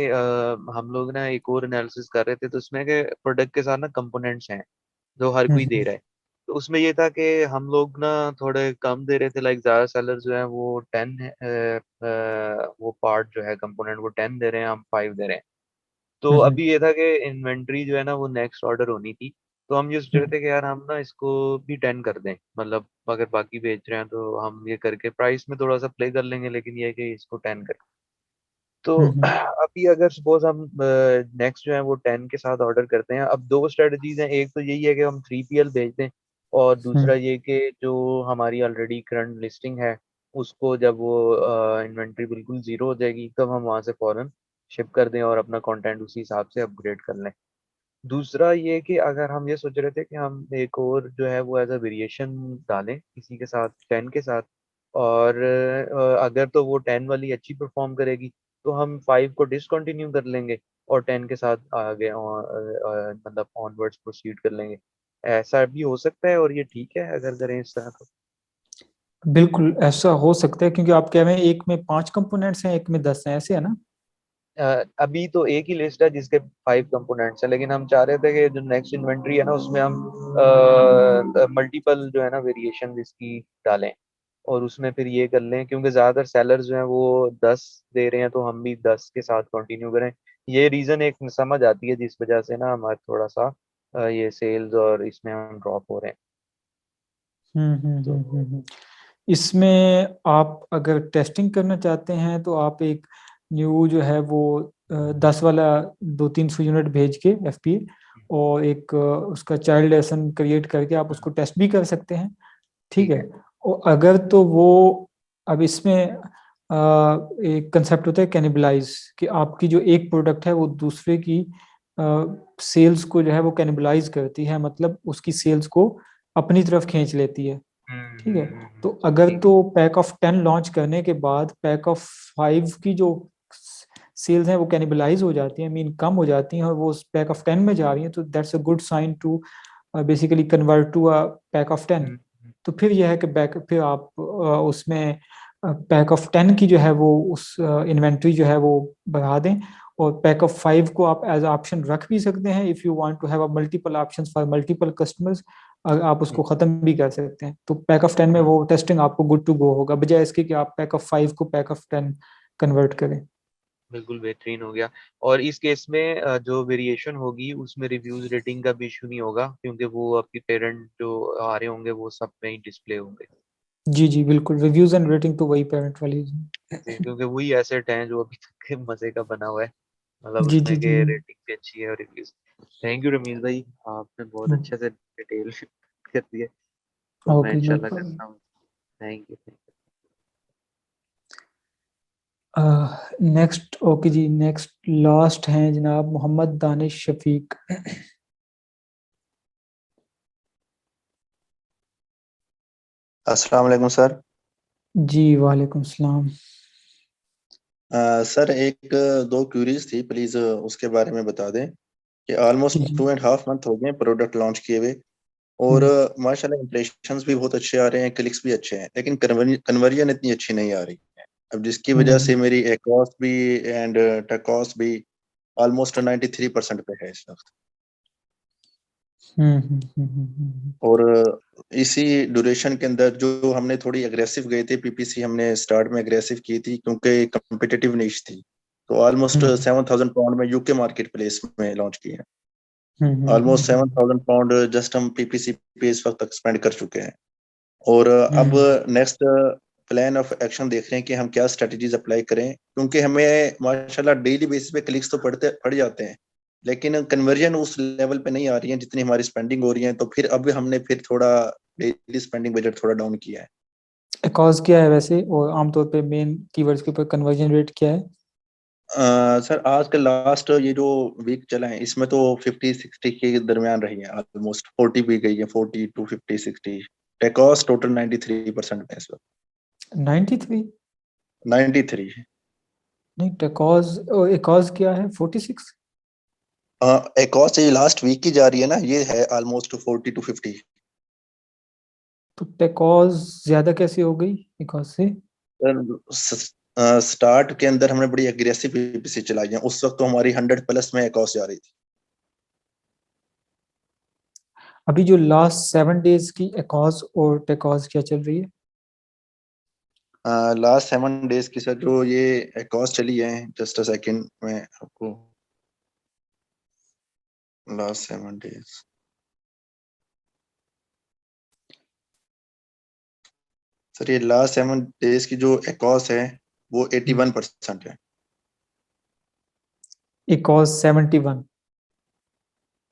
हम लोग ना एक और एनालिसिस कर रहे थे, तो उसमें के प्रोडक्ट के साथ ना कंपोनेंट्स हैं जो हर कोई दे रहा है। तो उसमें ये था कि हम लोग ना थोड़े कम दे रहे थे, लाइक ज़्यादा सेलर जो है वो 10 है, वो पार्ट जो है कंपोनेंट वो 10 दे रहे हैं, हम 5 दे रहे हैं। तो अभी ये था कि इन्वेंट्री जो है ना वो नेक्स्ट ऑर्डर होनी थी, तो हम ये सोच रहे थे कि यार हम ना इसको भी 10 कर दें, मतलब अगर बाकी बेच रहे हैं तो हम ये करके प्राइस में थोड़ा सा प्ले कर लेंगे, लेकिन ये है कि इसको 10 कर। तो अभी अगर सपोज हम नेक्स्ट जो है वो 10 के साथ ऑर्डर करते हैं, अब 2 स्ट्रेटजीज हैं। एक तो यही है कि हम 3PL भेज दें, और दूसरा ये कि जो हमारी ऑलरेडी करंट लिस्टिंग है उसको जब वो इन्वेंट्री बिल्कुल जीरो हो जाएगी तब हम वहां से फौरन शिप कर दें और अपना कंटेंट उसी हिसाब से अपग्रेड कर लें। दूसरा ये कि अगर हम ये सोच रहे थे कि हम एक और जो है वो एज अ वेरिएशन डालें इसी के साथ 10 के साथ, और अगर तो वो 10 वाली अच्छी परफॉर्म करेगी तो हम 5 को डिसकंटिन्यू कर लेंगे और 10 के साथ आगे मतलब ऑनवर्ड्स प्रोसीड कर लेंगे। ऐसा भी हो सकता है, और ये ठीक है अगर करें इस तरह तो। बिल्कुल ऐसा हो सकता है, क्योंकि आप कह रहे हैं एक में 5 कंपोनेंट्स हैं, एक में 10 हैं, ऐसे है ना। अभी तो एक ही लिस्ट है जिसके 5 कंपोनेंट्स है, लेकिन हम चाह रहे थे कि जो नेक्स्ट इन्वेंट्री है ना उसमें हम मल्टीपल जो है ना वेरिएशन इसकी डालें, और उसमें फिर ये कर लें, क्योंकि ज़्यादातर सेलर्स जो हैं वो 10 दे रहे हैं तो हम भी 10 के साथ कंटिन्यू करें। ये रीज़न एक समझ आती है जिस वजह से ना हमारा थोड़ा सा ये सेल्स और इसमें हम ड्रॉप हो रहे हैं। इसमें आप अगर टेस्टिंग करना चाहते हैं तो आप एक न्यू जो है वो 10 वाला 200-300 यूनिट भेज के FPA, और एक उसका चाइल्ड लेसन क्रिएट करके आप उसको टेस्ट भी कर सकते हैं, ठीक है। और अगर तो वो, अब इसमें एक कंसेप्ट होता है कैनिबलाइज, कि आपकी जो एक प्रोडक्ट है वो दूसरे की सेल्स को जो है वो कैनिबलाइज करती है, मतलब उसकी सेल्स को अपनी तरफ खींच लेती है, ठीक है। तो अगर तो पैक ऑफ 10 लॉन्च करने के बाद पैक ऑफ 5 की जो सेल्स हैं वो कैनिबलाइज हो जाती हैं, मीन कम हो जाती हैं और वो उस पैक ऑफ 10 में जा रही हैं, तो that's a good sign to basically convert to a pack of 10। तो फिर यह है कि फिर आप उसमें पैक ऑफ 10 की जो है वो उस इन्वेंट्री जो है वो बढ़ा दें, और पैक ऑफ 5 को आप एज ऑप्शन रख भी सकते हैं if you want to have a multiple options for multiple customers, आप उसको खत्म भी कर सकते हैं। तो पैक ऑफ 10 में वो टेस्टिंग आपको गुड टू गो होगा, बजाय इसके कि आप पैक ऑफ 5 को पैक ऑफ 10 कन्वर्ट करें। बिल्कुल बेहतरीन हो गया। और इस केस में जो वेरिएशन होगी उसमें रिव्यूज रेटिंग का भी इशू नहीं होगा, क्योंकि वो आपकी पेरेंट जो आ रहे होंगे वो सब में ही डिस्प्ले होंगे। जी जी बिल्कुल, रिव्यूज एंड रेटिंग तो वही पेरेंट वाली क्योंकि वही एसेट हैं जो अभी तक के मजे का बना हुआ है, मतलब जी जी उसमें जी के रेटिंग भी अच्छी है और रिव्यूज। थैंक यू रमीज भाई, आपने बहुत अच्छे से डिटेल कर दिए, तो मैं ओके नो इंशाल्लाह प्रॉब्लम। करता हूँ। Thank you. नेक्स्ट ओके जी, नेक्स्ट लास्ट हैं जनाब मोहम्मद दानिश शफीक। अस्सलाम वालेकुम सर। जी वालेकुम सलाम। सर एक दो क्यूरीज थी, प्लीज उसके बारे में बता दें कि ऑलमोस्ट जी जी 2.5 मंथ हो गए प्रोडक्ट लॉन्च किए हुए, और माशाल्लाह इंप्रेशंस भी बहुत अच्छे आ रहे हैं, क्लिक्स भी अच्छे हैं, लेकिन कन्वर्जन इतनी अच्छी नहीं आ रही है। अब जिसकी वजह से मेरी एकॉस भी एंड टकॉस भी ऑलमोस्ट 93% पे है इस वक्त। और इसी ड्यूरेशन के अंदर जो हमने थोड़ी अग्रेसिव गए थे, पीपीसी हमने स्टार्ट में अग्रेसिव की थी क्योंकि कम्पिटिटिव निश थी, तो ऑलमोस्ट 7,000 पाउंड में यूके मार्केट प्लेस में लॉन्च किए हैं। ऑलमोस्ट 7,000 पाउंड जस्ट हम पीपीसी पे इस वक्त तक स्पेंड कर चुके हैं, और अब नेक्स्ट प्लान ऑफ एक्शन देख रहे हैं कि हम क्या स्ट्रेटजीज अप्लाई करें, क्योंकि हमें माशाल्लाह डेली बेसिस पे क्लिक्स तो पड़ जाते हैं, लेकिन कन्वर्जन उस लेवल पे नहीं आ रही है जितनी हमारी स्पेंडिंग हो रही है। तो फिर अब हमने फिर थोड़ा डेली स्पेंडिंग बजट थोड़ा डाउन किया है। कॉज क्या है वैसे, और आमतौर पे मेन कीवर्ड्स के ऊपर कन्वर्जन रेट क्या है? सर आज का लास्ट ये जो वीक चला है इसमें तो 50-60 के दरमियान रही है, ऑलमोस्ट 40 भी गई है, 40 to 50-60। टेकॉस टोटल 93% में इस वक्त। 93? 93 नहीं, टेकॉज क्या है 46? एकॉस ये लास्ट वीक की जा रही है ना, ये है ऑलमोस्ट 40 to 50। तो टेकॉज ज्यादा कैसे हो गई एकॉज से? स्टार्ट के अंदर हमने बड़ी एग्रेसिव पीपीसी चलाई है, उस वक्त तो हमारी 100 प्लस में एकॉस जा रही थी। अभी जो लास्ट 7 डेज की एकॉज और टेकॉज क्या चल रही है? लास्ट 7 डेज की सर जो ये एकॉस चली है, जस्ट अ सेकंड में आपको लास्ट 7 डेज, सर ये लास्ट 7 डेज की जो एकॉस है वो 81% है। ACoS 71?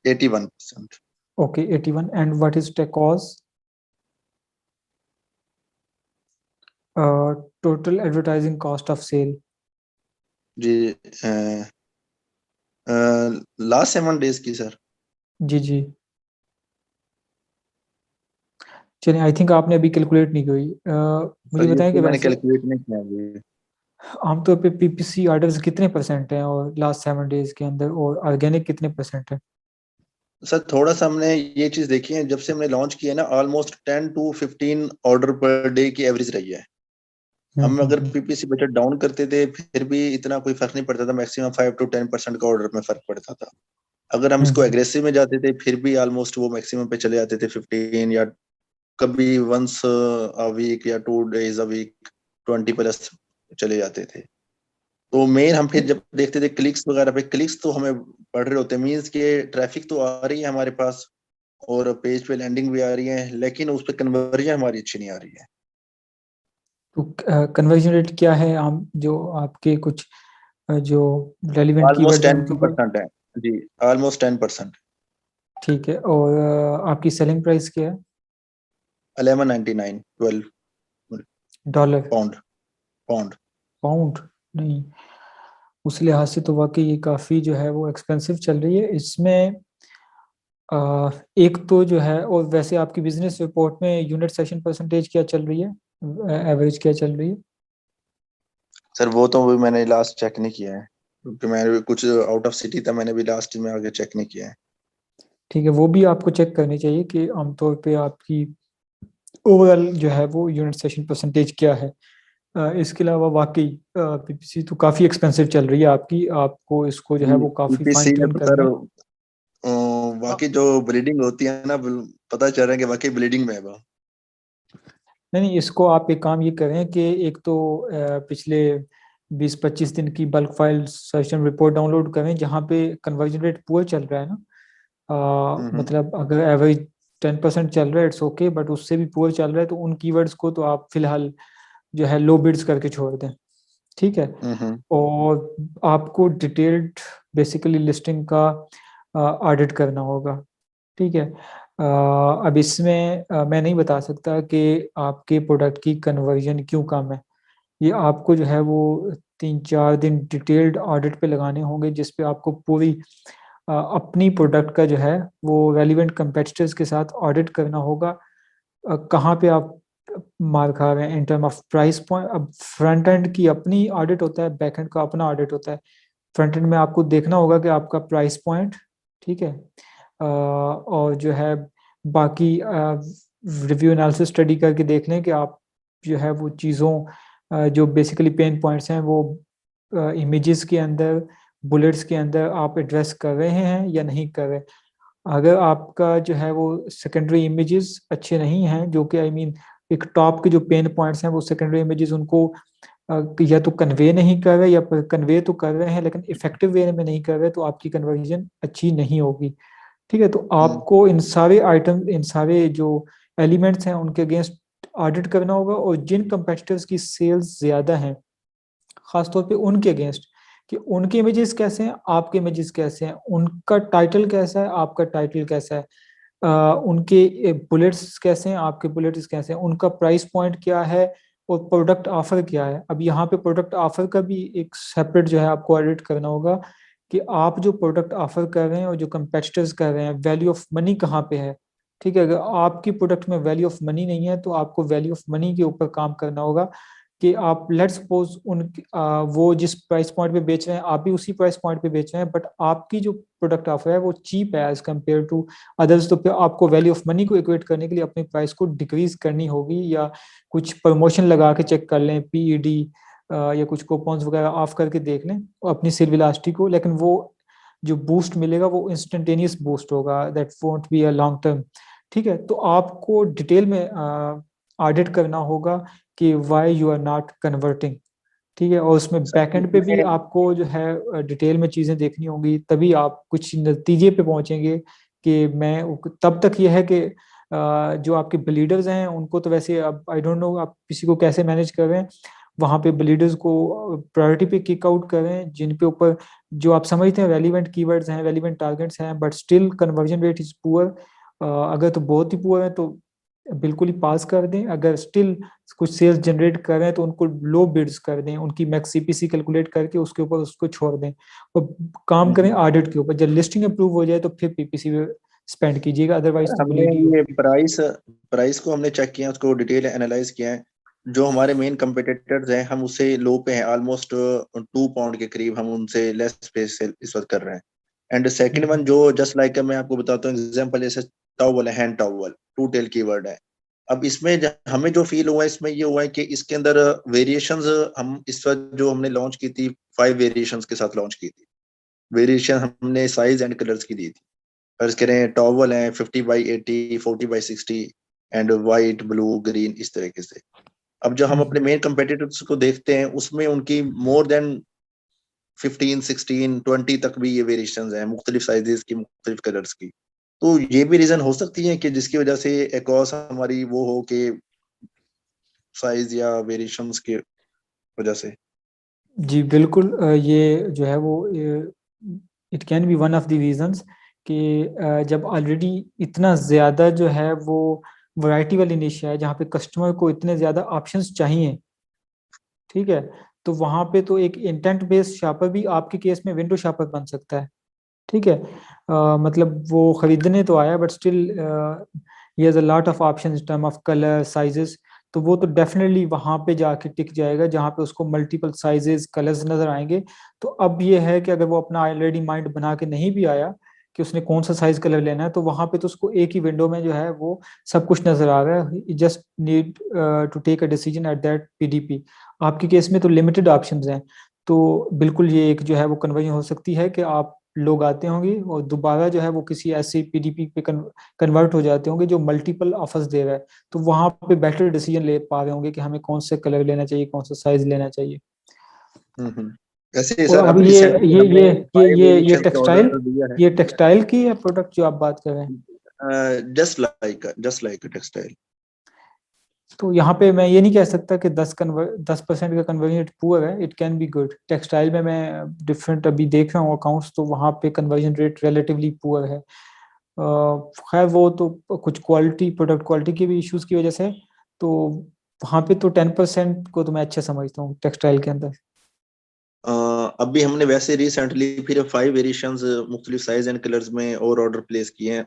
81%। Okay 81, and what is TACoS? Total advertising cost of sale. जी लास्ट 7 डेज की सर। जी जी, चलिए आई थिंक आपने अभी कैलकुलेट नहीं की। मुझे सर बताएं कि ये मैंने वैसे कैलकुलेट नहीं किया अभी। आमतौर पे पीपीसी ऑर्डर्स कितने परसेंट हैं और लास्ट 7 डेज के अंदर, और ऑर्गेनिक कितने परसेंट है? सर थोड़ा सा हमने ये चीज देखी है, जब से हमने लॉन्च किया है ना, almost 10 to 15 order per day की एवरेज रही है। हम अगर पीपीसी बजट डाउन करते थे फिर भी इतना कोई फर्क नहीं पड़ता था, मैक्सिमम 5 to 10% का ऑर्डर में फर्क पड़ता था। अगर हम इसको एग्रेसिव में जाते थे फिर भी ऑलमोस्ट वो मैक्सिमम पे चले जाते थे 15, या कभी वंस अ वीक या 2 days अ वीक 20 प्लस चले जाते थे। तो मेन हम फिर जब देखते थे क्लिक्स वगैरह पे, क्लिक्स तो हमें बढ़ रहे होते हैं, मीन्स के ट्रैफिक तो आ रही है हमारे पास और पेज पे लैंडिंग भी आ रही है, लेकिन उस पर कन्वर्जन हमारी अच्छी नहीं आ रही है। तो कन्वर्जन रेट क्या है आम जो आपके कुछ जो रेलिवेंट ऑलमोस्ट कीवर्ड्स हैं उनके ऊपर? 10% है जी, ऑलमोस्ट 10%। ठीक है, और आपकी सेलिंग प्राइस क्या है? 11.99, 12 डॉलर? पाउंड। Pound pound? नहीं, उस लिहाज से तो वाकई ये काफ़ी जो है वो एक्सपेंसिव चल रही है। इसमें एक तो जो है, और वैसे आपकी बिजनेस रिपोर्ट में यूनिट सेशन परसेंटेज क्या चल रही है, एवरेज क्या चल रही है? सर वो तो भी मैंने लास्ट चेक नहीं किया है। क्योंकि मैं भी कुछ आउट ऑफ सिटी था, मैंने भी लास्ट में आगे चेक नहीं किया है। ठीक है, वो भी आपको चेक करनी चाहिए कि आमतौर पे आपकी ओवरऑल जो है वो यूनिट सेशन परसेंटेज क्या है। इसके अलावा वाकई पीपीसी तो काफ़ी एक्सपेंसिव चल रही है आपकी, आपको इसको जो है वो काफ़ी पीपीसी फाइन में ट्यून तो करना सर है। बाकी जो ब्लीडिंग होती है ना, पता चल रहा है कि वाकई ब्लीडिंग में है वो। नहीं, इसको आप एक काम ये करें कि एक तो पिछले 20-25 दिन की bulk file session report download करें जहाँ पे कन्वर्जन रेट पुअर चल रहा है ना। मतलब अगर एवरेज 10% चल रहा है इट्स ओके, बट उससे भी पुअर चल रहा है तो उन कीवर्ड्स को तो आप फिलहाल जो है लो बिड्स करके छोड़ दें। ठीक है, और आपको डिटेल्ड बेसिकली लिस्टिंग का ऑडिट करना होगा। ठीक है, अब इसमें मैं नहीं बता सकता कि आपके प्रोडक्ट की कन्वर्जन क्यों कम है। ये आपको जो है वो 3-4 दिन डिटेल्ड ऑडिट पे लगाने होंगे, जिस पे आपको पूरी अपनी प्रोडक्ट का जो है वो रेलिवेंट कंपेटिटर्स के साथ ऑडिट करना होगा। कहाँ पे आप मार खा रहे हैं इन टर्म ऑफ प्राइस पॉइंट। अब फ्रंट एंड की अपनी ऑडिट होता है, बैक एंड का अपना ऑडिट होता है। फ्रंट एंड में आपको देखना होगा कि आपका प्राइस पॉइंट, ठीक है, और जो है बाकी रिव्यू एनालिसिस स्टडी करके देख लें कि आप जो है वो चीज़ों जो बेसिकली पेन पॉइंट्स हैं वो इमेजेस के अंदर, बुलेट्स के अंदर आप एड्रेस कर रहे हैं या नहीं कर रहे। अगर आपका जो है वो सेकेंडरी इमेजेस अच्छे नहीं हैं, जो कि आई मीन एक टॉप के जो पेन पॉइंट्स हैं वो सेकेंडरी इमेजेस उनको या तो कन्वे नहीं कर रहे या कन्वे तो कर रहे हैं लेकिन इफेक्टिव वे में नहीं कर रहे, तो आपकी कन्वर्जन अच्छी नहीं होगी। ठीक है, तो आपको इन सारे आइटम, इन सारे जो एलिमेंट्स हैं उनके अगेंस्ट ऑडिट करना होगा, और जिन कंपेटिटर्स की सेल्स ज्यादा हैं खासतौर पे उनके अगेंस्ट, कि उनके इमेजेस कैसे हैं, आपके इमेजेस कैसे हैं, उनका टाइटल कैसा है, आपका टाइटल कैसा है, उनके बुलेट्स कैसे हैं, आपके बुलेट्स कैसे हैं, उनका प्राइस पॉइंट क्या है और प्रोडक्ट ऑफर क्या है। अब यहाँ पे प्रोडक्ट ऑफर का भी एक सेपरेट जो है आपको ऑडिट करना होगा कि आप जो प्रोडक्ट ऑफर कर रहे हैं और जो कंपेटिटर्स कर रहे हैं वैल्यू ऑफ मनी कहाँ पे है। ठीक है, अगर आपकी प्रोडक्ट में वैल्यू ऑफ मनी नहीं है तो आपको वैल्यू ऑफ मनी के ऊपर काम करना होगा कि आप लेट्स सपोज वो जिस प्राइस पॉइंट पे बेच रहे हैं आप भी उसी प्राइस पॉइंट पे बेच रहे हैं, बट आपकी जो प्रोडक्ट ऑफर है वो चीप है एज कम्पेयर टू अदर्स, तो फिर आपको वैल्यू ऑफ मनी को इक्वेट करने के लिए अपनी प्राइस को डिक्रीज करनी होगी, या कुछ प्रमोशन लगा के चेक कर लें, पीईडी या कुछ कूपन्स वगैरह ऑफ करके देख लें अपनी सेल वेलोसिटी को। लेकिन वो जो बूस्ट मिलेगा वो इंस्टेंटेनियस बूस्ट होगा, that won't be a long term. ठीक है, तो आपको डिटेल में ऑडिट करना होगा कि why you are not converting. ठीक है, और उसमें बैकएंड पे भी आपको जो है डिटेल में चीजें देखनी होंगी, तभी आप कुछ नतीजे पे पहुंचेंगे। कि मैं तब तक ये है कि जो आपके ब्लीडर्स हैं उनको तो वैसे अब आई डोंट नो आप किसी को कैसे मैनेज कर रहे हैं, वहां पे ब्लीडर्स को प्रायोरिटी पे किक आउट कर रहे हैं जिन पे ऊपर जो आप समझते हैं रेलिवेंट कीवर्ड्स हैं, रेलिवेंट टारगेट्स हैं, but still conversion rate is poor. अगर तो बहुत ही पुअर है तो बिल्कुल ही पास कर दें, अगर स्टिल कुछ सेल्स जनरेट कर रहे हैं तो उनको लो बिड्स कर दें, उनकी मैक्स सीपीसी कैलकुलेट करके उसके ऊपर उसको छोड़ दें और काम करें ऑडिट के ऊपर। जब लिस्टिंग अप्रूव हो जाए तो फिर पीपीसी पे स्पेंड कीजिएगा, अदरवाइज तो हमने bleed ही ये प्राइस को हमने चेक किया, उसको डिटेल एनालाइज किया है। जो हमारे मेन कंपिटिटर्स हैं हम उससे लो पे हैं, ऑलमोस्ट 2 पाउंड के करीब हम उनसे लेस पे से इस वक्त कर रहे हैं। एंड सेकंड वन जो जस्ट लाइक मैं आपको बताता हूँ एग्जांपल, जैसे टॉवल है, हैंड टॉवल, 2 टेल कीवर्ड है। अब इसमें हमें जो फील हुआ है इसमें ये हुआ है कि इसके अंदर वेरिएशंस, हम इस वक्त जो हमने लॉन्च की थी 5 वेरिएशंस के साथ लॉन्च की थी। वेरिएशन हमने साइज एंड कलर्स की दी थी। फर्ज करें टॉवल है 50x80, 40x60 and white, blue, green, इस तरीके से। अब जो हम अपने मेन कंपेटिटर्स को देखते हैं उसमें उनकी मोर देन 15, 16, 20 तक भी ये वेरिएशंस हैं, मुख्तलिफ साइजेस की, मुख्तलिफ कलर्स की। तो ये भी रीजन हो सकती है कि जिसकी वजह से एकॉस हमारी वो हो कि साइज या वेरिएशंस की वजह से। जी बिल्कुल, ये जो है वो it can be one of the reasons कि जब ऑलरेडी इतना ज़्यादा जो है वो वैरायटी वाली निश है जहाँ पे कस्टमर को इतने ज़्यादा ऑप्शंस चाहिए, ठीक है, तो वहाँ पे तो एक इंटेंट बेस्ड शॉपर भी आपके केस में विंडो शॉपर बन सकता है। ठीक है, मतलब वो खरीदने तो आया but still he has a lot of options in term of colour, sizes. तो वो तो डेफिनेटली वहां पे जाके टिक जाएगा जहाँ पे उसको मल्टीपल साइजेस कलर्स नजर आएंगे। तो अब ये है कि अगर वो अपना ऑलरेडी माइंड बना के नहीं भी आया कि उसने कौन सा साइज कलर लेना है, तो वहां पे तो उसको एक ही विंडो में जो है वो सब कुछ नजर आ रहा है। Just need to take a decision at that PDP. आपके केस में तो लिमिटेड ऑप्शंस हैं, तो बिल्कुल ये एक जो है वो कन्वर्जन हो सकती है कि आप लोग आते होंगे और दोबारा जो है वो किसी ऐसी पीडीपी पे कन्वर्ट हो जाते होंगे जो मल्टीपल ऑफर्स दे रहा है, तो वहां पे बेटर डिसीजन ले पा रहे होंगे कि हमें कौन से कलर लेना चाहिए, कौन सा साइज लेना चाहिए। वैसे और सर अब अभी रिसेंटली हमने 5 ये एडिशन पे टेक्सटाइल, ऑर्डर दिया है। ये टेक्सटाइल की है प्रोडक्ट जो आप बात कर रहे हैं? Just like textile. तो यहाँ पे मैं ये नहीं कह सकता कि 10% का कन्वर्जन रेट पुअर है, it can be good. Textile में मैं डिफरेंट अभी देख रहा हूँ अकाउंट्स, तो वहाँ पे कन्वर्जन रेट रिलेटिवली पुअर है। खैर वो तो कुछ क्वालिटी, प्रोडक्ट क्वालिटी के भी इश्यूज की वजह से, तो वहाँ पे तो 10% को तो मैं अच्छा समझता हूँ टेक्सटाइल के अंदर। अभी हमने वैसे रिसेंटली फिर 5 वेरिएशंस मुख्तलिफ साइज एंड कलर्स में और ऑर्डर प्लेस किए हैं।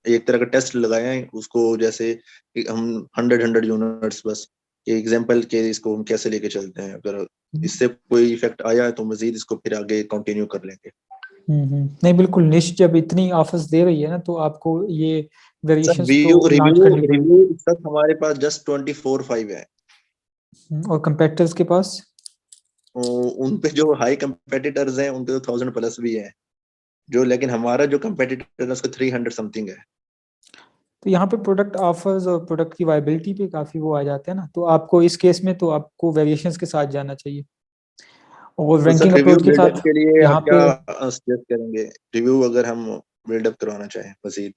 एक तरह का टेस्ट लगाया है उसको, जैसे हम 100 यूनिट्स बस एग्जांपल के इसको हम कैसे लेके चलते हैं। अगर इससे कोई इफेक्ट आया है तो मजीद इसको फिर आगे कंटिन्यू कर लेंगे। नहीं बिल्कुल, निश जब इतनी ऑफर्स दे रही है ना, तो आपको ये सर वेरिएशंस तो रिव्यू लॉन्च रिव्यू करनी पड़ेगी। रिव्यू सर हमारे पास जस्ट 24/5 है। और कंपेटिटर्स के पास? उन पे जो हाई कंपेटिटर्स हैं उनके तो 1000 प्लस भी है जो, लेकिन हमारा जो कंपेटिटर है उसका 300 समथिंग है। तो यहाँ पे प्रोडक्ट ऑफर्स और प्रोडक्ट की वायबिलिटी पे काफी वो आ जाते हैं ना, तो आपको इस केस में तो आपको वेरिएशंस के साथ जाना चाहिए। और तो सर रैंकिंग रिव्यू अप्रोच के बिल्डअप साथ के लिए आप यहाँ पे क्या सजेस्ट करेंगे, रिव्यू अगर हम बिल्डअप करवाना चाहें मजीद?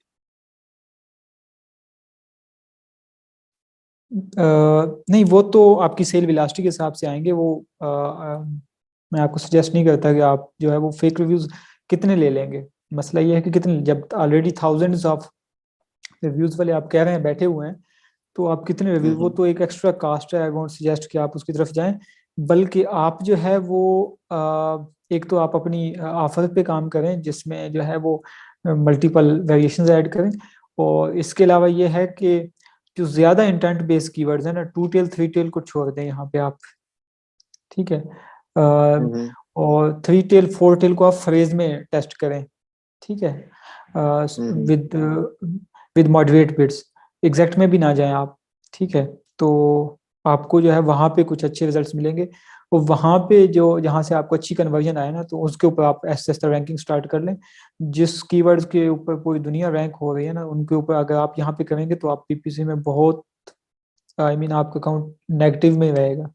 नहीं, वो तो आपकी सेल वेलोसिटी के हिसाब से आएंगे वो। मैं आपको सजेस्ट नहीं करता कि आप जो है वो फेक रिव्यूज कितने ले लेंगे। मसला ये है कि कितने, जब ऑलरेडी थाउजेंड्स ऑफ रिव्यूज वाले आप कह रहे हैं बैठे हुए हैं, तो आप कितने रिव्यू, वो तो एक एक्स्ट्रा कास्ट है। आई वोंट सजेस्ट कि आप उसकी तरफ जाएं, बल्कि आप जो है वो एक तो आप अपनी ऑफर पे काम करें जिसमें जो है वो मल्टीपल वेरिएशंस ऐड करें। और इसके अलावा ये है कि जो ज्यादा इंटेंट बेस्ड कीवर्ड्स है ना, 2 टेल 3 टेल को छोड़ दें यहाँ पे आप, ठीक है। और 3 टेल 4 टेल को आप फ्रेज में टेस्ट करें, ठीक है, with with moderate bits. Exact में भी ना जाएं आप, ठीक है। तो आपको जो है वहां पे कुछ अच्छे रिजल्ट्स मिलेंगे। और वहां पे जो जहां से आपको अच्छी कन्वर्जन आए ना, तो उसके ऊपर आप ऐसे ऐसे रैंकिंग स्टार्ट कर लें। जिस कीवर्ड्स के ऊपर पूरी दुनिया रैंक हो रही है ना, उनके ऊपर अगर आप यहाँ पे करेंगे तो आप पीपीसी में बहुत, आई मीन आपका अकाउंट नेगेटिव में रहेगा।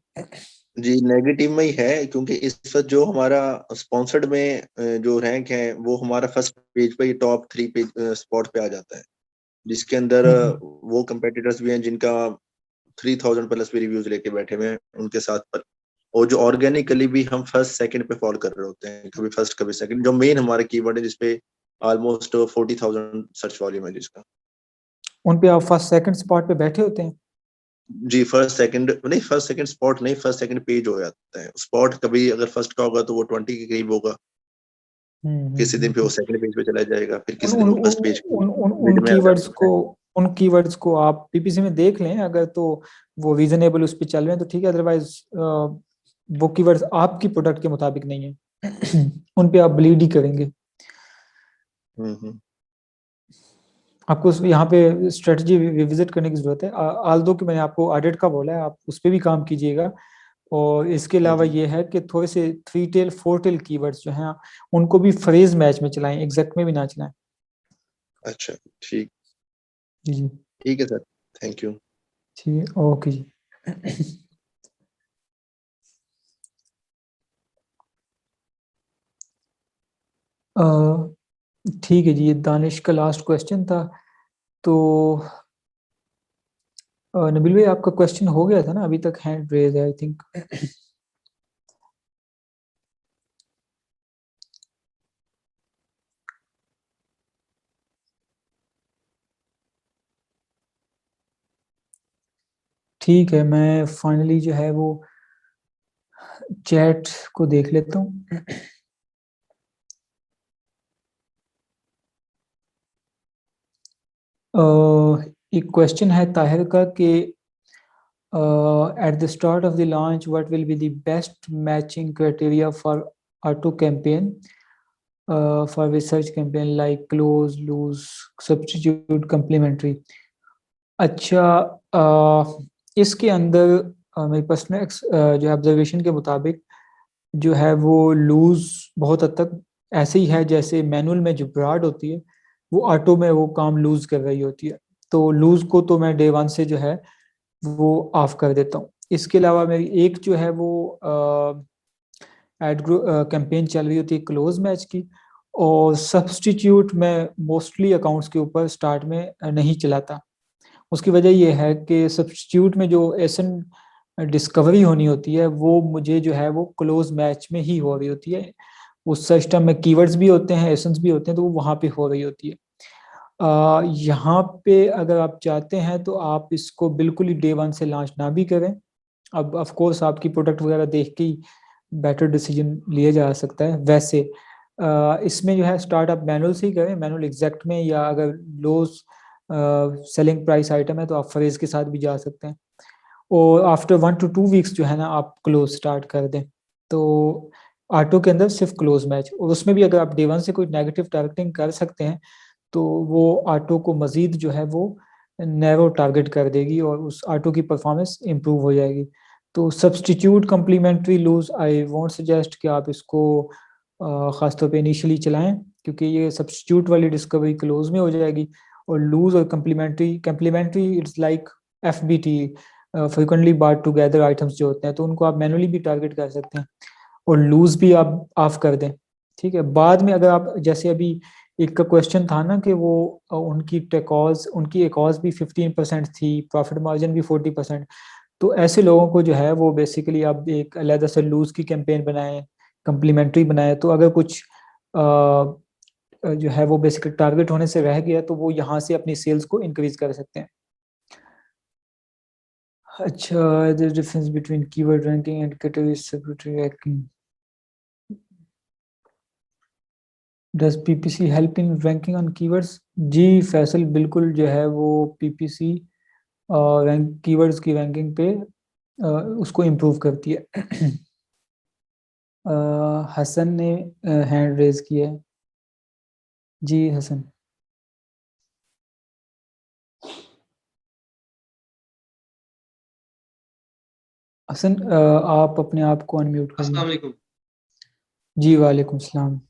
जी नेगेटिव में ही है, क्योंकि इस वक्त जो हमारा स्पॉन्सर्ड में जो रैंक है वो हमारा फर्स्ट पेज पे ही टॉप 3 पेज स्पॉट पे आ जाता है, जिसके अंदर वो कंपेटिटर्स भी हैं जिनका 3000 प्लस भी रिव्यूज लेके बैठे हुए हैं उनके साथ पर। और जो ऑर्गेनिकली भी हम फर्स्ट सेकंड पे फॉलो कर रहे होते हैं, कभी फर्स्ट कभी सेकंड, जो मेन हमारा कीवर्ड है जिसपे ऑलमोस्ट 40,000 सर्च वॉल्यूम है जिसका। उन पे आप फर्स्ट सेकंड स्पॉट पे बैठे होते हैं? जी फर्स्ट सेकंड नहीं, फर्स्ट सेकंड स्पॉट नहीं, फर्स्ट सेकंड पेज हो जाता है। स्पॉट कभी अगर फर्स्ट का होगा तो वो 20 के करीब होगा, किसी दिन पे वो सेकंड पेज पे चला जाएगा, फिर उन किसी दिन उन वो फर्स्ट पेज उन उन मिड उन में आ कीवर्ड्स जाता को है। उन कीवर्ड्स को आप पीपीसी में देख लें, अगर तो वो रीजनेबल उस पे चल रहे हैं तो ठीक है, अदरवाइज वो कीवर्ड्स आपकी प्रोडक्ट के मुताबिक नहीं है उन पे आप ब्लीड ही करेंगे। आपको यहाँ पे स्ट्रेटजी रिविजिट करने की जरूरत है। आल्दो कि मैंने आपको ऑडिट का बोला है, आप उस पर भी काम कीजिएगा। और इसके अलावा ये है कि थोड़े से 3 टेल 4 टेल कीवर्ड्स जो हैं उनको भी फ्रेज मैच में चलाएं, एग्जैक्ट में भी ना चलाएं। अच्छा ठीक, जी ठीक है सर, थैंक यू। ठीक, ओके जी ठीक है जी, ये दानिश का लास्ट क्वेश्चन था। तो नबील भाई आपका क्वेश्चन हो गया था ना, अभी तक हैंड रेज है आई थिंक ठीक है, मैं फाइनली जो है वो चैट को देख लेता हूँ। एक क्वेश्चन है ताहिर का कि At the start of the launch, what will be the best matching criteria for auto campaign, for research campaign like close, lose, substitute, complementary? अच्छा, इसके अंदर मेरी पर्सनल जो ऑब्जर्वेशन के मुताबिक जो है वो लूज बहुत हद तक ऐसे ही है जैसे मैनुअल में जो ब्राड होती है वो ऑटो में वो काम लूज कर रही होती है। तो लूज को तो मैं डे वन से जो है वो ऑफ कर देता हूँ। इसके अलावा मेरी एक जो है वो एड कैंपेन चल रही होती है क्लोज मैच की, और सब्सटीट्यूट मैं मोस्टली अकाउंट्स के ऊपर स्टार्ट में नहीं चलाता। उसकी वजह ये है कि सब्सटीट्यूट में जो एसन डिस्कवरी होनी होती है वो मुझे जो है वो क्लोज मैच में ही हो रही होती है। उस सिस्टम में कीवर्ड्स भी होते हैं, एसेंस भी होते हैं, तो वो वहाँ पे हो रही होती है। यहाँ पे अगर आप चाहते हैं तो आप इसको बिल्कुल ही डे वन से लॉन्च ना भी करें। अब ऑफ कोर्स आपकी प्रोडक्ट वगैरह देख के ही बेटर डिसीजन लिया जा सकता है। वैसे इसमें जो है स्टार्ट आप मैनुअल से ही करें, मैनुअल एग्जैक्ट में, या अगर लो सेलिंग प्राइस आइटम है तो आप फ्रेज के साथ भी जा सकते हैं। और आफ्टर 1 to 2 वीक्स जो है ना आप क्लोज स्टार्ट कर दें। तो ऑटो के अंदर सिर्फ क्लोज मैच, और उसमें भी अगर आप डे वन से कोई नेगेटिव टारगेटिंग कर सकते हैं तो वो ऑटो को मजीद जो है वो नैरो टारगेट कर देगी और उस ऑटो की परफॉर्मेंस इम्प्रूव हो जाएगी। तो substitute complementary loose I won't suggest कि आप इसको ख़ासतौर पे इनिशियली चलाएं, क्योंकि ये सब्सटीट्यूट वाली डिस्कवरी क्लोज में हो जाएगी। और लूज और complementary it's like FBT, frequently bought together items जो होते हैं, तो उनको आप मैनुअली भी टारगेट कर सकते हैं और लूज भी आप ऑफ कर दें। ठीक है, बाद में अगर आप जैसे अभी एक का क्वेश्चन था ना कि वो उनकी टेकॉज उनकी एकॉज भी 15% थी, प्रॉफिट मार्जिन भी 40%, तो ऐसे लोगों को जो है वो बेसिकली आप एक अलग से लूज की कैंपेन बनाएं, कम्प्लीमेंट्री बनाएं। तो अगर कुछ जो है वो बेसिकली टारगेट होने से रह गया तो वो यहाँ से अपनी सेल्स को इंक्रीज कर सकते हैं। अच्छा, the difference between keyword ranking and category secretary ranking. Does PPC help in ranking on keywords? जी फैसल, बिल्कुल जो है वो PPC कीवर्ड्स की रैंकिंग पे उसको इम्प्रूव करती है। हसन ने हैंड रेज किया है। जी हसन। हसन आप अपने आप को अनम्यूट कर अस्सलाम लें। वालेकुम। जी वालेकुम सलाम।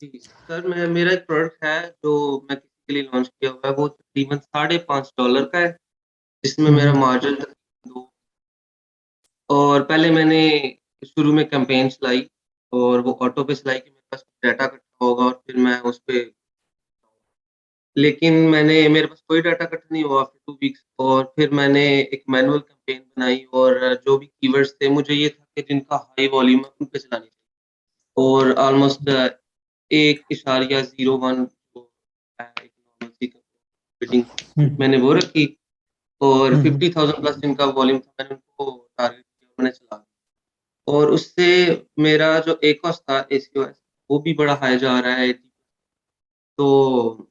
जी सर, मेरा एक प्रोडक्ट है जो मैं किसी के लिए लॉन्च किया हुआ है, वो तकरीबन $5.5 का है, जिसमें मेरा मार्जिन 2। और पहले मैंने शुरू में कैंपेन चलाई और वो ऑटो पे चलाई कि मेरे पास डाटा इकट्ठा होगा और फिर मैं उस पे, लेकिन मेरे पास कोई डाटा इकट्ठा नहीं हुआ आफ्टर 2 वीक्स। और फिर मैंने एक मैनुअल कैंपेन बनाई और जो भी कीवर्ड्स थे मुझे ये था कि जिनका हाई वॉल्यूम है उन पे चलानी चाहिए। और ऑलमोस्ट 1.01 एक नॉर्मल सी बिडिंग मैंने वो रखी और 50,000 प्लस जिनका वॉल्यूम था मैंने उनको टारगेट किया, मैंने चला। और उससे मेरा जो ACOS था ACOS वो भी बड़ा हाई जा रहा है। तो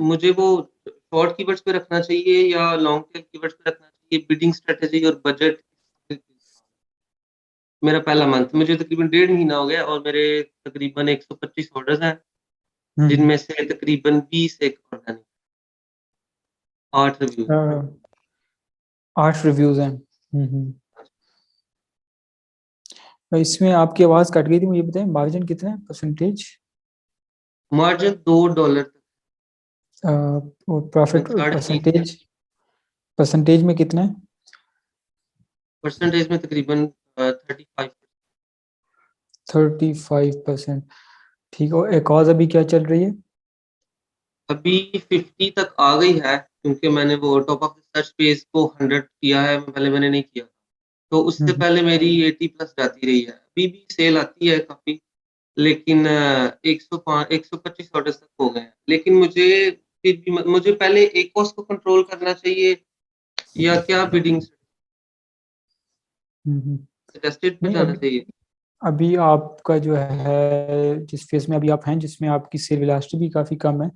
मुझे वो शॉर्ट कीवर्ड्स पे रखना चाहिए या लॉन्ग टेल कीवर्ड्स पे रखना चाहिए? बिडिंग स्ट्रेटजी और बजट। मेरा पहला मंथ, मुझे तकरीबन 1.5 महीना हो गया और मेरे तकरीबन 125 ऑर्डर्स हैं, जिनमें से तकरीबन 20 एक ऑर्गेनिक, 8 रिव्यू। 8 रिव्यूज हैं। तो इसमें आपकी आवाज कट गई थी, मुझे बताएं मार्जिन कितना है, परसेंटेज? मार्जिन $2 तक। और प्रॉफिट परसेंटेज में कितना है? परसेंटेज में तकरीबन 35%। ठीक है, एक और अभी क्या चल रही है? अभी 50 तक आ गई है, क्योंकि मैंने वो टॉप ऑफ सर्च पेज को 100 किया है, पहले मैंने नहीं किया, तो उससे पहले मेरी 80 प्लस जाती रही है। अभी भी सेल आती है काफी, लेकिन 125 ऑर्डर्स तक हो गए हैं। लेकिन मुझे पहले ACOS को कंट्रोल करना चाहिए या क्या बिडिंग सजेस्टेड पे जाना चाहिए? अभी आपका जो है जिस फेज में अभी आप हैं, जिसमें आपकी सेल वेलोसिटी भी काफ़ी कम है,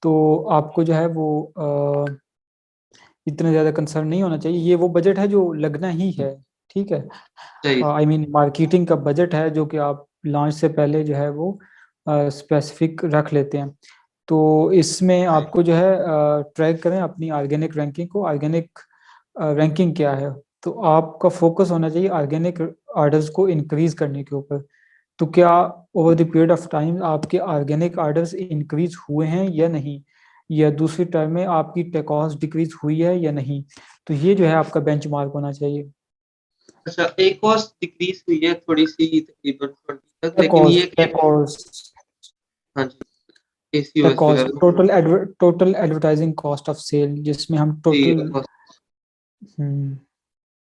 तो आपको जो है वो इतना ज्यादा कंसर्न नहीं होना चाहिए। ये वो बजट है जो लगना ही है, ठीक है। सही आई मीन मार्केटिंग का बजट है जो कि आप लॉन्च से पहले जो है वो स्पेसिफिक रख लेते हैं। तो इसमें आपको जो है ट्रैक करें अपनी ऑर्गेनिक रैंकिंग को। ऑर्गेनिक रैंकिंग क्या है, तो आपका फोकस होना चाहिए ऑर्गेनिक ऑर्डर्स को इंक्रीज करने के ऊपर। तो क्या over the period of time आपके ऑर्गेनिक ऑर्डर्स इंक्रीज हुए हैं या नहीं, या दूसरी टर्म में आपकी टेकॉस्ट डिक्रीज हुई है या नहीं। तो ये जो है आपका बेंचमार्क होना चाहिए। अच्छा, एक कॉस्ट डिक्रीज हुई है थोड़ी सी तकरीबन 20 तक, लेकिन ये टेकॉस्ट कि टेकॉस्ट हाँ जी ACOS जो है कॉस्ट वो total advertising cost of sale, जिसमें हम जी टोटल cost।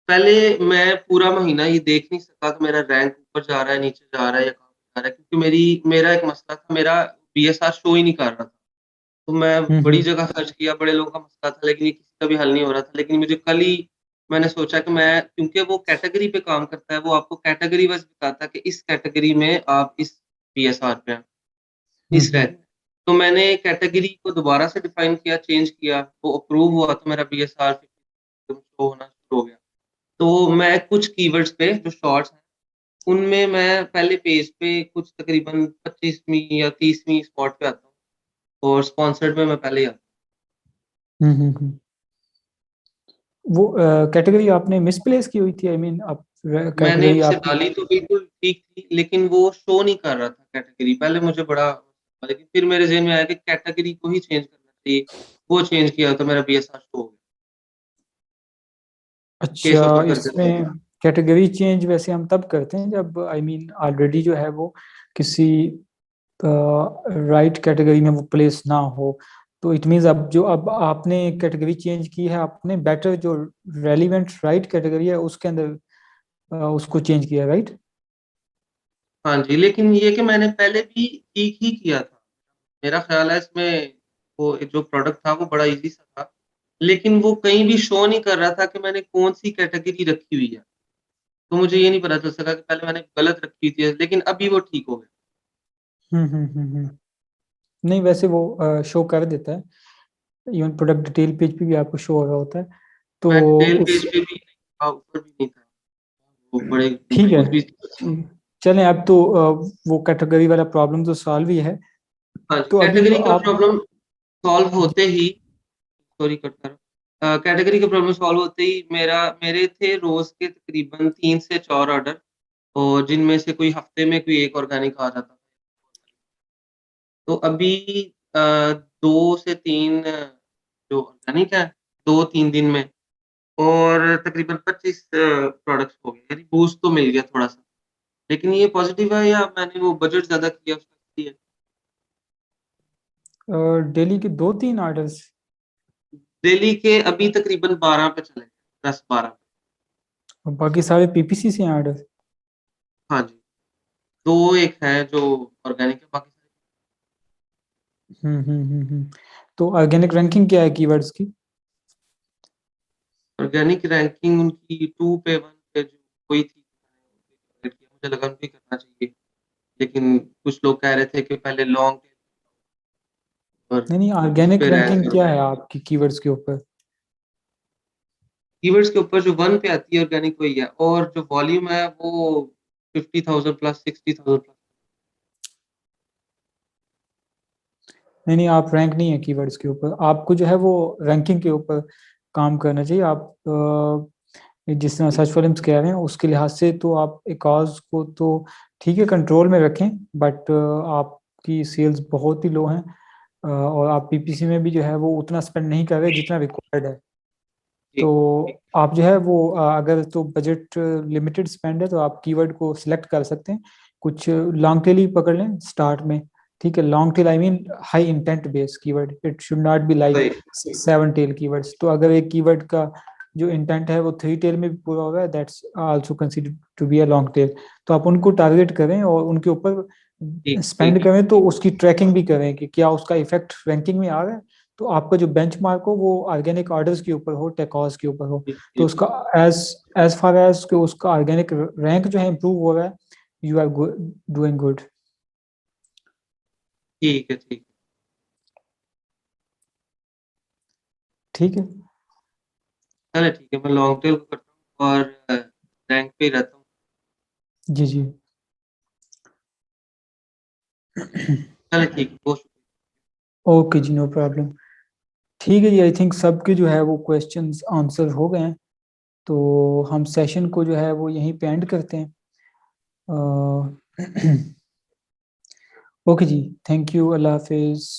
पहले मैं पूरा महीना ये देख नहीं सका कि मेरा रैंक ऊपर जा रहा है, नीचे जा रहा है या कहाँ जा रहा है, क्योंकि मेरा एक मसला था, मेरा BSR शो ही नहीं कर रहा था। तो मैं बड़ी जगह सर्च किया, बड़े लोगों का मसला था, लेकिन ये किसी का भी हल नहीं हो रहा था। लेकिन मुझे कल ही मैंने सोचा कि मैं, क्योंकि वो कैटेगरी पे काम करता है, वो आपको कैटेगरी वाइज बताता है कि इस कैटेगरी में आप इस BSR पे हैं, इस रैंक। तो मैंने कैटेगरी को दोबारा से डिफाइन किया, चेंज किया, वो अप्रूव हुआ, तो मेरा BSR शो होना शुरू हो गया। तो मैं कुछ कीवर्ड्स पे जो शॉर्ट्स हैं उनमें मैं पहले पेज पे कुछ तकरीबन 25वीं या 30वीं स्पॉट पे आता हूँ, और स्पॉन्सर्ड में मैं पहले ही आता हूँ। वो कैटेगरी आपने मिसप्लेस की हुई थी, आई मीन आप हूँ। मैंने कैटेगरी उसे आपकी डाली तो बिल्कुल ठीक थी, लेकिन वो शो नहीं कर रहा था कैटेगरी। पहले मुझे बड़ा, लेकिन फिर मेरे ज़हन में आया कि कैटेगरी को ही चेंज करना चाहिए। वो चेंज किया तो मेरा BSR शो हो गया। केस अच्छा, ओपन करके तो इसमें कैटेगरी चेंज वैसे हम तब करते हैं जब आई मीन ऑलरेडी जो है वो किसी राइट कैटेगरी में वो प्लेस ना हो। तो इट मीन्स अब आपने कैटेगरी चेंज की है, आपने बेटर जो रेलिवेंट राइट कैटेगरी है उसके अंदर उसको चेंज किया, राइट। हाँ जी, लेकिन ये कि मैंने पहले भी ठीक ही किया था। मेरा ख्याल है इसमें वो जो प्रोडक्ट था वो बड़ा ईज़ी सा था, लेकिन वो कहीं भी शो नहीं कर रहा था कि मैंने कौन-सी कैटेगरी रखी हुई है। तो मुझे ये नहीं पता चल सका कि पहले मैंने गलत रखी थी, लेकिन अभी वो ठीक हो गया। नहीं, वैसे वो शो कर देता है, इवन प्रोडक्ट डिटेल पेज पे भी आपको शो हो रहा होता है। तो मैं डिटेल उस पेज पे भी नहीं था, ऊपर भी नहीं था। वो बड़े ठीक है, उस भी चलें अब तो वो कैटेगरी वाला प्रॉब्लम तो सॉल्व ही है। हाँ जी, तो अभी जो कैटेगरी का आप प्रॉब्लम सॉल्व होते ही, सॉरी कट कर कैटेगरी का प्रॉब्लम सॉल्व होते ही मेरे थे रोज़ के तकरीबन 3 से 4 ऑर्डर, और जिनमें से कोई हफ्ते में कोई एक ऑर्गेनिक आ जाता था। तो अभी 2 से 3 जो ऑर्गेनिक है 2-3 दिन में, और तकरीबन 25 प्रोडक्ट्स हो गए, यानी बूस्ट तो मिल गया थोड़ा-सा। लेकिन ये पॉजिटिव है या मैंने वो बजट ज़्यादा किया उसका है? डेली के 2-3 ऑर्डर्स। दिल्ली के अभी तकरीबन 12 पे चले गए, 10-12। और बाकी सारे पीपीसी से ऑर्डर। हाँ जी, 2 एक है जो ऑर्गेनिक है, बाकी तो ऑर्गेनिक रैंकिंग क्या है कीवर्ड्स की। ऑर्गेनिक रैंकिंग उनकी 2 पे 1 पे जो हुई थी, मुझे लगा उनको ही करना चाहिए। लेकिन कुछ लोग कह रहे थे कि पहले लॉन्ग और नहीं, उस ऑर्गेनिक पे रैंक रैंकिंग करो। क्या है आपकी कीवर्ड्स के ऊपर। कीवर्ड्स के ऊपर जो 1 पे आती है ऑर्गेनिक वही है, और जो वॉल्यूम है वो 50,000 प्लस 60,000 प्लस। नहीं, आप रैंक नहीं है कीवर्ड्स के ऊपर, आपको जो है वो रैंकिंग के ऊपर काम करना चाहिए। आप जिस तरह सर्च फॉर कह रहे हैं उसके लिहाज से तो आप एकाज को तो ठीक है कंट्रोल में रखें, बट आपकी सेल्स बहुत ही लो हैं, और आप पीपीसी में भी जो है वो उतना स्पेंड नहीं कर रहे जितना रिक्वायर्ड है। जी, तो आप जो है वो अगर तो बजट लिमिटेड स्पेंड है तो आप कीवर्ड को सिलेक्ट कर सकते हैं। कुछ लॉन्ग टेल ही पकड़ लें स्टार्ट में, ठीक है। Long tail I mean high intent based keyword, it should not be like सही। 6-7 टेल कीवर्ड्स। तो अगर एक कीवर्ड का जो इंटेंट है वो 3 टेल में भी पूरा हो रहा है, that's also considered to be a long tail. तो आप उनको टारगेट करें और उनके ऊपर ठीक, स्पेंड करें, तो उसकी ट्रैकिंग भी करें कि क्या उसका इफेक्ट रैंकिंग में आ रहा है। तो आपका जो बेंचमार्क हो वो ऑर्गेनिक ऑर्डर्स के ऊपर हो, टेकॉस के ऊपर हो। ठीक, तो ठीक, उसका एज एज फार एज कि उसका ऑर्गेनिक रैंक जो है इम्प्रूव हो रहा है, यू आर डूइंग गुड। ठीक है, ठीक। ठीक है, चलो ठीक है, मैं लॉन्ग टेल को करता हूँ और रैंक पे ही रहता हूँ। जी जी चलो ठीक है, बहुत ओके जी, नो प्रॉब्लम। ठीक है जी, आई थिंक सबके जो है वो क्वेश्चंस आंसर हो गए हैं, तो हम सेशन को जो है वो यहीं पे एंड करते हैं। ओके जी, थैंक यू, अल्लाह हाफिज़।